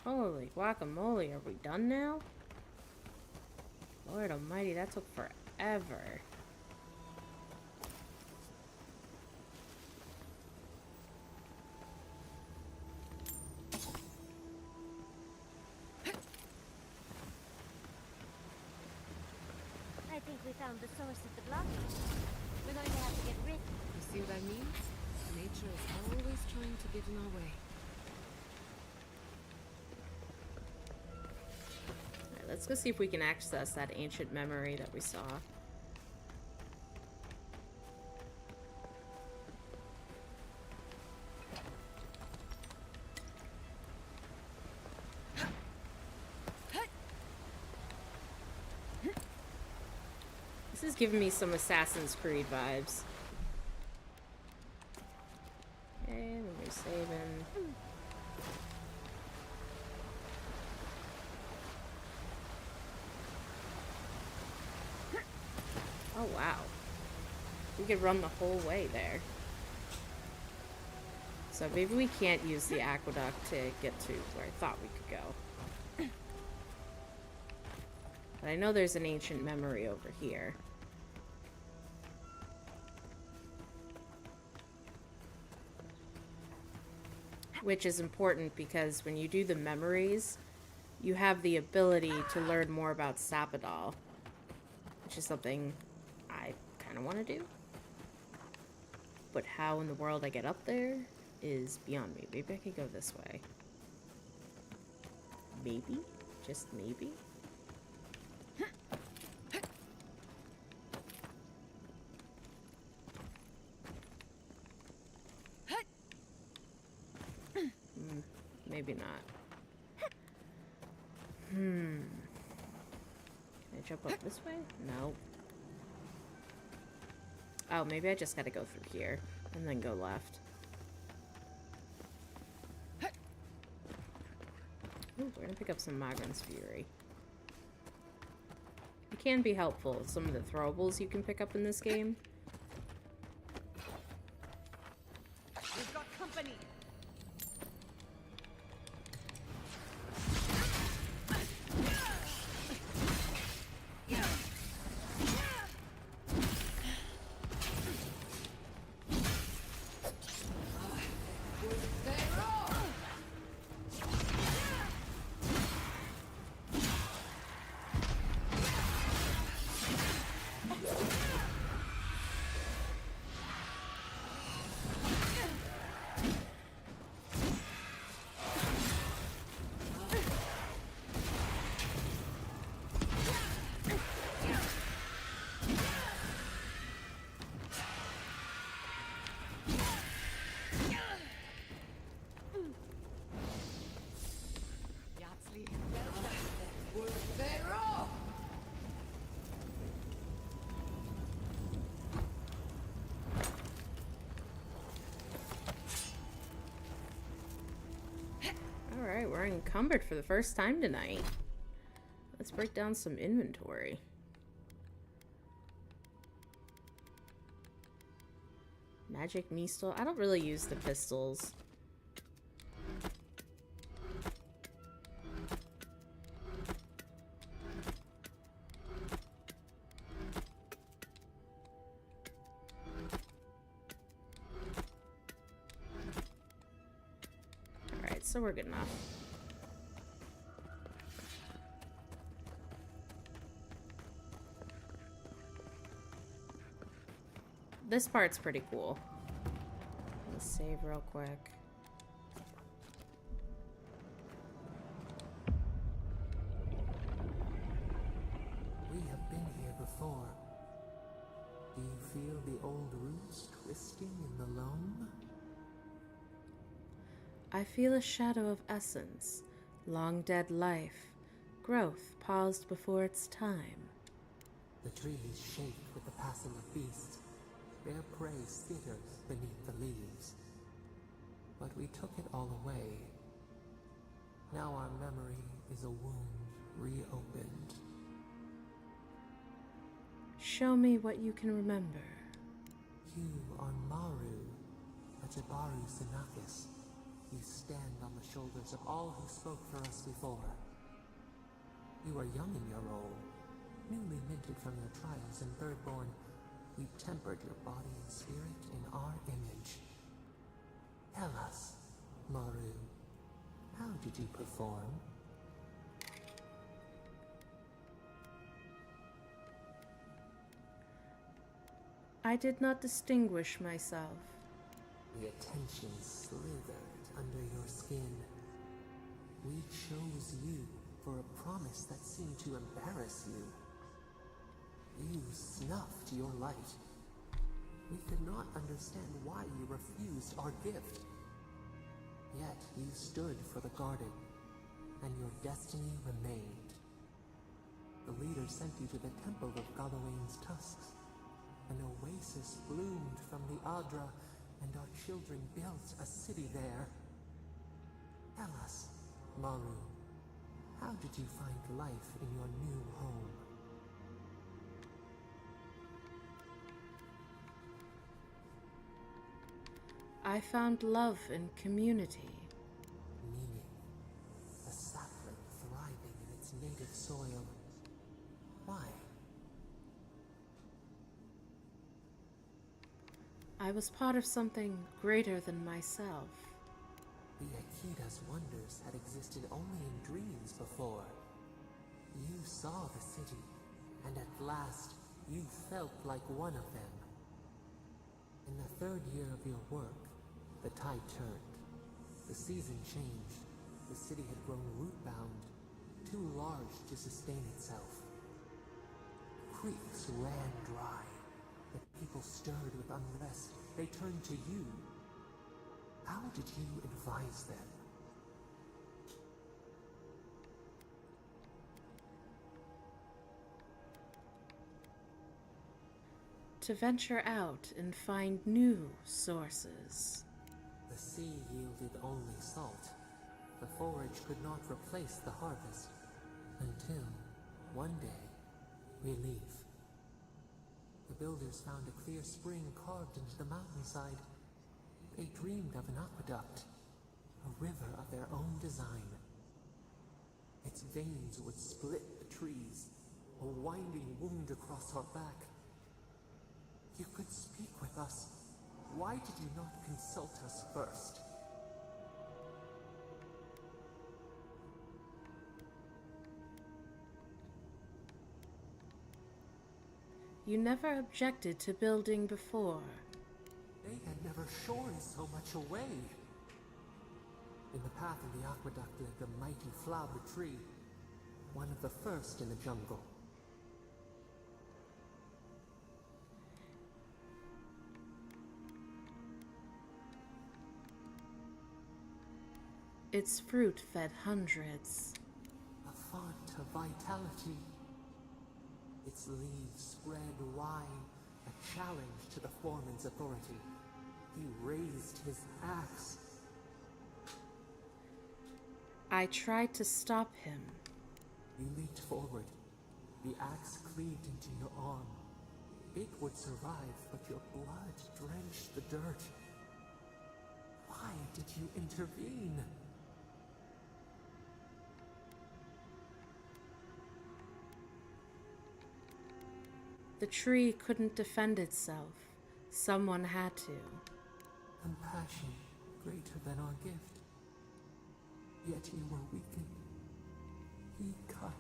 Holy guacamole, are we done now? Lord almighty, that took forever. I think we found the source of the blockage. We're going to have to get rid. You see what I mean? Nature is always trying to get in our way. Alright, let's go see if we can access that ancient memory that we saw. This is giving me some Assassin's Creed vibes. Okay, let me save in. Oh wow. We could run the whole way there. So maybe we can't use the aqueduct to get to where I thought we could go. But I know there's an ancient memory over here. Which is important because when you do the memories, you have the ability to learn more about Sapadal, which is something I kind of want to do. But how in the world I get up there is beyond me. Maybe I could go this way. Maybe? Just maybe? Maybe not. Can I jump up this way? No. Oh, maybe I just gotta go through here and then go left. Ooh, we're gonna pick up some Magran's Fury. It can be helpful, some of the throwables you can pick up in this game. We've got company. we're encumbered for the first time tonight. Let's break down some inventory. Magic Mistle. I don't really use the pistols. Alright, so we're good enough. This part's pretty cool. Let's save real quick. We have been here before. Do you feel the old roots twisting in the loam? I feel a shadow of essence, long dead life, growth paused before its time. The trees shake with the passing of beasts. Their prey skitters beneath the leaves. But we took it all away. Now our memory is a wound reopened. Show me what you can remember. You are Maru, a Jabaru Sinakis. You stand on the shoulders of all who spoke for us before. You are young in your role, newly minted from your trials in Thirdborn. We tempered your body and spirit in our image. Tell us, Maru, how did you perform? I did not distinguish myself. The attention slithered under your skin. We chose you for a promise that seemed to embarrass you. You snuffed your light. We could not understand why you refused our gift. Yet you stood for the garden, and your destiny remained. The leader sent you to the temple of Galawain's tusks. An oasis bloomed from the Adra, and our children built a city there. Tell us, Maru, how did you find life in your new home? I found love and community. Meaning, a sapling thriving in its native soil. Why? I was part of something greater than myself. The Akida's wonders had existed only in dreams before. You saw the city, and at last, you felt like one of them. In the third year of your work, the tide turned. The season changed. The city had grown root-bound, too large to sustain itself. Creeks ran dry. The people stirred with unrest. They turned to you. How did you advise them? To venture out and find new sources. The sea yielded only salt. The forage could not replace the harvest. Until, one day, relief. The builders found a clear spring carved into the mountainside. They dreamed of an aqueduct, a river of their own design. Its veins would split the trees, a winding wound across our back. You could speak with us. Why did you not consult us first? You never objected to building before. They had never shorn so much away. In the path of the aqueduct lay the mighty flower tree, one of the first in the jungle. Its fruit fed hundreds. A font of vitality. Its leaves spread wide, a challenge to the foreman's authority. He raised his axe. I tried to stop him. You leaped forward. The axe cleaved into your arm. It would survive, but your blood drenched the dirt. Why did you intervene? The tree couldn't defend itself. Someone had to. Compassion greater than our gift. Yet you were weakened. He cut.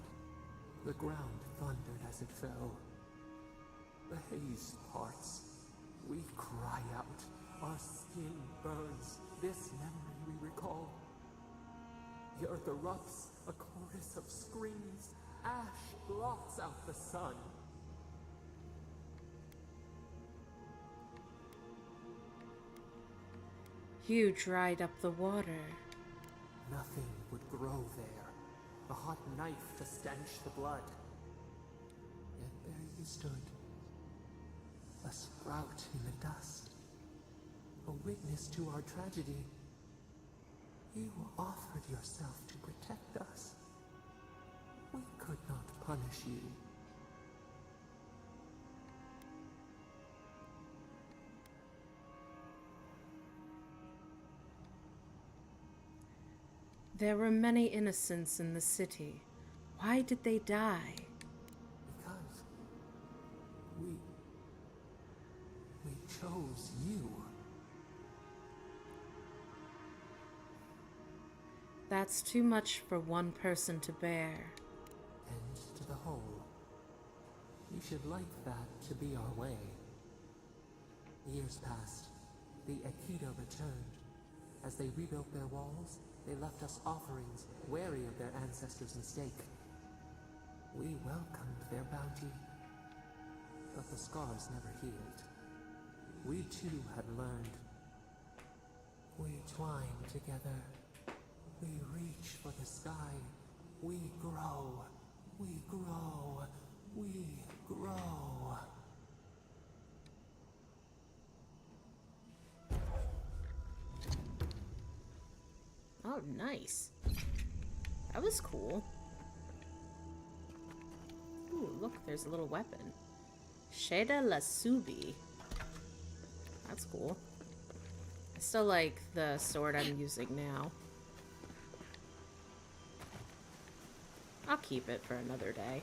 The ground thundered as it fell. The haze parts. We cry out. Our skin burns. This memory we recall. The earth erupts, a chorus of screams. Ash blots out the sun. You dried up the water. Nothing would grow there. The hot knife to stench the blood. Yet there you stood. A sprout in the dust. A witness to our tragedy. You offered yourself to protect us. We could not punish you. There were many innocents in the city. Why did they die? Because we chose you. That's too much for one person to bear. And to the whole. You should like that to be our way. Years passed. The Aikido returned. As they rebuilt their walls, they left us offerings, wary of their ancestors' mistake. We welcomed their bounty, but the scars never healed. We too had learned. We twine together. We reach for the sky. We grow. We grow. We grow. Oh, nice. That was cool. Ooh, look, there's a little weapon. Sheda Lasubi. That's cool. I still like the sword I'm using now. I'll keep it for another day.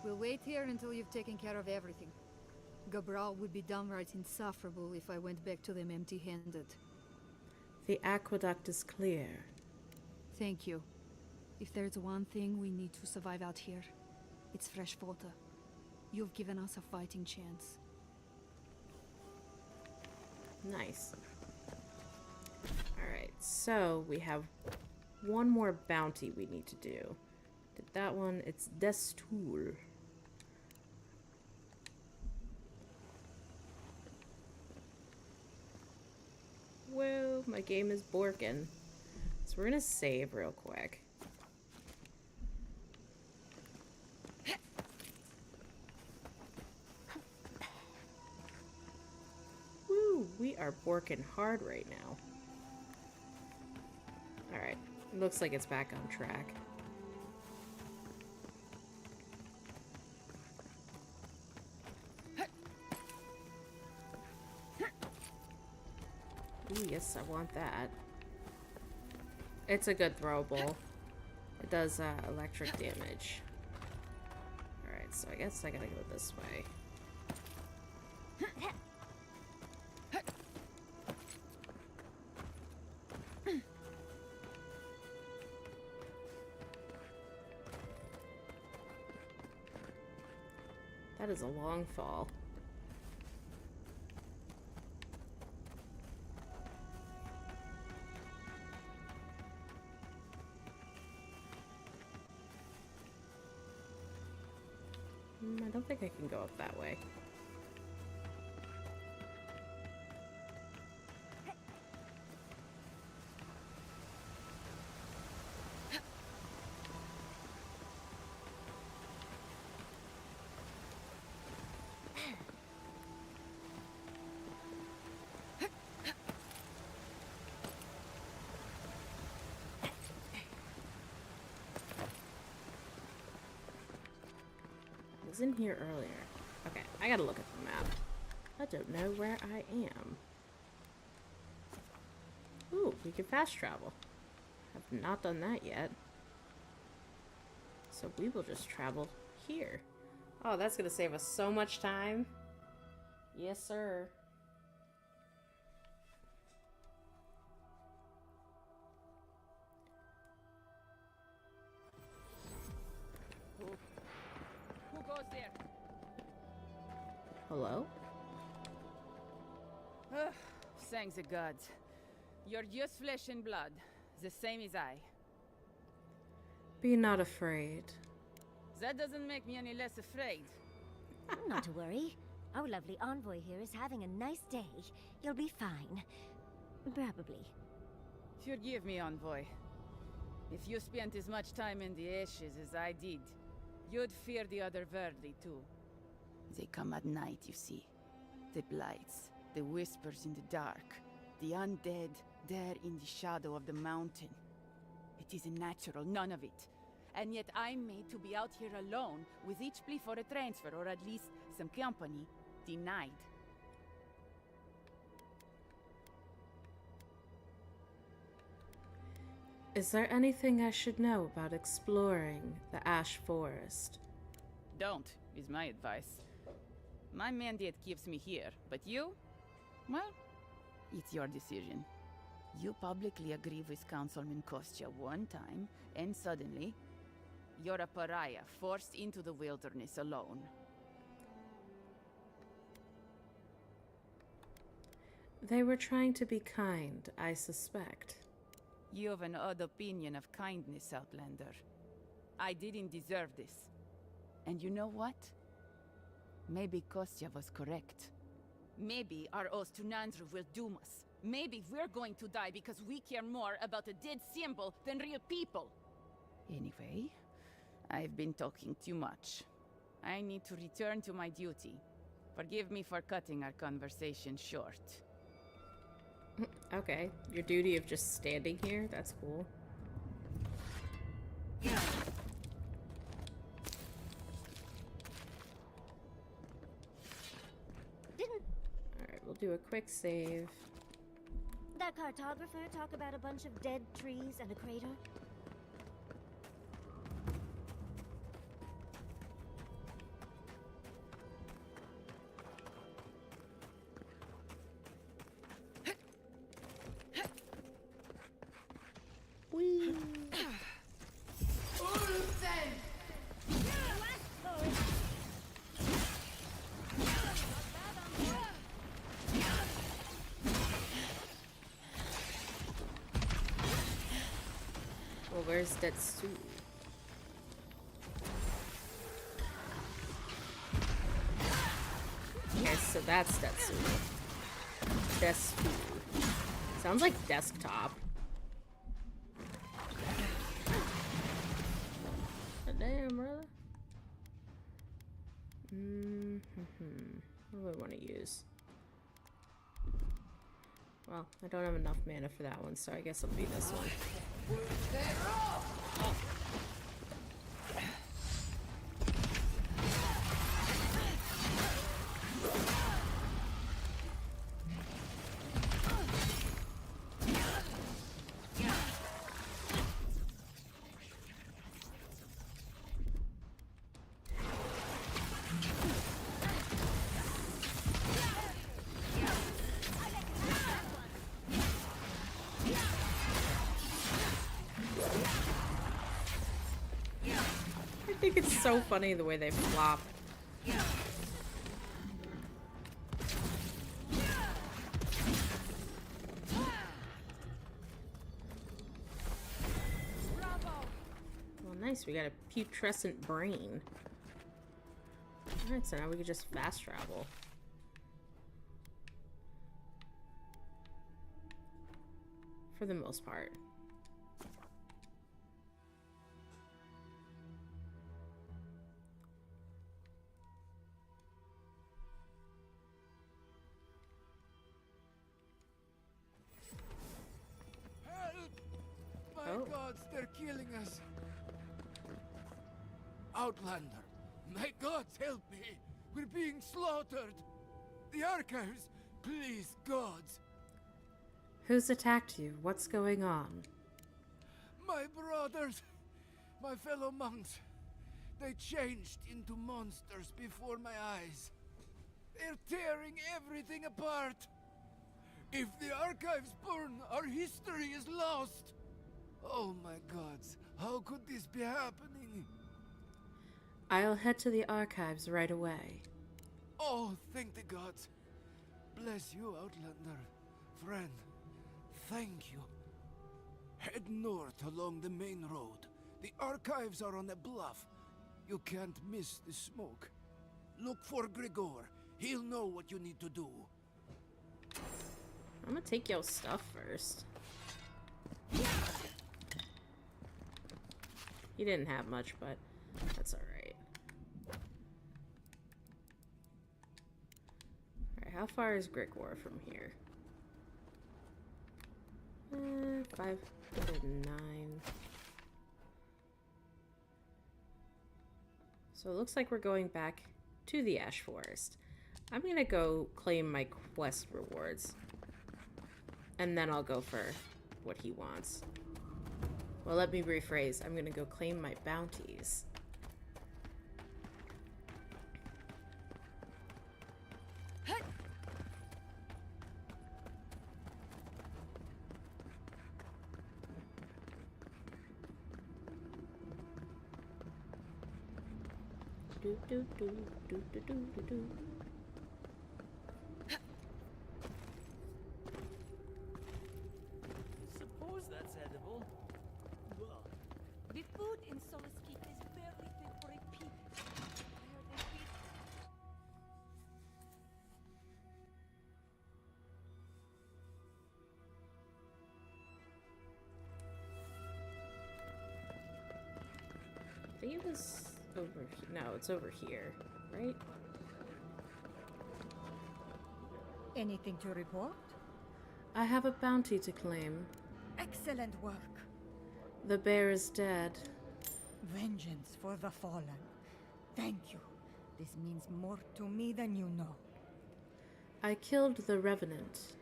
We'll wait here until you've taken care of everything. Gabral would be downright insufferable if I went back to them empty-handed. The aqueduct is clear. Thank you. If there's one thing we need to survive out here, it's fresh water. You've given us a fighting chance. Nice. Alright, so we have one more bounty we need to do. Did that one? It's Destool. Whoa, my game is borking. So we're gonna save real quick. Woo, we are borking hard right now. Alright, looks like it's back on track. Ooh, yes, I want that. It's a good throwable. It does electric damage. Alright, so I guess I gotta go this way. That is a long fall. I don't think I can go up that way. Was in here earlier. Okay, I gotta look at the map. I don't know where I am. Ooh, we can fast travel. Have not done that yet. So we will just travel here. Oh, that's gonna save us so much time. Yes, sir. Who goes there? Hello? Ugh, thank the gods. You're just flesh and blood, the same as I. Be not afraid. That doesn't make me any less afraid. Not to worry. Our lovely envoy here is having a nice day. You'll be fine. Probably. Forgive me, envoy. If you spent as much time in the ashes as I did, you'd fear the otherworldly too. They come at night, you see. The blights, the whispers in the dark, the undead there in the shadow of the mountain. It isn't natural, none of it. And yet I'm made to be out here alone, with each plea for a transfer, or at least some company, denied. Is there anything I should know about exploring the Ash Forest? Don't, is my advice. My mandate keeps me here, but you? Well, it's your decision. You publicly agree with Councilman Kostya one time, and suddenly, you're a pariah forced into the wilderness alone. They were trying to be kind, I suspect. You have an odd opinion of kindness, Outlander. I didn't deserve this. And you know what? Maybe Kostya was correct. Maybe our oath to Nandru will doom us. Maybe we're going to die because we care more about a dead symbol than real people. Anyway, I've been talking too much. I need to return to my duty. Forgive me for cutting our conversation short. Okay, your duty of just standing here? That's cool. Alright, we'll do a quick save. That cartographer talk about a bunch of dead trees and a crater? Whee! Well, where's Detsu? Okay, so that's Detsu. Desfu. Sounds like desktop. Damn, brother. What do I want to use? Well, I don't have enough mana for that one, so I guess it'll be this one. I think it's so funny the way they flop. Well, nice. We got a putrescent brain. Alright, so now we can just fast travel. For the most part. My gods, they're killing us. Outlander, my gods, help me. We're being slaughtered. The archives, please, gods. Who's attacked you? What's going on? My brothers, my fellow monks, they changed into monsters before my eyes. They're tearing everything apart. If the archives burn, our history is lost. Oh my gods, how could this be happening? I'll head to the archives right away. Oh, thank the gods. Bless you, Outlander. Friend, thank you. Head north along the main road. The archives are on a bluff. You can't miss the smoke. Look for Grigor. He'll know what you need to do. I'm gonna take your stuff first. He didn't have much, but that's alright. Alright, how far is Grigor from here? 509. So it looks like we're going back to the Ash Forest. I'm gonna go claim my quest rewards. And then I'll go for what he wants. Well, let me rephrase. I'm gonna go claim my bounties. Do do do do do do do do. Suppose that's edible. Well, The food in Solace Keep is very fit for a pig. I heard they feed. I think it was over here. No, it's over here, right? Anything to report? I have a bounty to claim. Excellent work. The bear is dead. Vengeance for the fallen. Thank you. This means more to me than you know. I killed the revenant.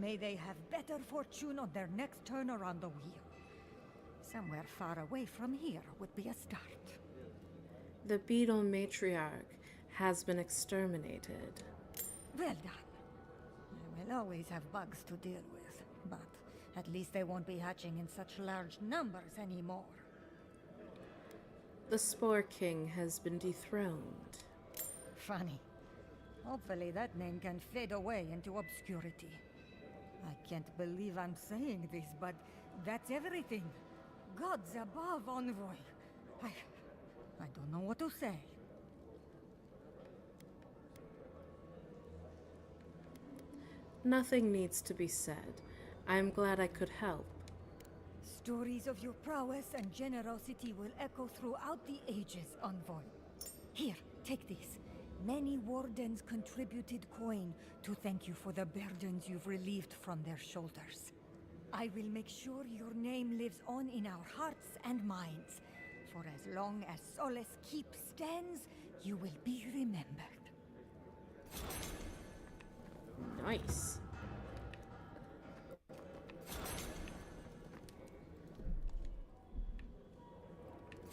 May they have better fortune on their next turn around the wheel. Somewhere far away from here would be a start. The beetle matriarch has been exterminated. Well done. I will always have bugs to deal with, but at least they won't be hatching in such large numbers anymore. The Spore King has been dethroned. Funny. Hopefully that name can fade away into obscurity. I can't believe I'm saying this, but that's everything. Gods above, Envoy. I don't know what to say. Nothing needs to be said. I am glad I could help. Stories of your prowess and generosity will echo throughout the ages, Envoy. Here, take this. Many wardens contributed coin to thank you for the burdens you've relieved from their shoulders. I will make sure your name lives on in our hearts and minds. For as long as Solace Keep stands, you will be remembered. Nice.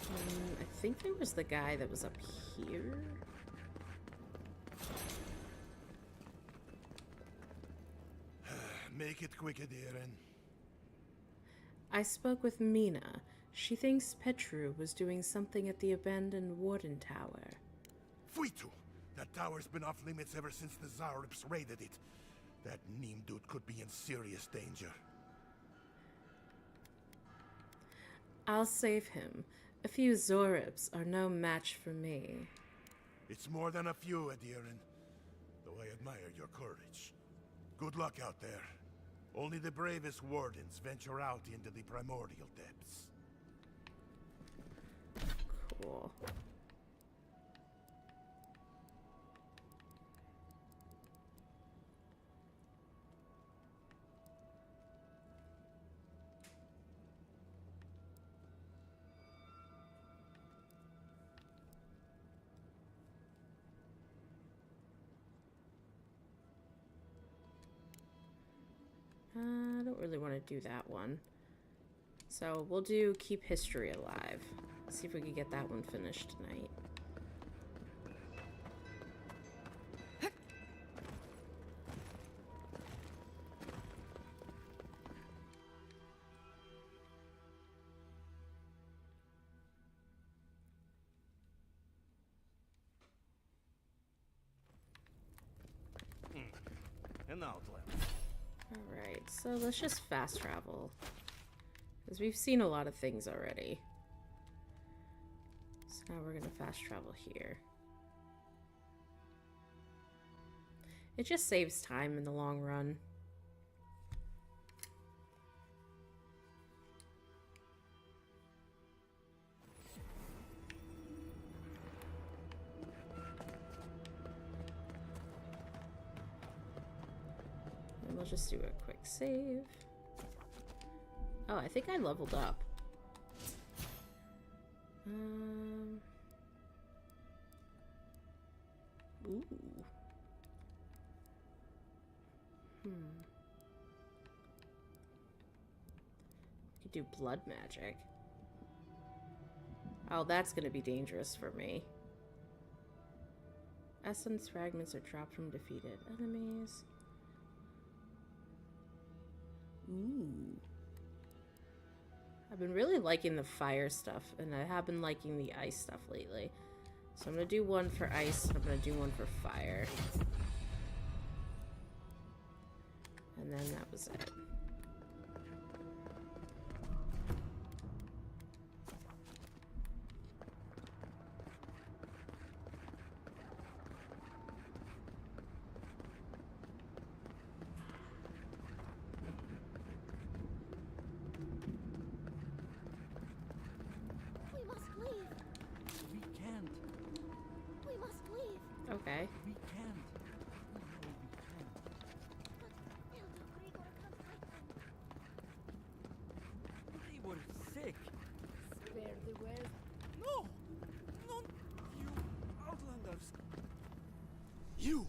I think there was the guy that was up here. Make it quick, Adirin. I spoke with Mina. She thinks Petru was doing something at the abandoned Warden Tower. Fuitu! That tower's been off limits ever since the Zarips raided it. That Neem dude could be in serious danger. I'll save him. A few Zorips are no match for me. It's more than a few, Adirin. Though I admire your courage. Good luck out there. Only the bravest wardens venture out into the primordial depths. Cool. I don't really want to do that one. So we'll do Keep History Alive. See if we can get that one finished tonight. An outlet. Alright, so let's just fast travel. Because we've seen a lot of things already. So now we're going to fast travel here. It just saves time in the long run. And we'll just do a quick save. Oh, I think I leveled up. Ooh. Could do blood magic. Oh, that's gonna be dangerous for me. Essence fragments are dropped from defeated enemies. Ooh. I've been really liking the fire stuff, and I have been liking the ice stuff lately. So I'm gonna do one for ice, and I'm gonna do one for fire. And then that was it. We must leave. We can't. We must leave. Okay. We can't. They were sick. Spare the well. No! No! You Outlanders! You!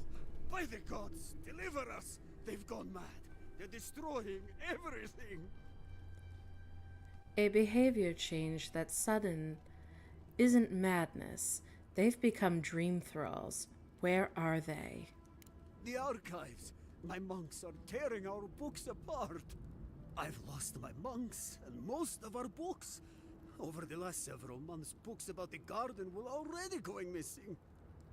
By the gods! Deliver us! They've gone mad. They're destroying everything! A behavior change that's sudden isn't madness. They've become dream thralls. Where are they? The archives! My monks are tearing our books apart! I've lost my monks and most of our books. Over the last several months, books about the garden were already going missing.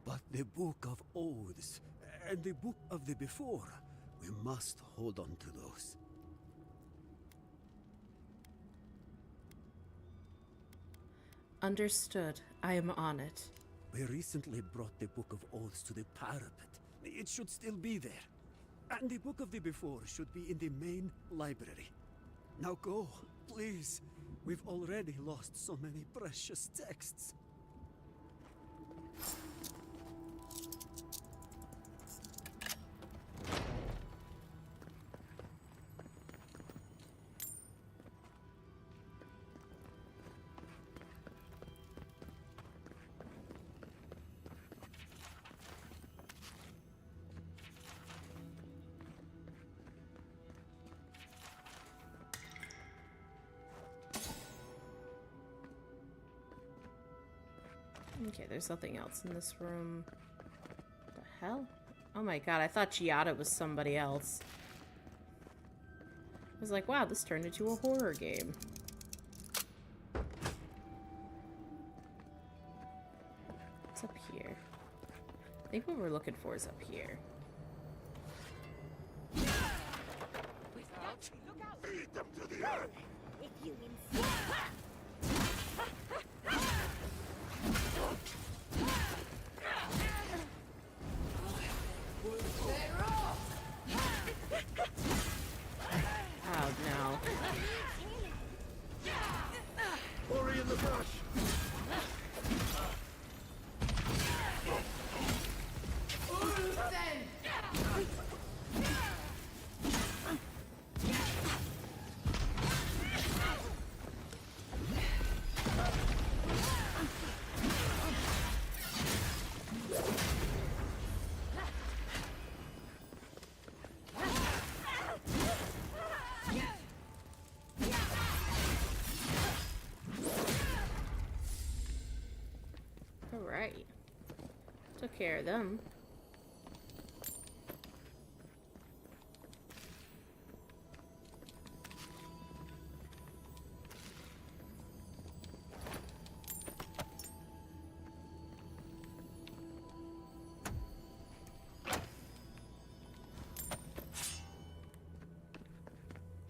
But the Book of Oaths and the Book of the Before, we must hold on to those. Understood. I am on it. We recently brought the Book of Oaths to the parapet. It should still be there. And the Book of the Before should be in the main library. Now go, please. We've already lost so many precious texts. Okay, there's nothing else in this room. What the hell? Oh my god, I thought Giada was somebody else. I was like, wow, this turned into a horror game. What's up here? I think what we're looking for is up here. Look out! Feed them to the earth! If you insist. Alright. Took care of them.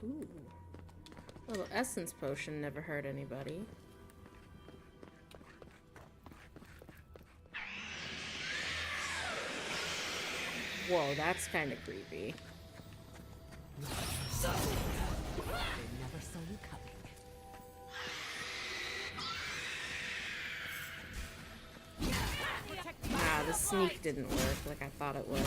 Ooh. Little essence potion never hurt anybody. Whoa, that's kind of creepy. They never saw you coming. Ah, the sneak didn't work like I thought it would.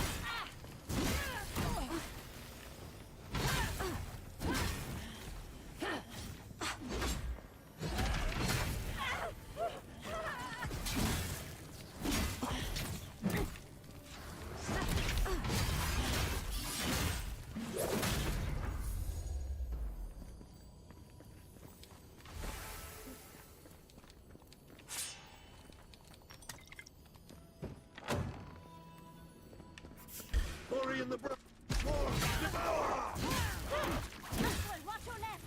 Glory in the breath. More. Devour. Watch your left!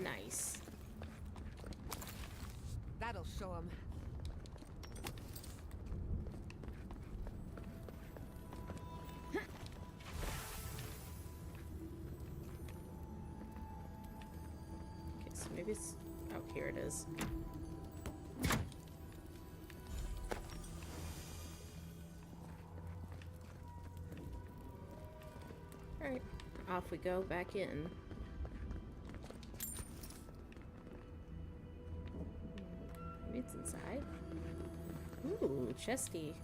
Nice. That'll show him. Okay, so maybe it's... Oh, here it is. Alright, off we go back in. Maybe it's inside. Ooh, chesty.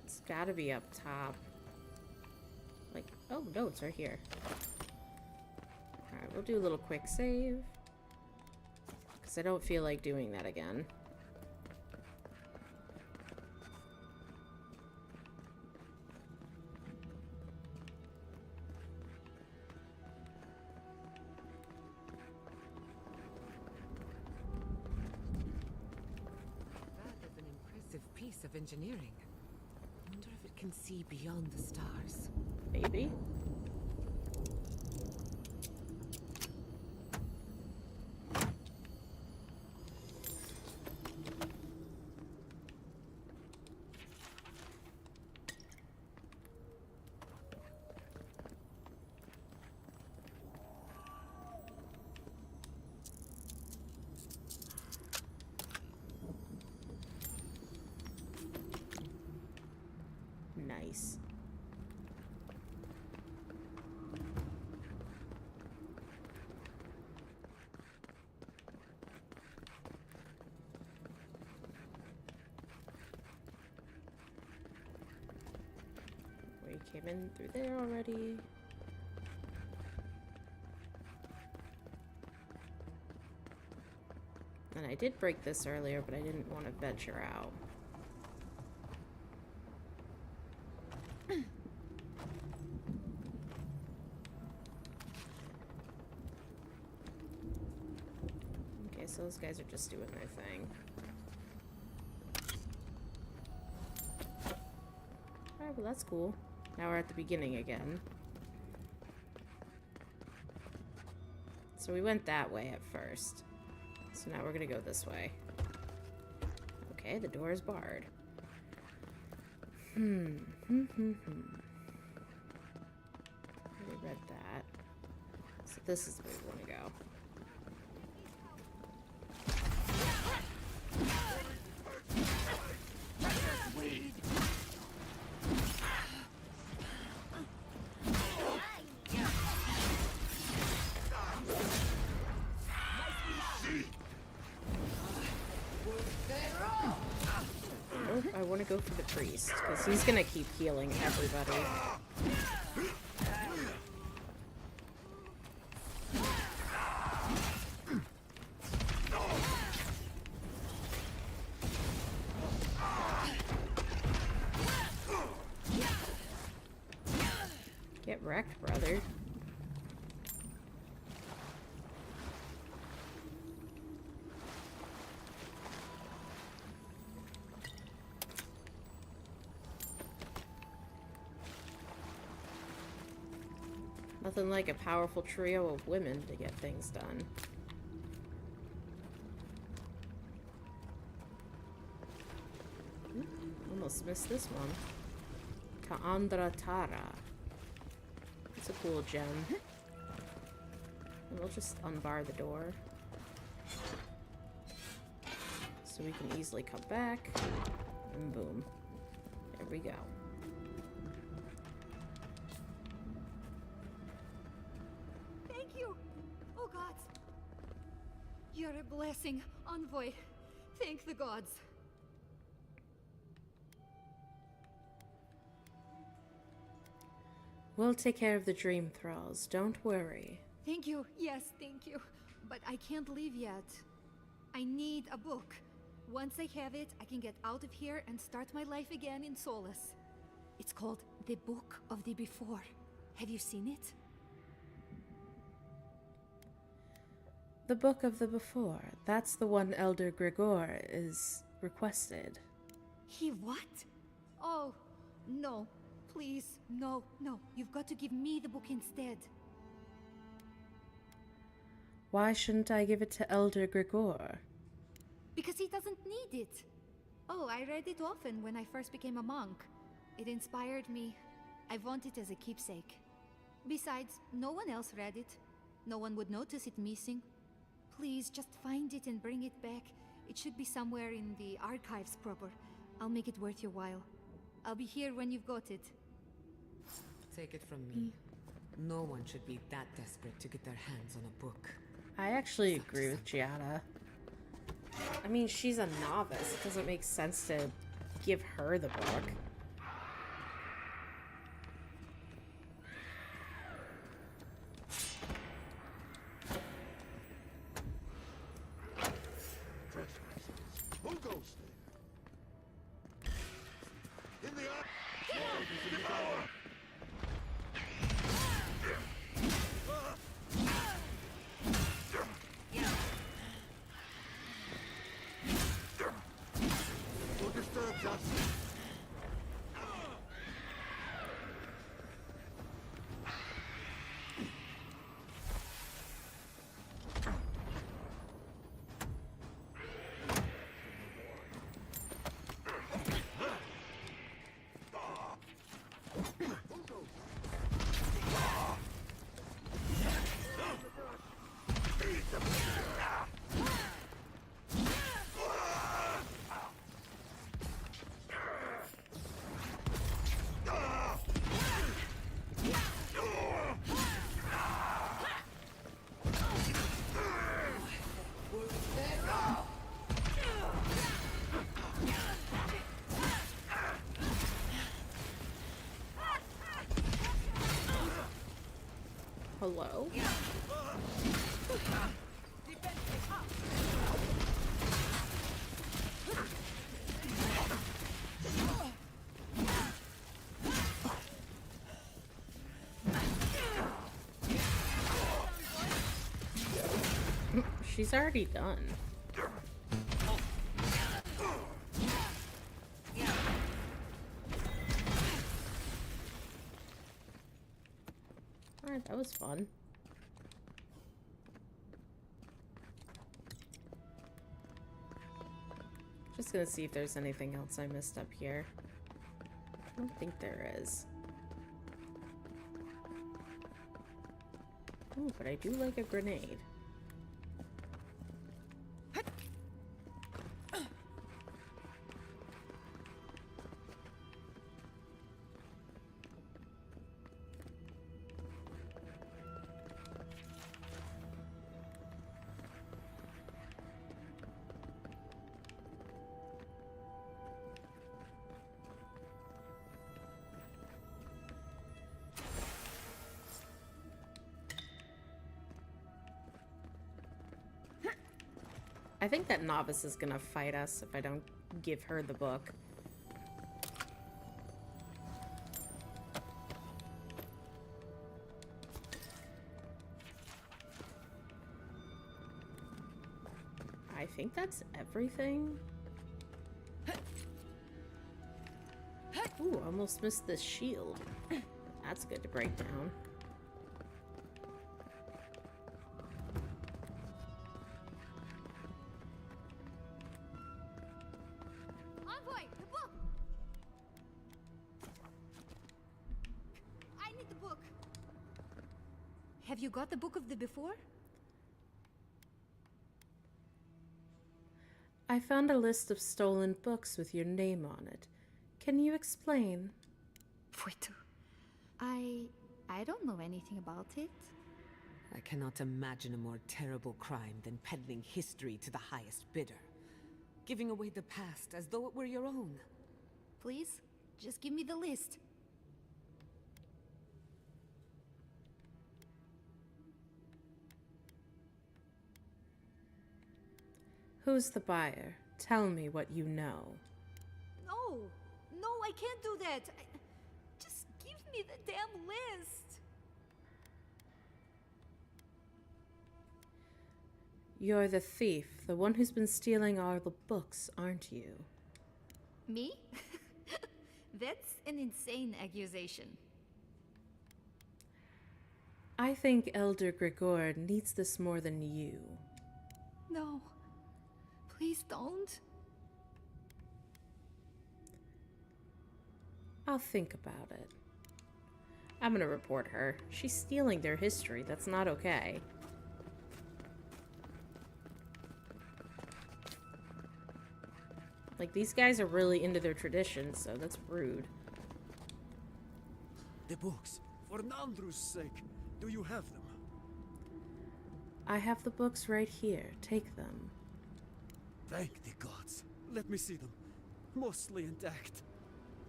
It's gotta be up top. Like, oh no, it's right here. Alright, we'll do a little quick save. Because I don't feel like doing that again. That is an impressive piece of engineering. I wonder if it can see beyond the stars. Maybe. Nice. We came in through there already. And I did break this earlier, but I didn't want to venture out. Okay, so those guys are just doing their thing. Alright, well that's cool. Now we're at the beginning again. So we went that way at first. So now we're gonna go this way. Okay, the door is barred. Already read that. So this is the way we want to go. I want to go for the priest, because he's going to keep healing everybody. Get wrecked, brother. Nothing like a powerful trio of women to get things done. Almost missed this one. Ta'andra Tara. It's a cool gem. And we'll just unbar the door. So we can easily come back. And boom. There we go. You're a blessing, Envoy. Thank the gods. We'll take care of the dream thralls, don't worry. Thank you. Yes, thank you. But I can't leave yet. I need a book. Once I have it, I can get out of here and start my life again in Solace. It's called The Book of the Before. Have you seen it? The Book of the Before. That's the one Elder Gregor is requested. He what? Oh, no. Please, no, no. You've got to give me the book instead. Why shouldn't I give it to Elder Gregor? Because he doesn't need it. Oh, I read it often when I first became a monk. It inspired me. I want it as a keepsake. Besides, no one else read it. No one would notice it missing. Please, just find it and bring it back. It should be somewhere in the archives proper. I'll make it worth your while. I'll be here when you've got it. Take it from me. No one should be that desperate to get their hands on a book. I actually agree with Giada. I mean, she's a novice. It doesn't make sense to give her the book. Who goes there? In the eye! Who disturbs us? Hello? She's already done. Alright, that was fun. Just gonna see if there's anything else I missed up here. I don't think there is. Oh, but I do like a grenade. I think that novice is gonna fight us if I don't give her the book. I think that's everything. Ooh, almost missed this shield. That's good to break down. Envoy, the book! I need the book. Have you got the book of the before? I found a list of stolen books with your name on it. Can you explain? Fuito. I don't know anything about it. I cannot imagine a more terrible crime than peddling history to the highest bidder. Giving away the past as though it were your own. Please, just give me the list. Who's the buyer? Tell me what you know. No, no, I can't do that. Just give me the damn list. You're the thief, the one who's been stealing all the books, aren't you? Me? That's an insane accusation. I think Elder Gregor needs this more than you. No, please don't. I'll think about it. I'm gonna report her. She's stealing their history. That's not okay. Like, these guys are really into their traditions, so that's rude. The books. For Nandru's sake, do you have them? I have the books right here. Take them. Thank the gods. Let me see them. Mostly intact.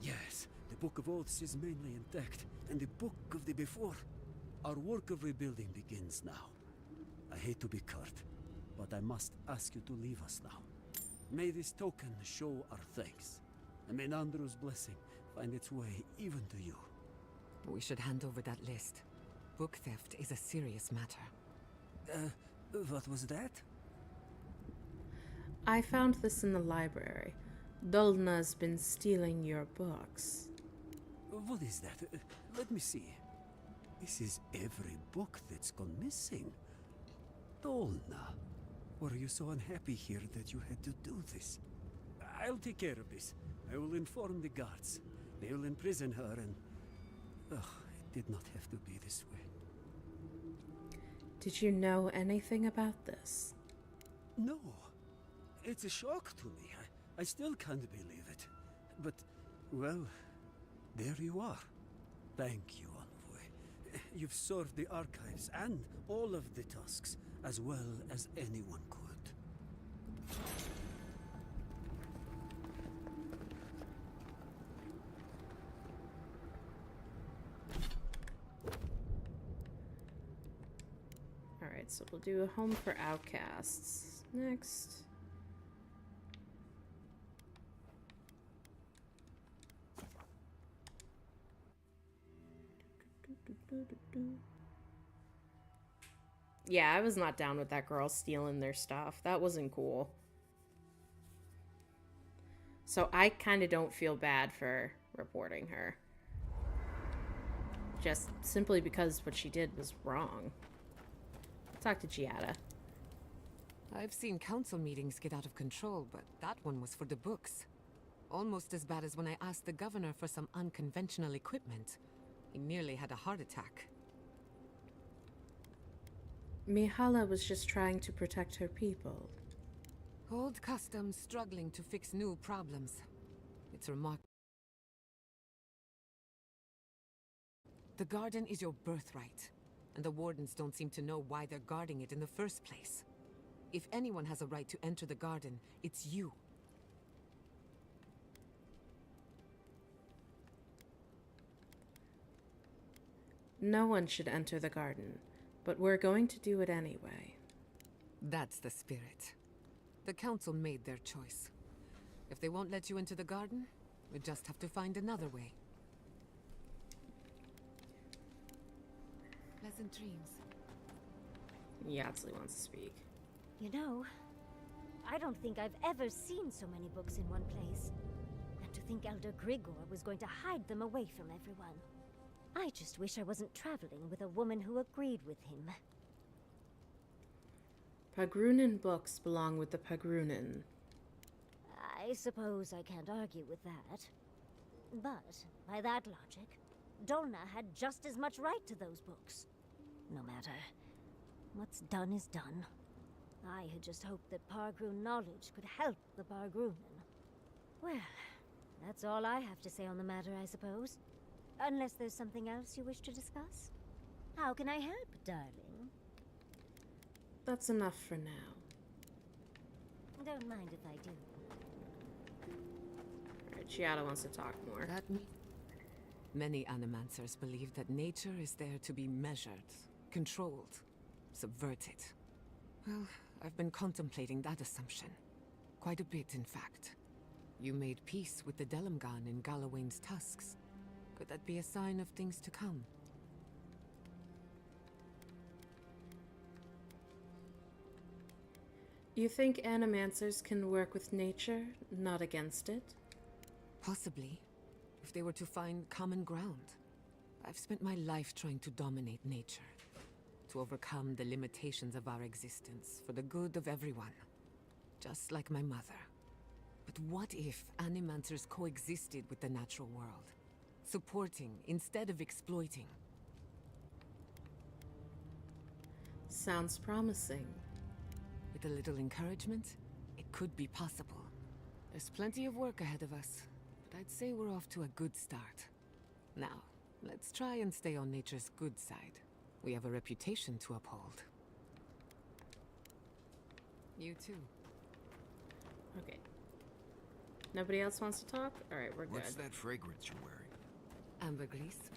Yes, the Book of Oaths is mainly intact, and the Book of the Before. Our work of rebuilding begins now. I hate to be curt, but I must ask you to leave us now. May this token show our thanks, and may Nandru's blessing find its way even to you. We should hand over that list. Book theft is a serious matter. What was that? I found this in the library. Dolna's been stealing your books. What is that? Let me see. This is every book that's gone missing. Dolna. Were you so unhappy here that you had to do this? I'll take care of this. I will inform the guards. They will imprison her and... Ugh, it did not have to be this way. Did you know anything about this? No. It's a shock to me. I still can't believe it. But, well, there you are. Thank you, Envoy. You've served the archives and all of the tasks as well as anyone could. Alright, so we'll do a home for outcasts next. Yeah, I was not down with that girl stealing their stuff. That wasn't cool. So I kind of don't feel bad for reporting her. Just simply because what she did was wrong. Talk to Giada. I've seen council meetings get out of control, but that one was for the books. Almost as bad as when I asked the governor for some unconventional equipment. He nearly had a heart attack. Mihala was just trying to protect her people. Old customs struggling to fix new problems. It's remarkable. The garden is your birthright, and the wardens don't seem to know why they're guarding it in the first place. If anyone has a right to enter the garden, it's you. No one should enter the garden, but we're going to do it anyway. That's the spirit. The council made their choice. If they won't let you into the garden, we just have to find another way. Pleasant dreams. Yatsley wants to speak. You know, I don't think I've ever seen so many books in one place. And to think Elder Grigor was going to hide them away from everyone. I just wish I wasn't traveling with a woman who agreed with him. Pagrunin books belong with the Pagrunin. I suppose I can't argue with that. But, by that logic, Dolna had just as much right to those books. No matter. What's done is done. I had just hoped that Pargrun knowledge could help the Pargrunin. Well, that's all I have to say on the matter, I suppose. Unless there's something else you wish to discuss? How can I help, darling? That's enough for now. Don't mind if I do. Alright, Giada wants to talk more. Many animancers believe that nature is there to be measured, controlled, subverted. Well, I've been contemplating that assumption. Quite a bit, in fact. You made peace with the Delimgan in Galawain's tusks. Could that be a sign of things to come? You think animancers can work with nature, not against it? Possibly, if they were to find common ground. I've spent my life trying to dominate nature, to overcome the limitations of our existence for the good of everyone, just like my mother. But what if animancers coexisted with the natural world, supporting instead of exploiting? Sounds promising. With a little encouragement, it could be possible. There's plenty of work ahead of us, but I'd say we're off to a good start. Now, let's try and stay on nature's good side. We have a reputation to uphold. You too. Okay. Nobody else wants to talk? Alright, we're good. What's that fragrance you're wearing? Ambergris.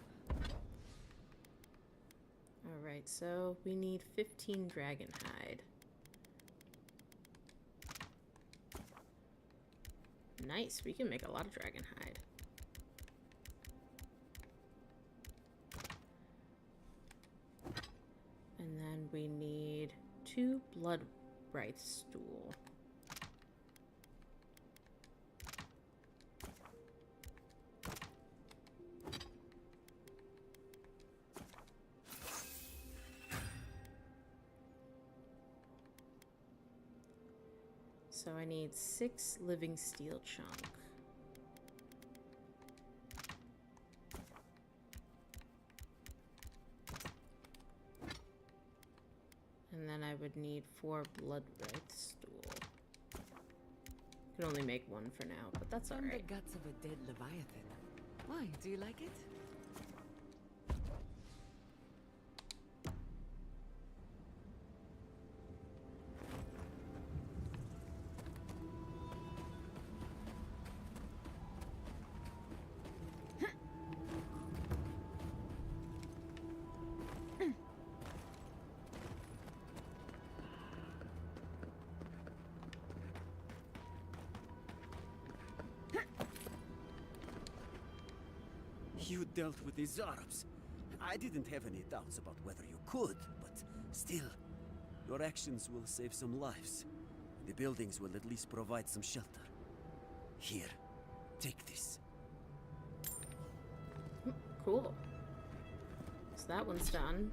Alright, so we need 15 dragon hide. Nice, we can make a lot of dragon hide. And then we need 2 blood bright stool. So I need 6 living steel chunk. And then I would need 4 blood red stool. Can only make 1 for now, but that's From alright. the guts of a dead leviathan. Why? Do you like it? You dealt with the Zarabs. I didn't have any doubts about whether you could, but still, Your actions will save some lives. The buildings will at least provide some shelter. Here, take this. Cool. So that one's done.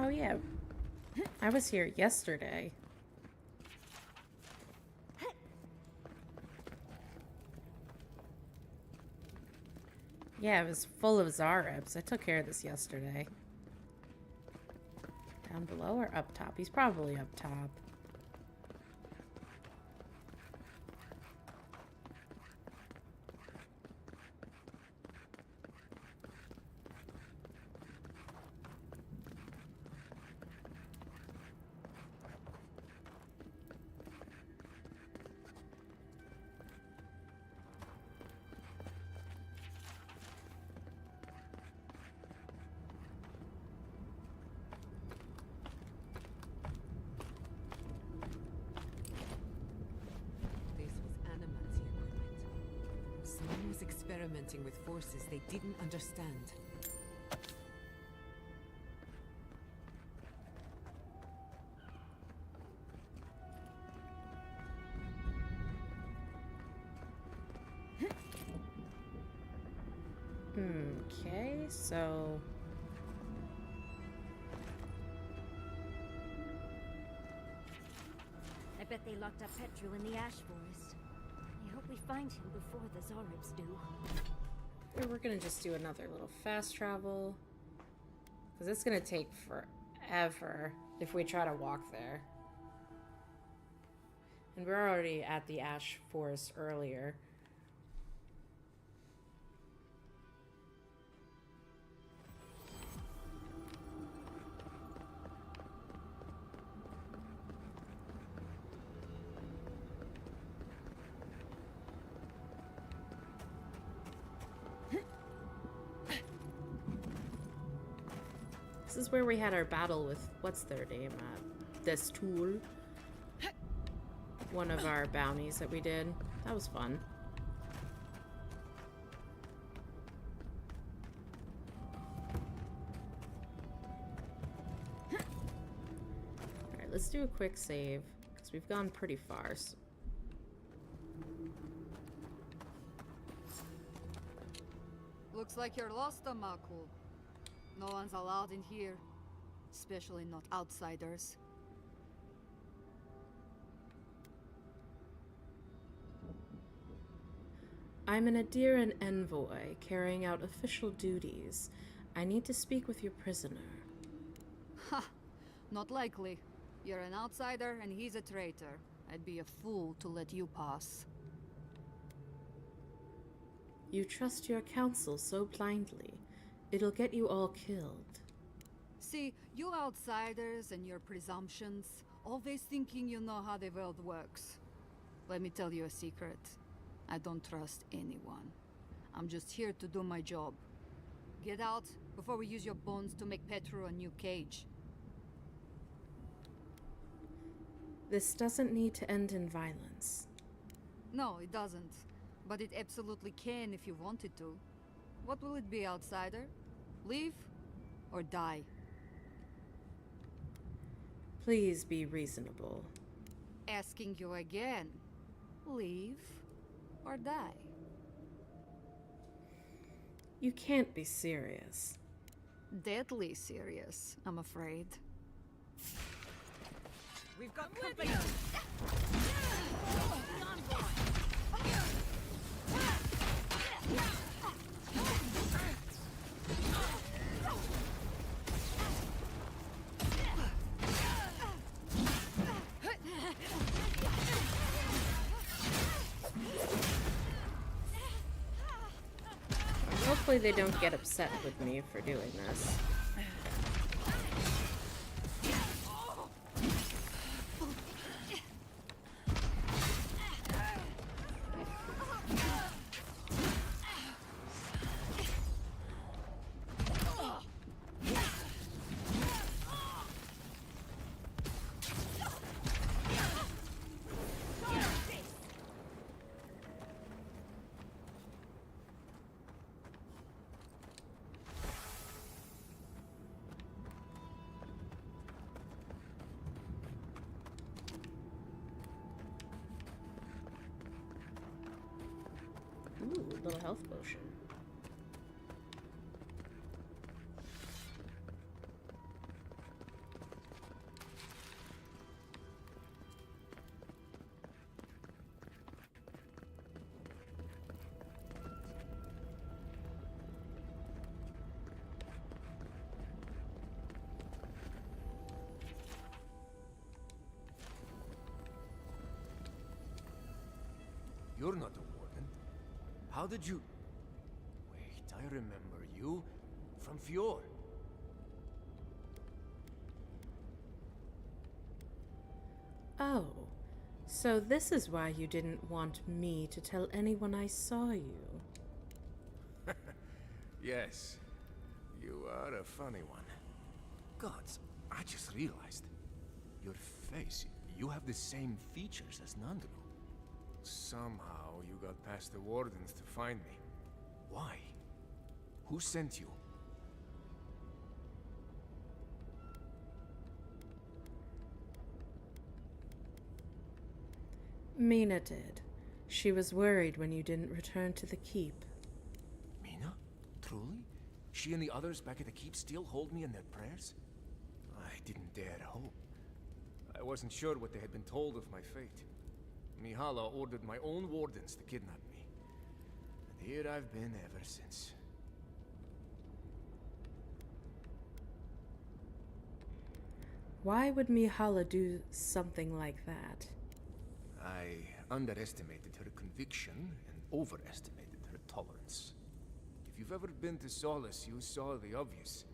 Oh yeah, I was here yesterday. Yeah, it was full of Zaribs. I took care of this yesterday. Down below or up top? He's probably up top. Someone was experimenting with forces they didn't understand. Okay, so... I bet they locked up Petru in the Ash Forest. I hope we find him before the Zaribs do. Here, we're gonna just do another little fast travel. Because it's gonna take forever if we try to walk there. And we're already at the Ash Forest earlier. This is where we had our battle with, what's their name? This tool. One of our bounties that we did. That was fun. Alright, let's do a quick save, because we've gone pretty far. Looks like you're lost, Amaku. No one's allowed in here. Especially not outsiders. I'm an Adiran envoy, carrying out official duties. I need to speak with your prisoner. Ha! Not likely. You're an outsider and he's a traitor. I'd be a fool to let you pass. You trust your counsel so blindly. It'll get you all killed. See, you outsiders and your presumptions, always thinking you know how the world works. Let me tell you a secret. I don't trust anyone. I'm just here to do my job. Get out before we use your bones to make Petru a new cage. This doesn't need to end in violence. No, it doesn't. But it absolutely can if you wanted to. What will it be, outsider? Leave or die? Please be reasonable. Asking you again. Leave or die? You can't be serious. Deadly serious, I'm afraid. We've got company! Hopefully they don't get upset with me for doing this. Ooh, little health potion. You're not a warden. How did you... Wait, I remember you. From Fjord. Oh, so this is why you didn't want me to tell anyone I saw you. Yes. You are a funny one. Gods, I just realized. Your face, you have the same features as Nandru. Somehow you got past the wardens to find me. Why? Who sent you? Mina did. She was worried when you didn't return to the keep. Mina? Truly? She and the others back at the keep still hold me in their prayers? I didn't dare hope. I wasn't sure what they had been told of my fate. Mihala ordered my own wardens to kidnap me. And here I've been ever since. Why would Mihala do something like that? I underestimated her conviction and overestimated her tolerance. If you've ever been to Solace, you saw the obvious.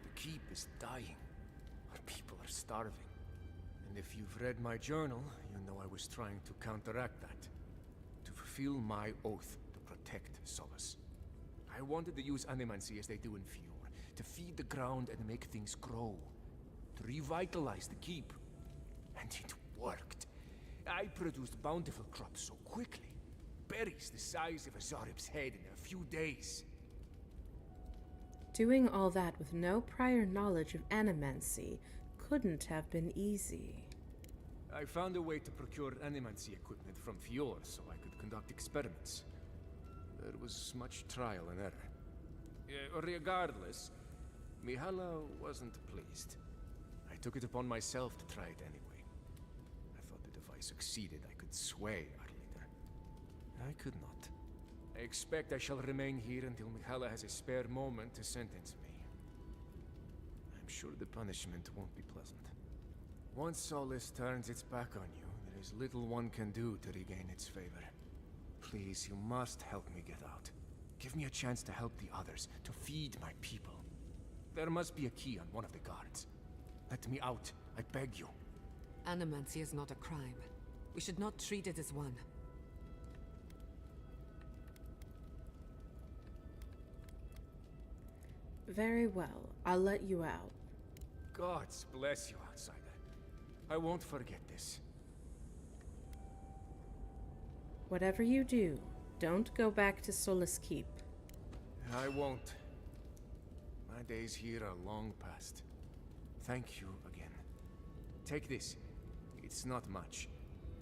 The keep is dying. Our people are starving. And if you've read my journal, you know I was trying to counteract that. To fulfill my oath to protect Solace. I wanted to use animancy as they do in Fjord, to feed the ground and make things grow. To revitalize the keep. And it worked. I produced bountiful crops so quickly. Berries the size of a Zarib's head in a few days. Doing all that with no prior knowledge of animancy couldn't have been easy. I found a way to procure animancy equipment from Fjord so I could conduct experiments. There was much trial and error. Regardless, Mihala wasn't pleased. I took it upon myself to try it anyway. I thought that if I succeeded, I could sway our leader. I could not. I expect I shall remain here until Mihala has a spare moment to sentence me. I'm sure the punishment won't be pleasant. Once Solace turns its back on you, there is little one can do to regain its favor. Please, you must help me get out. Give me a chance to help the others, to feed my people. There must be a key on one of the guards. Let me out, I beg you. Animancy is not a crime. We should not treat it as one. Very well, I'll let you out. Gods bless you, outsider. I won't forget this. Whatever you do, don't go back to Solace Keep. I won't. My days here are long past. Thank you again. Take this. It's not much.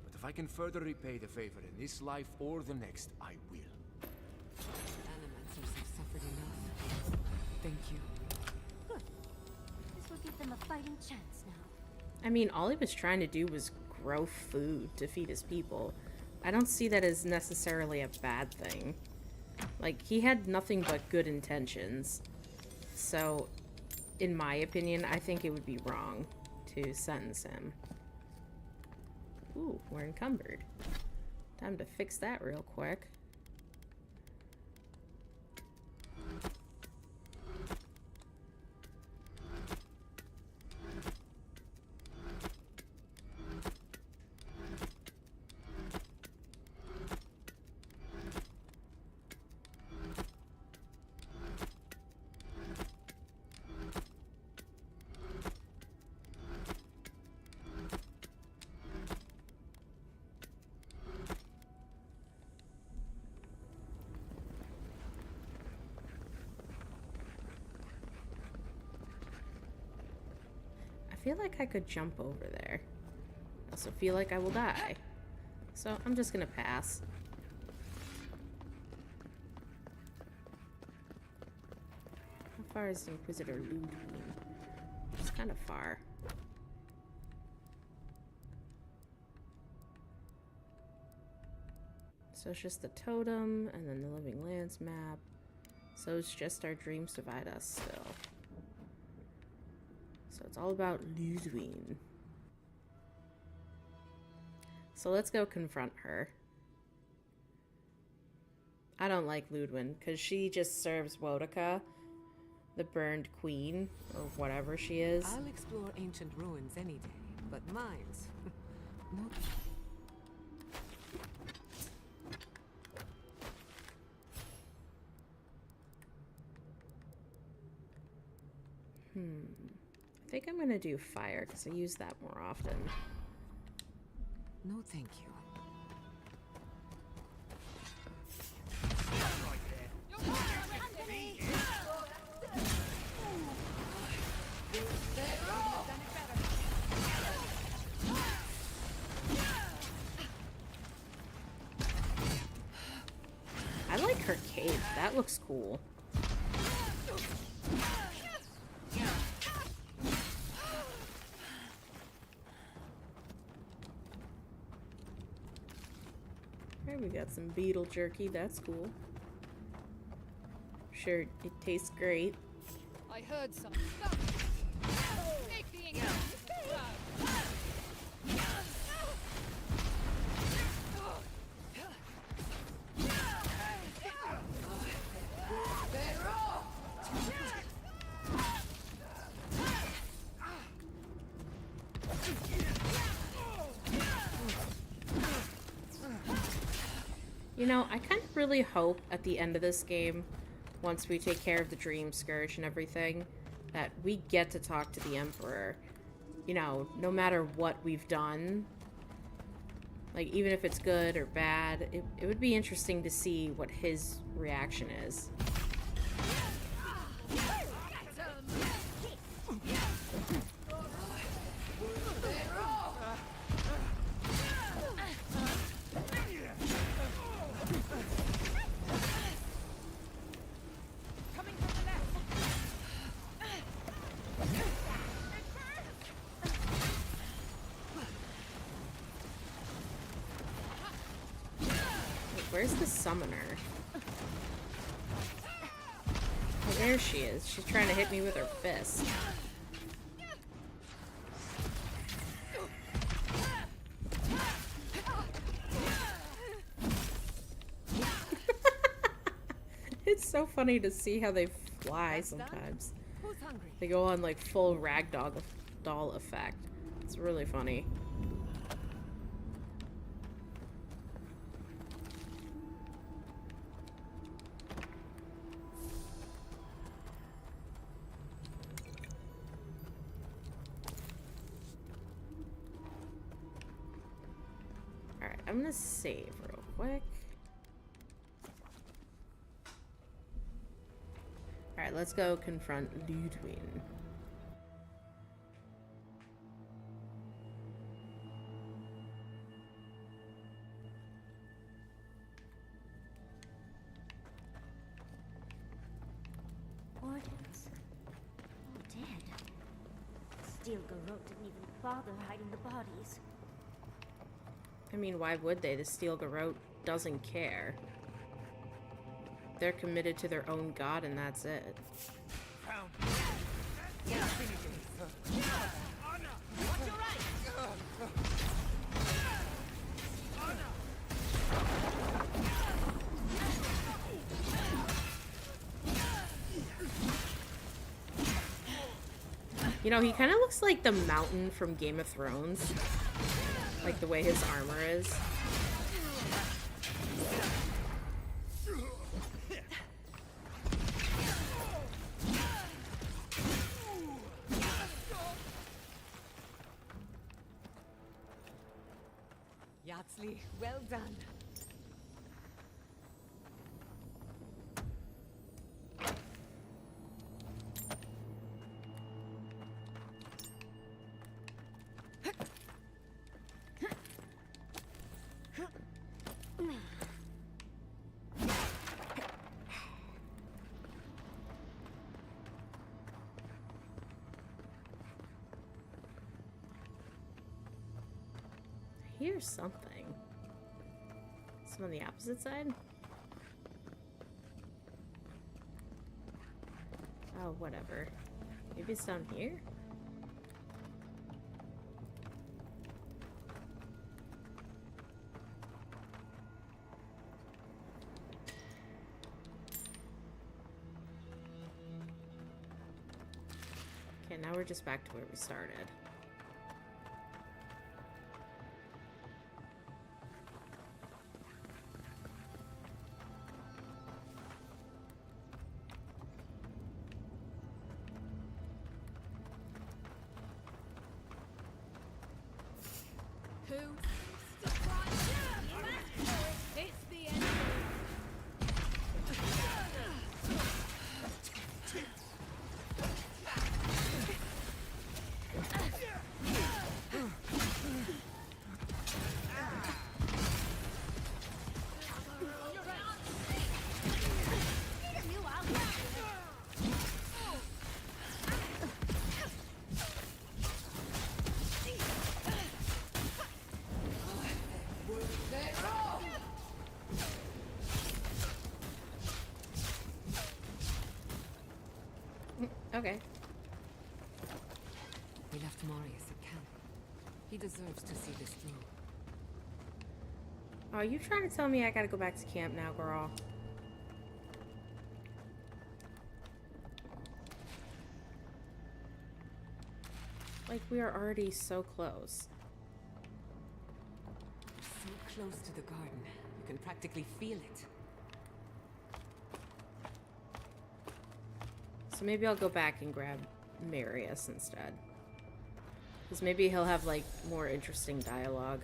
But if I can further repay the favor in this life or the next, I will. Animancers have suffered enough. Thank you. Good. This will give them a fighting chance now. I mean, all he was trying to do was grow food to feed his people. I don't see that as necessarily a bad thing. Like, he had nothing but good intentions. So, in my opinion, I think it would be wrong to sentence him. Ooh, we're encumbered. Time to fix that real quick. feel like I could jump over there. I also feel like I will die. So I'm just gonna pass. How far is Inquisitor Ludwig? It's kind of far. So it's just the totem and then the Living Lands map. So it's just our dreams divide us still. So it's all about Ludwig. So let's go confront her. I don't like Ludwig because she just serves Wotica, the burned queen, or whatever she is. I'll explore ancient ruins any day, but mines. No. I think I'm gonna do fire because I use that more often. No, thank you. I like her cape. That looks cool. Here we got some beetle jerky. That's cool. Sure, it tastes great. I heard some stuff. Make the English You know, I kind of really hope at the end of this game, once we take care of the Dream Scourge and everything, that we get to talk to the Emperor. You know, no matter what we've done, like, even if it's good or bad, it would be interesting to see what his reaction is. Where's the summoner? Oh, there she is. She's trying to hit me with her fist. It's so funny to see how they fly sometimes. They go on like full doll effect. It's really funny. I'm gonna save real quick. Alright, let's go confront Ludwig. Wardens. All dead. Steel Garrote didn't even bother hiding the bodies. I mean, why would they? The Steel Garrote doesn't care. They're committed to their own god and that's it. You know, he kind of looks like the mountain from Game of Thrones. Like the way his armor is. Yahtzee, well done. hear something. Some on the opposite side? Oh, whatever. Maybe it's down here? Okay, now we're just back to where we started. Okay. We left Marius at camp. He deserves to see this through. Are you trying to tell me I gotta go back to camp now, girl? Like, we are already so close. So close to the garden. You can practically feel it. So maybe I'll go back and grab Marius instead. Because maybe he'll have, like, more interesting dialogue.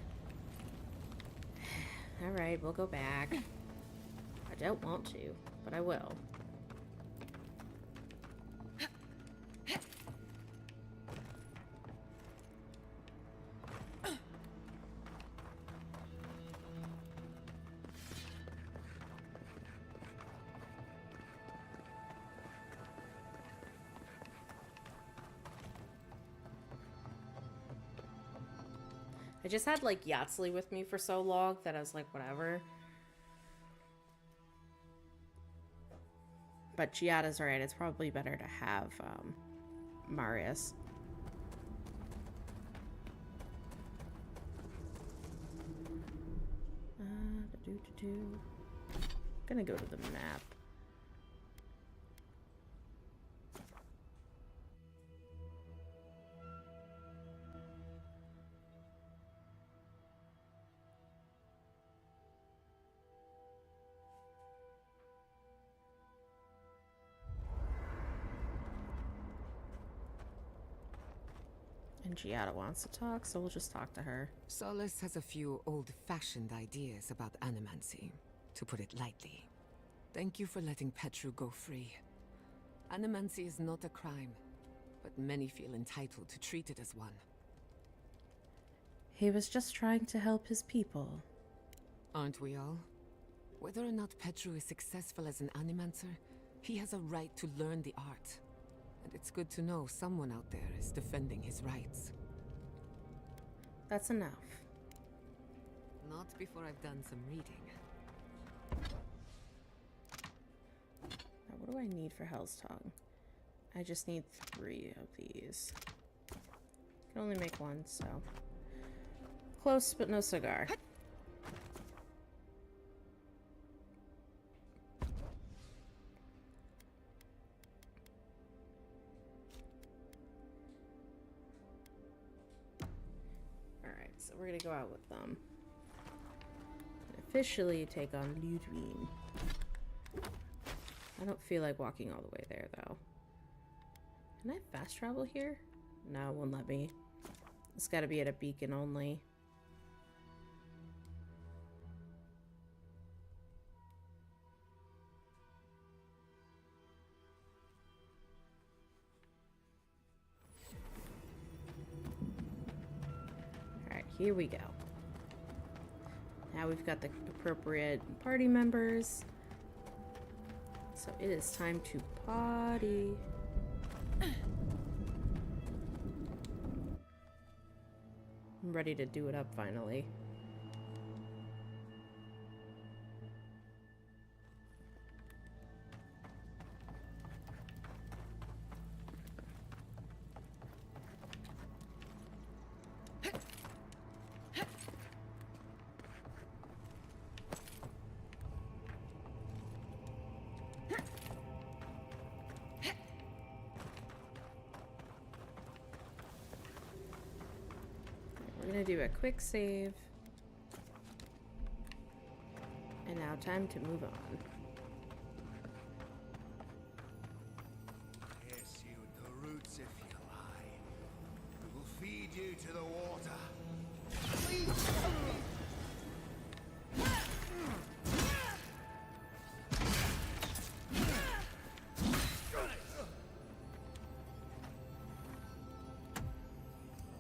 Alright, we'll go back. I don't want to, but I will. I just had, like, Yahtzee with me for so long that I was like, whatever. But Giada's right. It's probably better to have, Marius. Gonna go to the map. And Giada wants to talk, so we'll just talk to her. Solace has a few old-fashioned ideas about animancy, to put it lightly. Thank you for letting Petru go free. Animancy is not a crime, but many feel entitled to treat it as one. He was just trying to help his people. Aren't we all? Whether or not Petru is successful as an animancer, he has a right to learn the art. And it's good to know someone out there is defending his rights. That's enough. Not before I've done some reading. Now, what do I need for Hell's Tongue? I just need 3 of these. I can only make 1, so... Close, but no cigar. So we're gonna go out with them. And officially take on Ludwig. I don't feel like walking all the way there, though. Can I fast travel here? No, it won't let me. It's gotta be at a beacon only. Here we go. Now we've got the appropriate party members. So it is time to party. I'm ready to do it up finally. gonna do a quick save. And now time to move on. Yes, you the roots if you lie. We will feed you to the water. Please help me!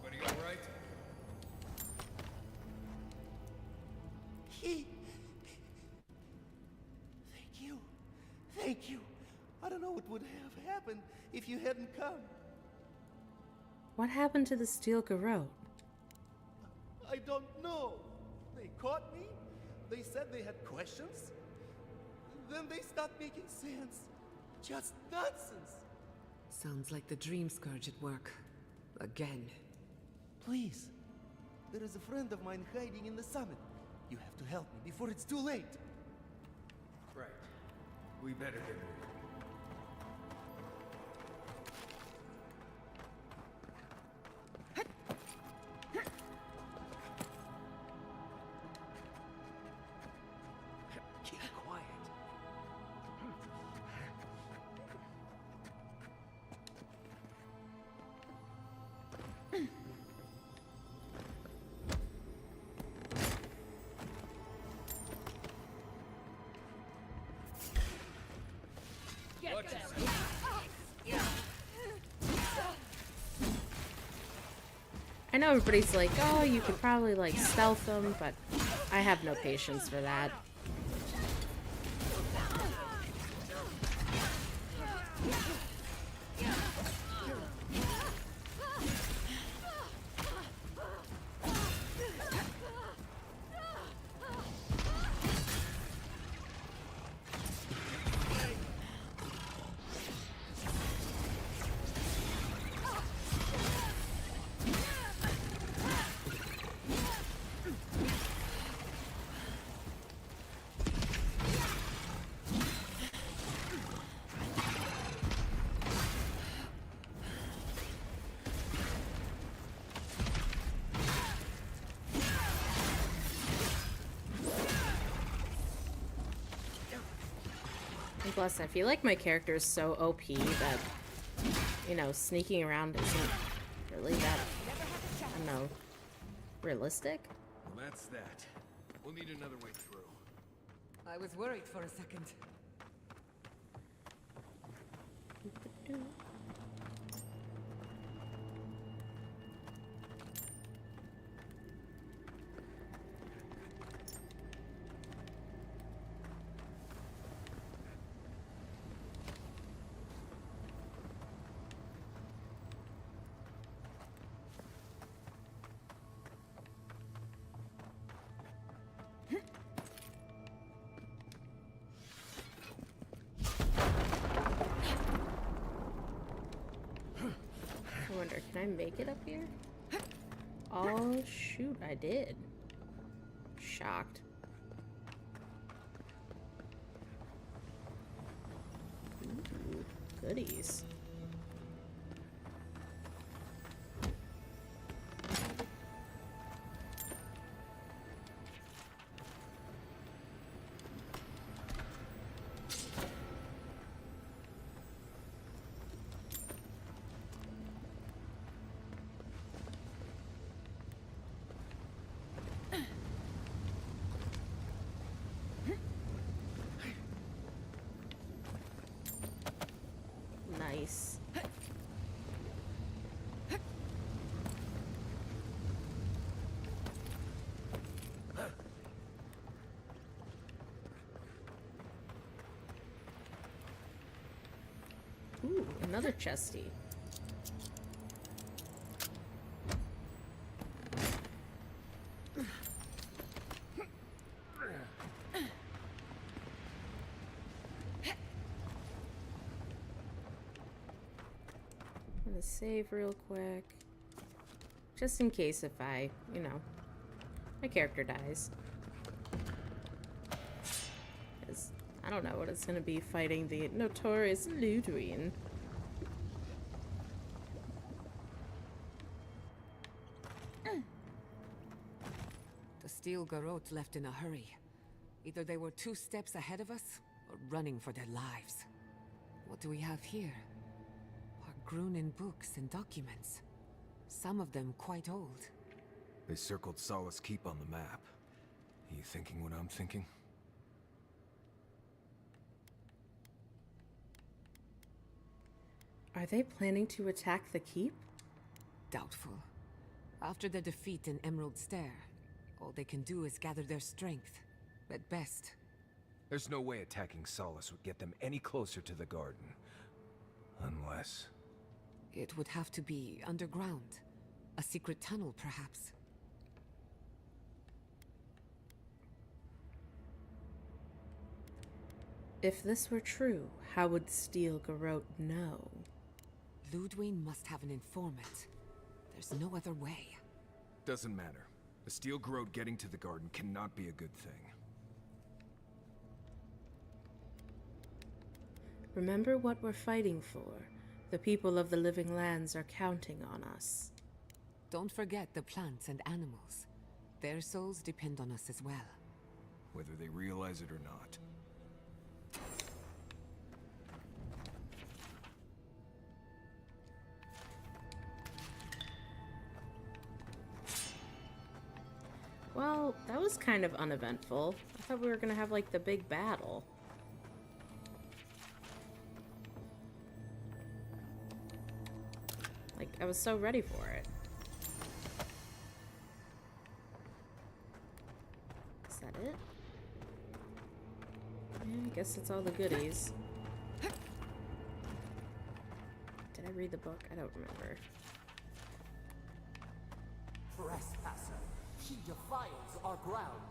Everybody all right? Thank you. Thank you. I don't know what would have happened if you hadn't come. What happened to the steel garrote? I don't know. They caught me. They said they had questions. Then they stopped making sense. Just nonsense. Sounds like the Dream Scourge at work. Again. Please. There is a friend of mine hiding in the summit. You have to help me before it's too late. Right. We better get moving. Keep quiet. I know everybody's like, oh, you could probably like stealth them, but I have no patience for that. And plus, I feel like my character is so OP that, you know, sneaking around isn't really that, I don't know, realistic. Well, that's that. We'll need another way through. I was worried for a second. I wonder, can I make it up here? Oh, shoot, I did. Shocked. Ooh, goodies. Nice. Ooh, another chesty. I'm gonna save real quick. Just in case if I, you know, my character dies. Because I don't know what it's gonna be fighting the notorious Ludwig. Steel Garrote left in a hurry. Either they were 2 steps ahead of us, or running for their lives. What do we have here? Grunin books and documents. Some of them quite old. They circled Solace Keep on the map. Are you thinking what I'm thinking? Are they planning to attack the keep? Doubtful. After the defeat in Emerald Stair, all they can do is gather their strength. At best. There's no way attacking Solace would get them any closer to the garden. Unless... It would have to be underground. A secret tunnel, perhaps. If this were true, how would Steel Garrote know? Ludwig must have an informant. There's no other way. Doesn't matter. The Steel Garrote getting to the garden cannot be a good thing. Remember what we're fighting for. The people of the Living Lands are counting on us. Don't forget the plants and animals. Their souls depend on us as well. Whether they realize it or not. Well, that was kind of uneventful. I thought we were gonna have, like, the big battle. Like, I was so ready for it. Is that it? Yeah, I guess that's all the goodies. Did I read the book? I don't remember. Trespasser, she defiles our ground.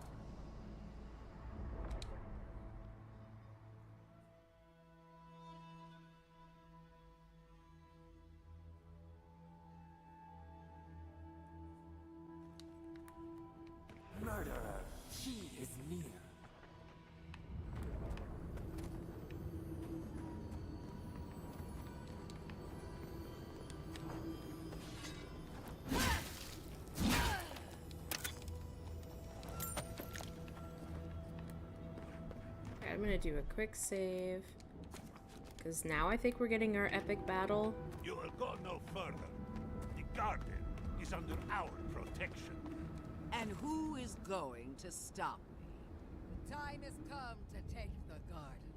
Murderer, she is near. I'm gonna do a quick save. Because now I think we're getting our epic battle. You will go no further. The garden is under our protection. And who is going to stop me? The time has come to take the garden.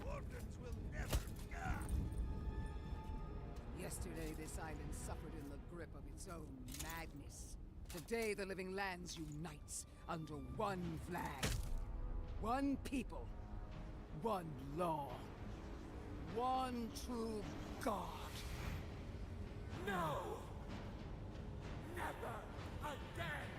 Wardens will never... Yesterday, this island suffered in the grip of its own madness. Today, the Living Lands unites under one flag. One people. One law. One true God. No! Never again!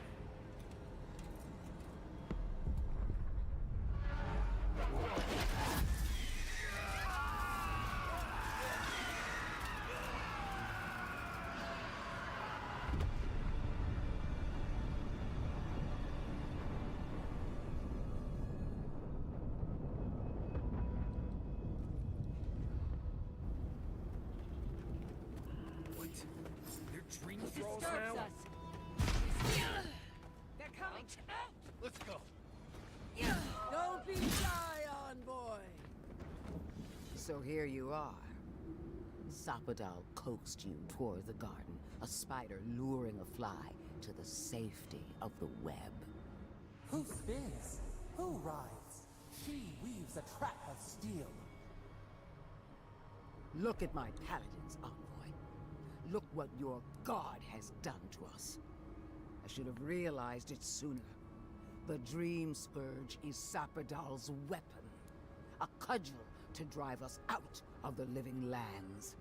Dream thralls now? They're coming out! Let's go. Don't be shy, envoy! So here you are. Zapadal coaxed you toward the garden, a spider luring a fly to the safety of the web. Who spins? Who rides? She weaves a trap of steel. Look at my paladins, envoy. Look what your god has done to us. I should have realized it sooner. The Dream Scourge is Zapadal's weapon. A cudgel to drive us out of the Living Lands.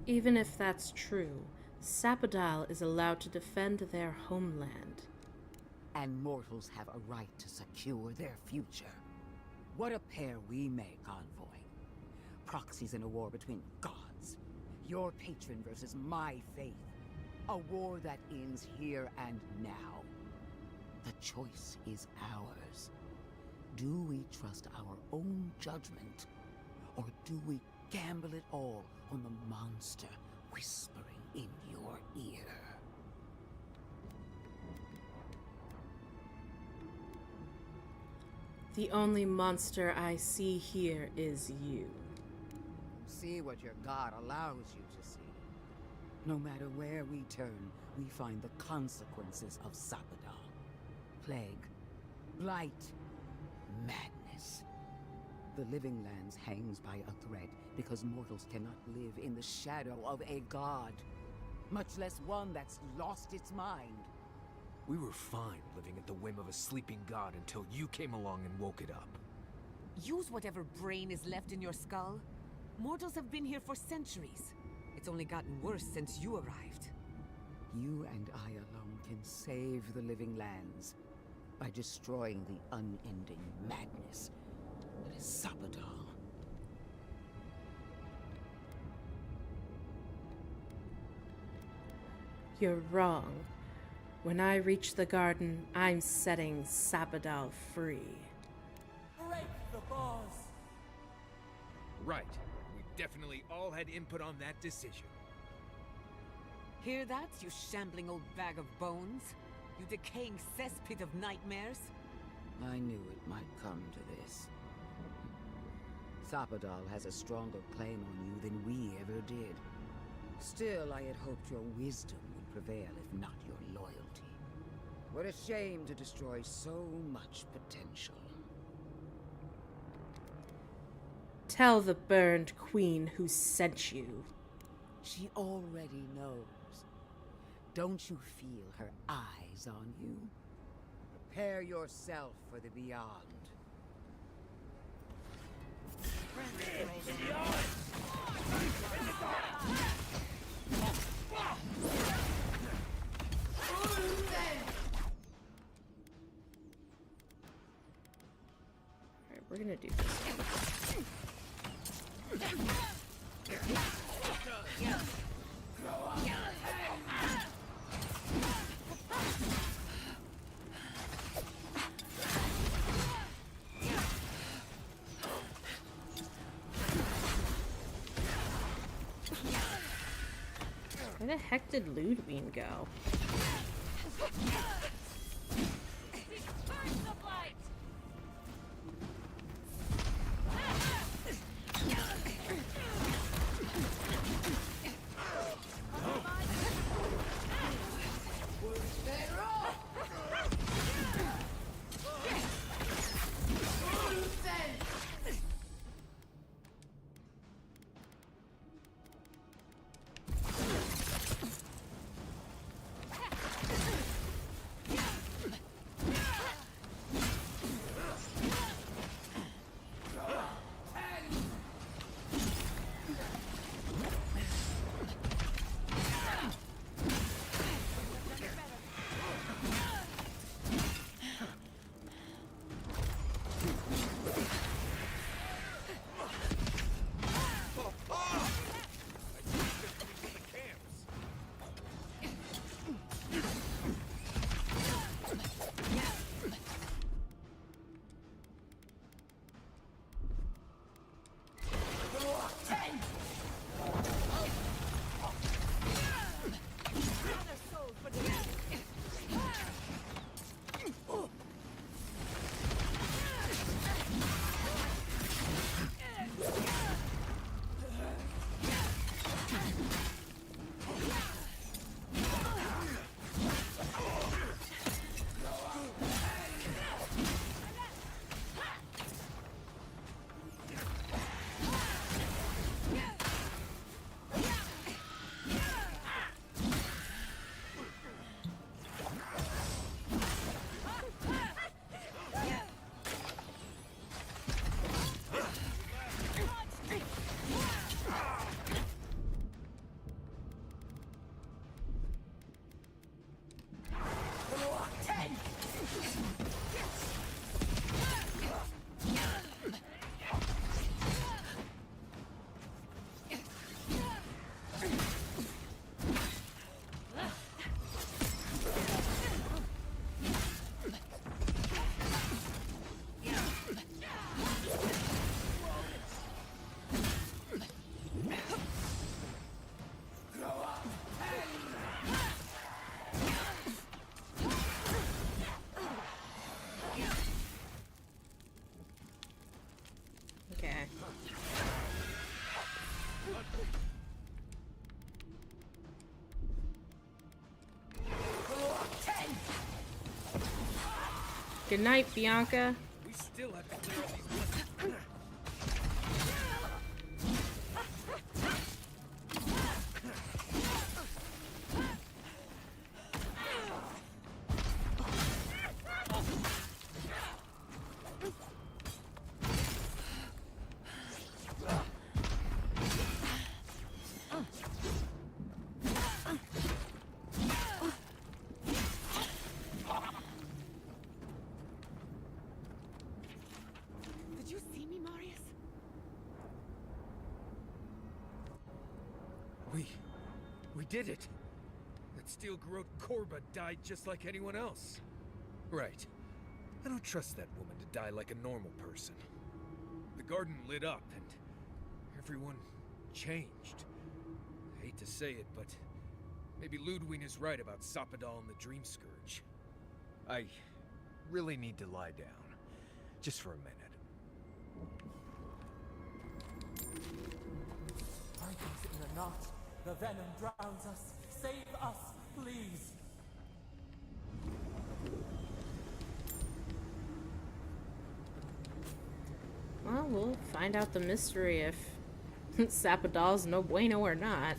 Even if that's true, Zapadal is allowed to defend their homeland. And mortals have a right to secure their future. What a pair we make, envoy. Proxies in a war between gods. Your patron versus my faith. A war that ends here and now. The choice is ours. Do we trust our own judgment? Or do we gamble it all on the monster whispering in your ear? The only monster I see here is you. See what your god allows you to see. No matter where we turn, we find the consequences of Sapadal. Plague, blight, madness. The Living Lands hangs by a thread because mortals cannot live in the shadow of a god, much less one that's lost its mind. We were fine living at the whim of a sleeping god until you came along and woke it up. Use whatever brain is left in your skull. Mortals have been here for centuries. It's only gotten worse since you arrived. You and I alone can save the Living Lands by destroying the unending madness that is Sapadal. You're wrong. When I reach the garden, I'm setting Sapadal free. Break the bars! Right. We definitely all had input on that decision. Hear that, you shambling old bag of bones? You decaying cesspit of nightmares? I knew it might come to this. Sapadal has a stronger claim on you than we ever did. Still, I had hoped your wisdom would prevail, if not your loyalty. What a shame to destroy so much potential. Tell the burned queen who sent you. She already knows. Don't you feel her eyes on you? Prepare yourself for the beyond. Alright, we're gonna do this. Where the heck did Ludwig go? Good night, Bianca. We still have to clear all these. Did you see me, Marius? We did it! That steel garrote Korba died just like anyone else. Right. I don't trust that woman to die like a normal person. The garden lit up and everyone changed. I hate to say it, but maybe Ludwig is right about Sapadal and the Dream Scourge. I really need to lie down. Just for a minute. Tigers in a knot. The venom drowns us. Save us, please. Well, we'll find out the mystery if Sapadal's no bueno or not.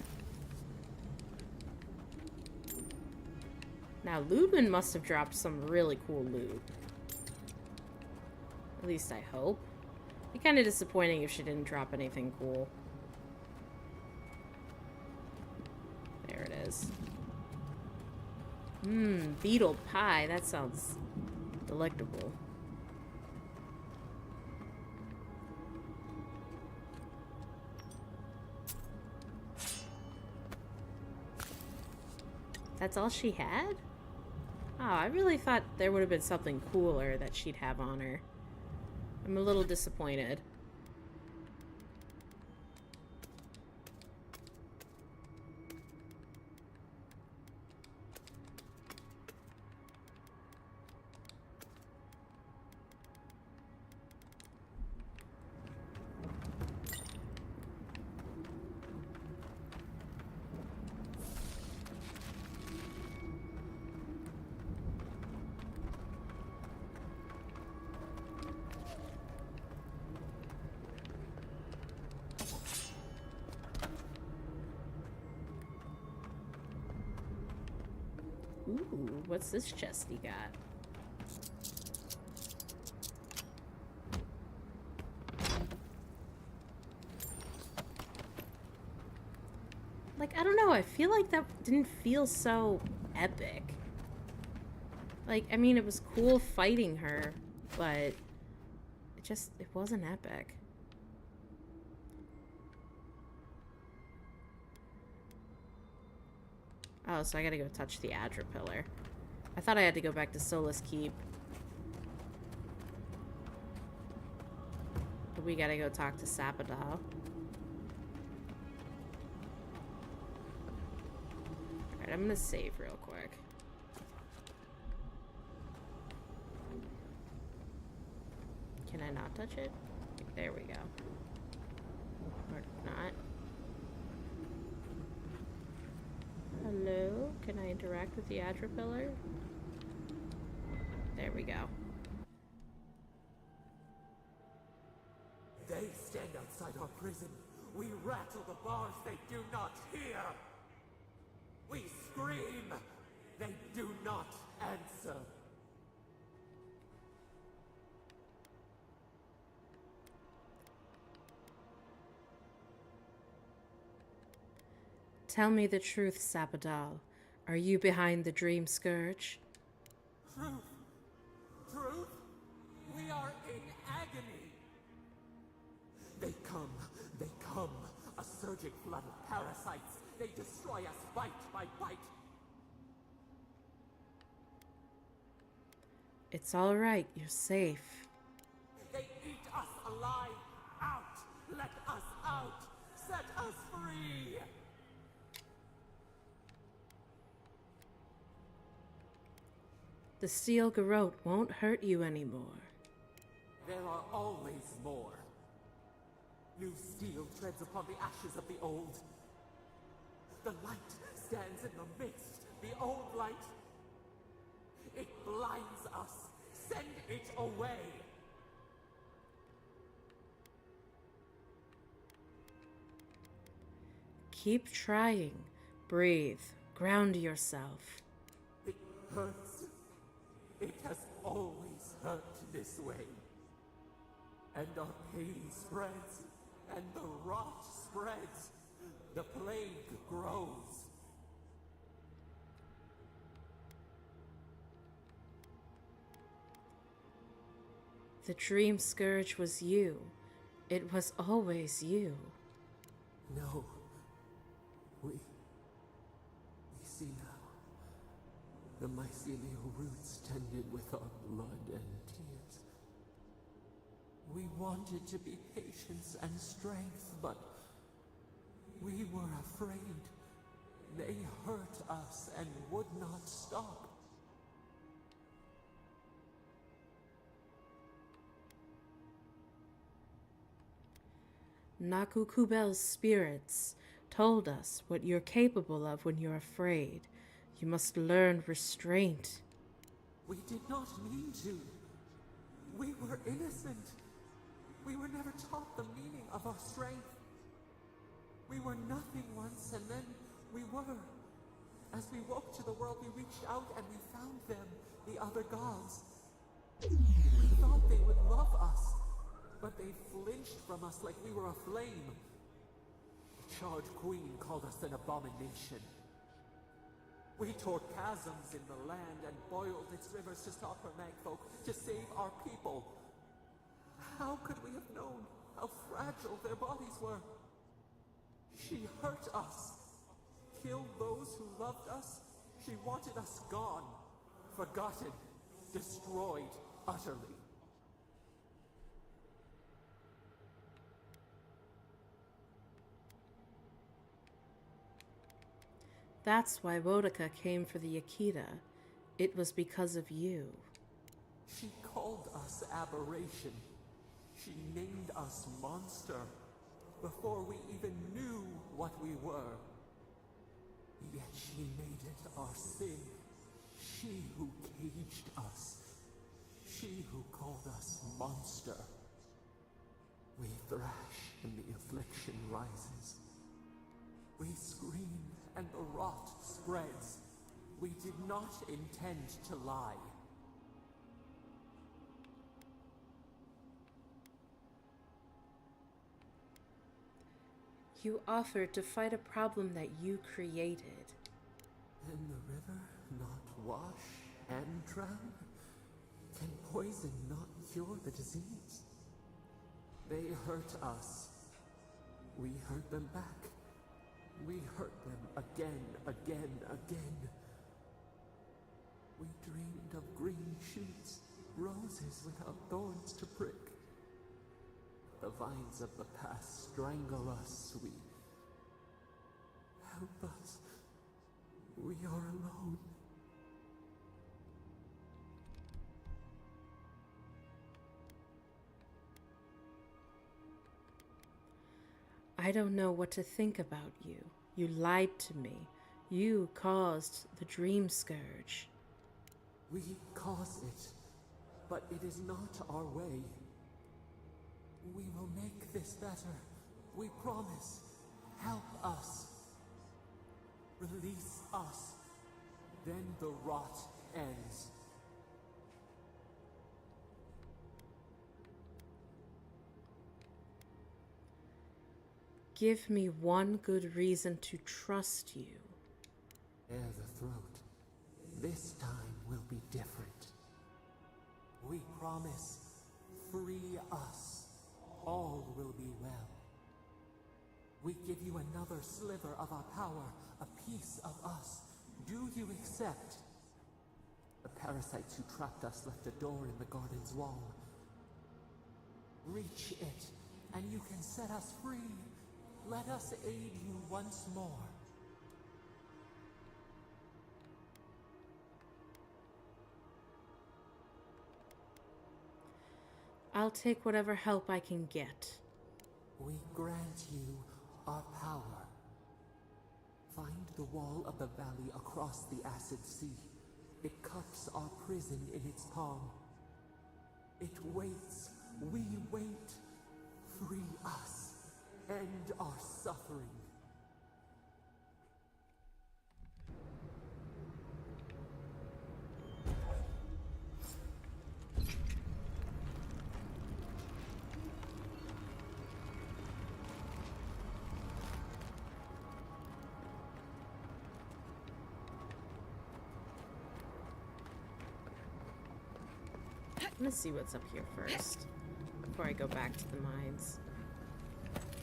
Now, Ludwig must have dropped some really cool loot. At least I hope. It'd be kind of disappointing if she didn't drop anything cool. There it is. Beetle pie. That sounds delectable. That's all she had? Oh, I really thought there would have been something cooler that she'd have on her. I'm a little disappointed. Ooh, what's this chest he got? Like, I don't know, I feel like that didn't feel so epic. Like, I mean, it was cool fighting her, but it wasn't epic. Oh, so I gotta go touch the Adra pillar. I thought I had to go back to Solus Keep. But we gotta go talk to Sapadal. Alright, I'm gonna save real quick. Can I not touch it? There we go. Or not. Hello? Can I interact with the Adra pillar? There we go. They stand outside our prison. We rattle the bars they do not hear. We scream. They do not answer. Tell me the truth, Sapadal. Are you behind the Dream Scourge? Truth. Truth. We are in agony. They come. A surging flood of parasites. They destroy us bite by bite. It's all right. You're safe. They eat us alive. Out. Let us out. Set us free. The steel garrote won't hurt you anymore. There are always more. New steel treads upon the ashes of the old. The light stands in the midst. The old light. It blinds us, Send it away! Keep trying. Breathe. Ground yourself. It hurts. It has always hurt this way. And our pain spreads, and the rot spreads. The plague grows. The dream scourge was you. It was always you. No. We see now. The mycelial roots tended with our blood and tears. We wanted to be patience and strength, but we were afraid. They hurt us and would not stop. Nakukubel's spirits told us what you're capable of when you're afraid. You must learn restraint. We did not mean to. We were innocent. We were never taught the meaning of our strength. We were nothing once, and then we were. As we woke to the world, we reached out and we found them, the other gods. We thought they would love us, but they flinched from us like we were a flame. The charred queen called us an abomination. We tore chasms in the land and boiled its rivers to stop her magfolk, to save our people. How could we have known how fragile their bodies were? She hurt us, killed those who loved us. She wanted us gone, forgotten, destroyed utterly. That's why Wodaka came for the Akita. It was because of you. She called us aberration. She named us monster before we even knew what we were. Yet she made it our sin. She who caged us. She who called us monster. We thrash and the affliction rises. We scream and the rot spreads. We did not intend to lie. You offered to fight a problem that you created. Can the river not wash and drown? Can poison not cure the disease? They hurt us. We hurt them back. We hurt them again, again, again. We dreamed of green shoots, roses without thorns to prick. The vines of the past strangle us. We help us. We are alone. I don't know what to think about you. You lied to me. You caused the dream scourge. We cause it, but it is not our way. We will make this better. We promise. Help us. Release us. Then the rot ends. Give me one good reason to trust you. Bare the throat. This time will be different. We promise. Free us. All will be well. We give you another sliver of our power, a piece of us. Do you accept? The parasites who trapped us left a door in the garden's wall. Reach it, and you can set us free. Let us aid you once more. I'll take whatever help I can get. We grant you our power. Find the wall of the valley across the acid sea. It cups our prison in its palm. It waits. We wait. Free us. End our suffering. I'm gonna see what's up here first before I go back to the mines.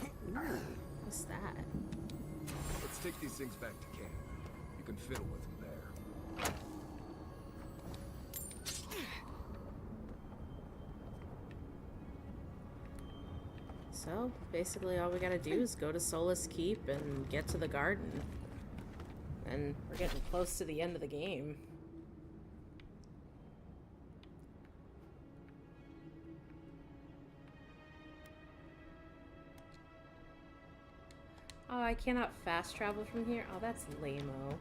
Ooh, what's that? Let's take these things back to camp. You can fiddle with them there. So, basically all we gotta do is go to Solace Keep and get to the garden. And we're getting close to the end of the game. Oh, I cannot fast travel from here? Oh, that's lame-o.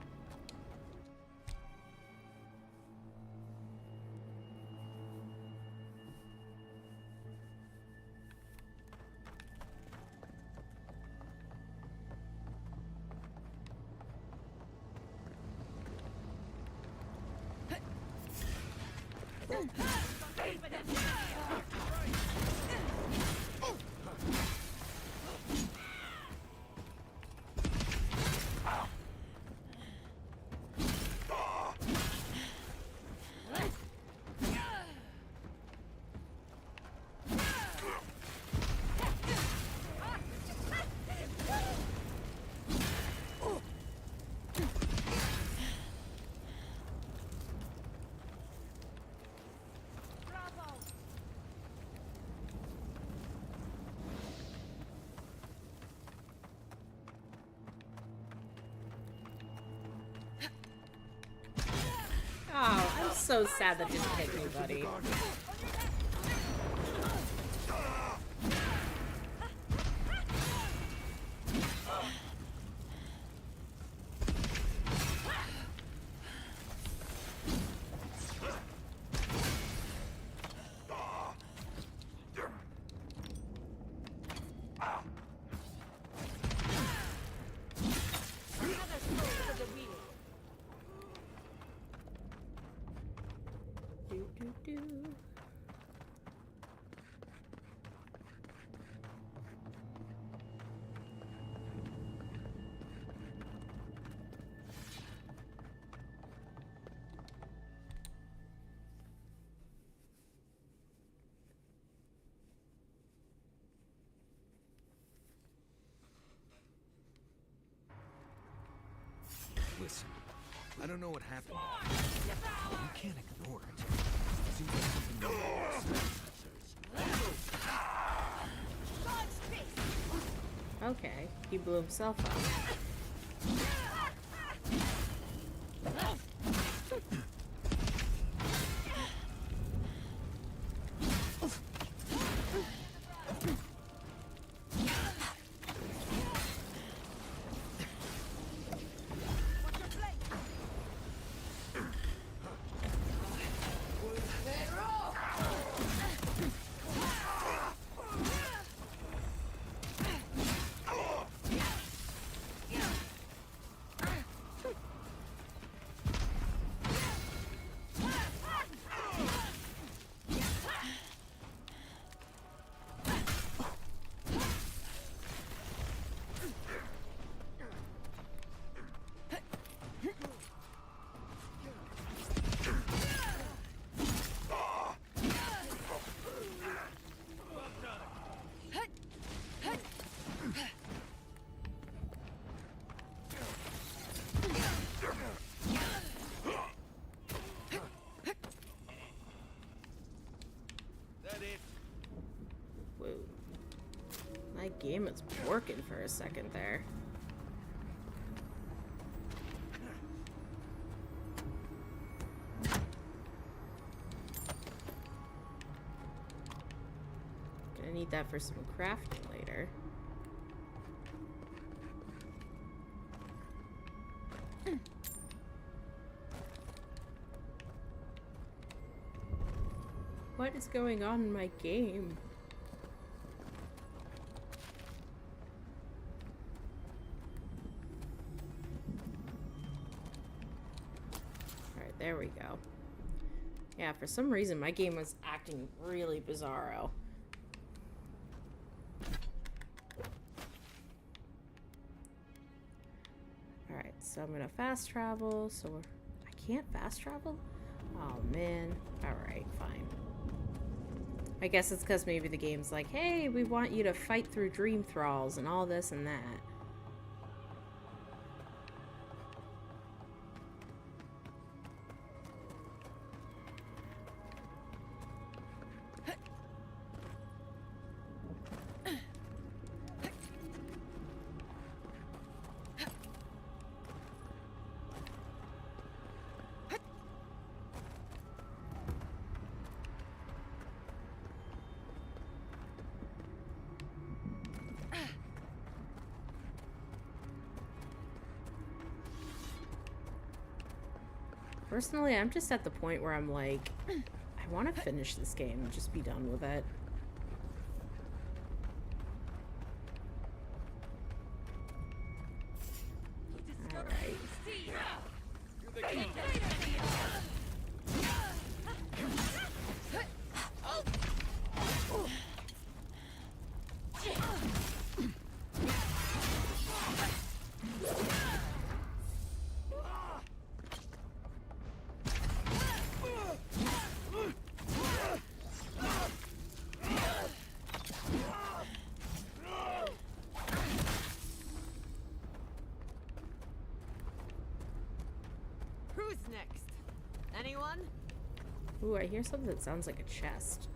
Oh, I'm so sad that didn't hit me, buddy. Listen, I don't know what happened. You can't ignore it. Seems like something you Okay, he blew himself up. Whoa. My game is working for a second there. Gonna need that for some crafting later. What is going on in my game? Alright, there we go. Yeah, for some reason my game was acting really bizarro. Alright, so I'm gonna fast travel, so I can't fast travel? Oh man. Alright, fine. I guess it's because maybe the game's like, hey, we want you to fight through dream thralls and all this and that. Personally, I'm just at the point where I'm like, I want to finish this game and just be done with it. Alright. Who's next? Anyone? Ooh, I hear something that sounds like a chest.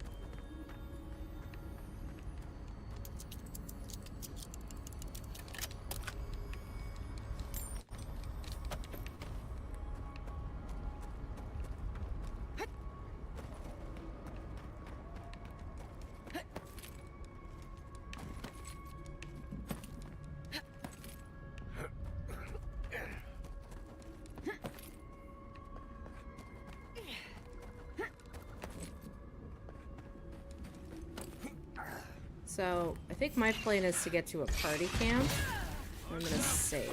So, I think my plan is to get to a party camp. I'm gonna save.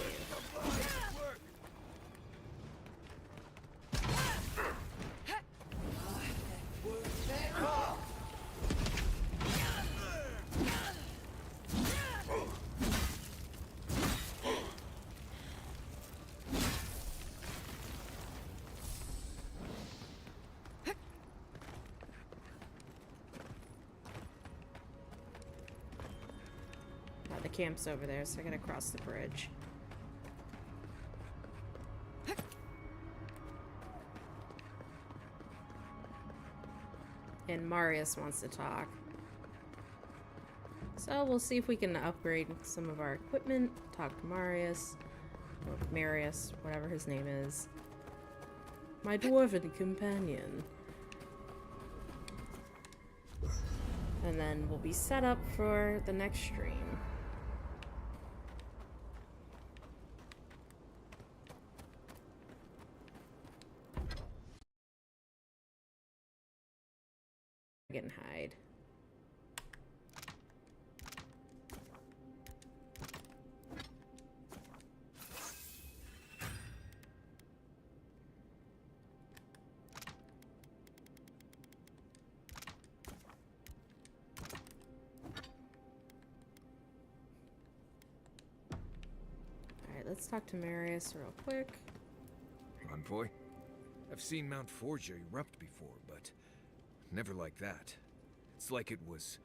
The camp's over there, so I gotta cross the bridge. And Marius wants to talk. So we'll see if we can upgrade some of our equipment, talk to Marius, or Marius, whatever his name is. My dwarven companion. And then we'll be set up for the next stream. And hide. Alright, let's talk to Marius real quick. Envoy? I've seen Mount Forgia erupt before, but never like that. It's like it was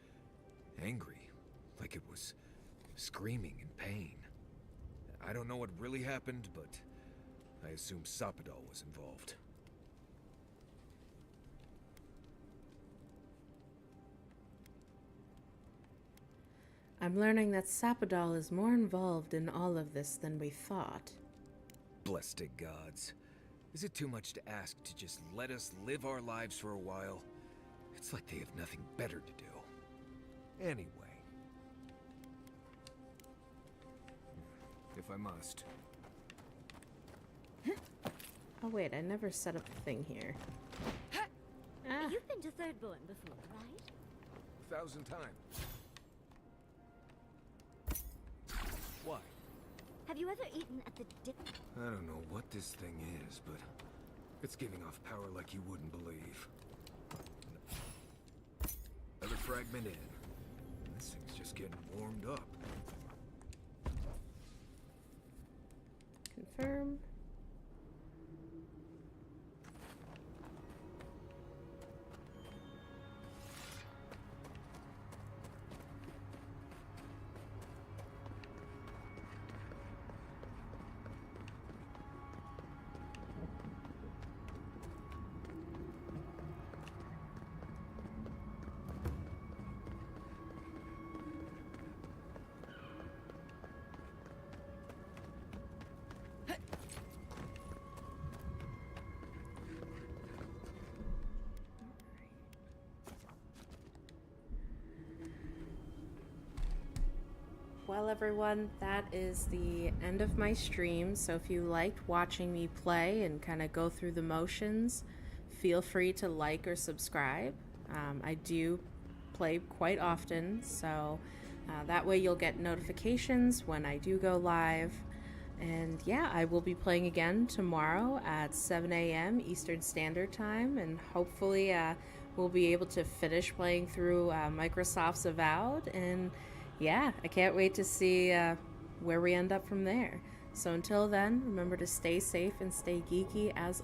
angry, like it was screaming in pain. I don't know what really happened, but I assume Sapadal was involved. I'm learning that Sapadal is more involved in all of this than we thought. Blessed gods. Is it too much to ask to just let us live our lives for a while? It's like they have nothing better to do. Anyway. If I must. Oh wait, I never set up a thing here. You've been to Thirdborn before, right? 1,000 times. Why? Have you ever eaten at the dip? I don't know what this thing is, but it's giving off power like you wouldn't believe. Another fragment in. This thing's just getting warmed up. Confirm. Well, everyone, that is the end of my stream. So if you liked watching me play and kind of go through the motions, feel free to like or subscribe. I do play quite often, so that way you'll get notifications when I do go live. And yeah, I will be playing again tomorrow at 7 a.m. Eastern Standard Time, and hopefully we'll be able to finish playing through Microsoft's Avowed. And yeah, I can't wait to see where we end up from there. So until then, remember to stay safe and stay geeky as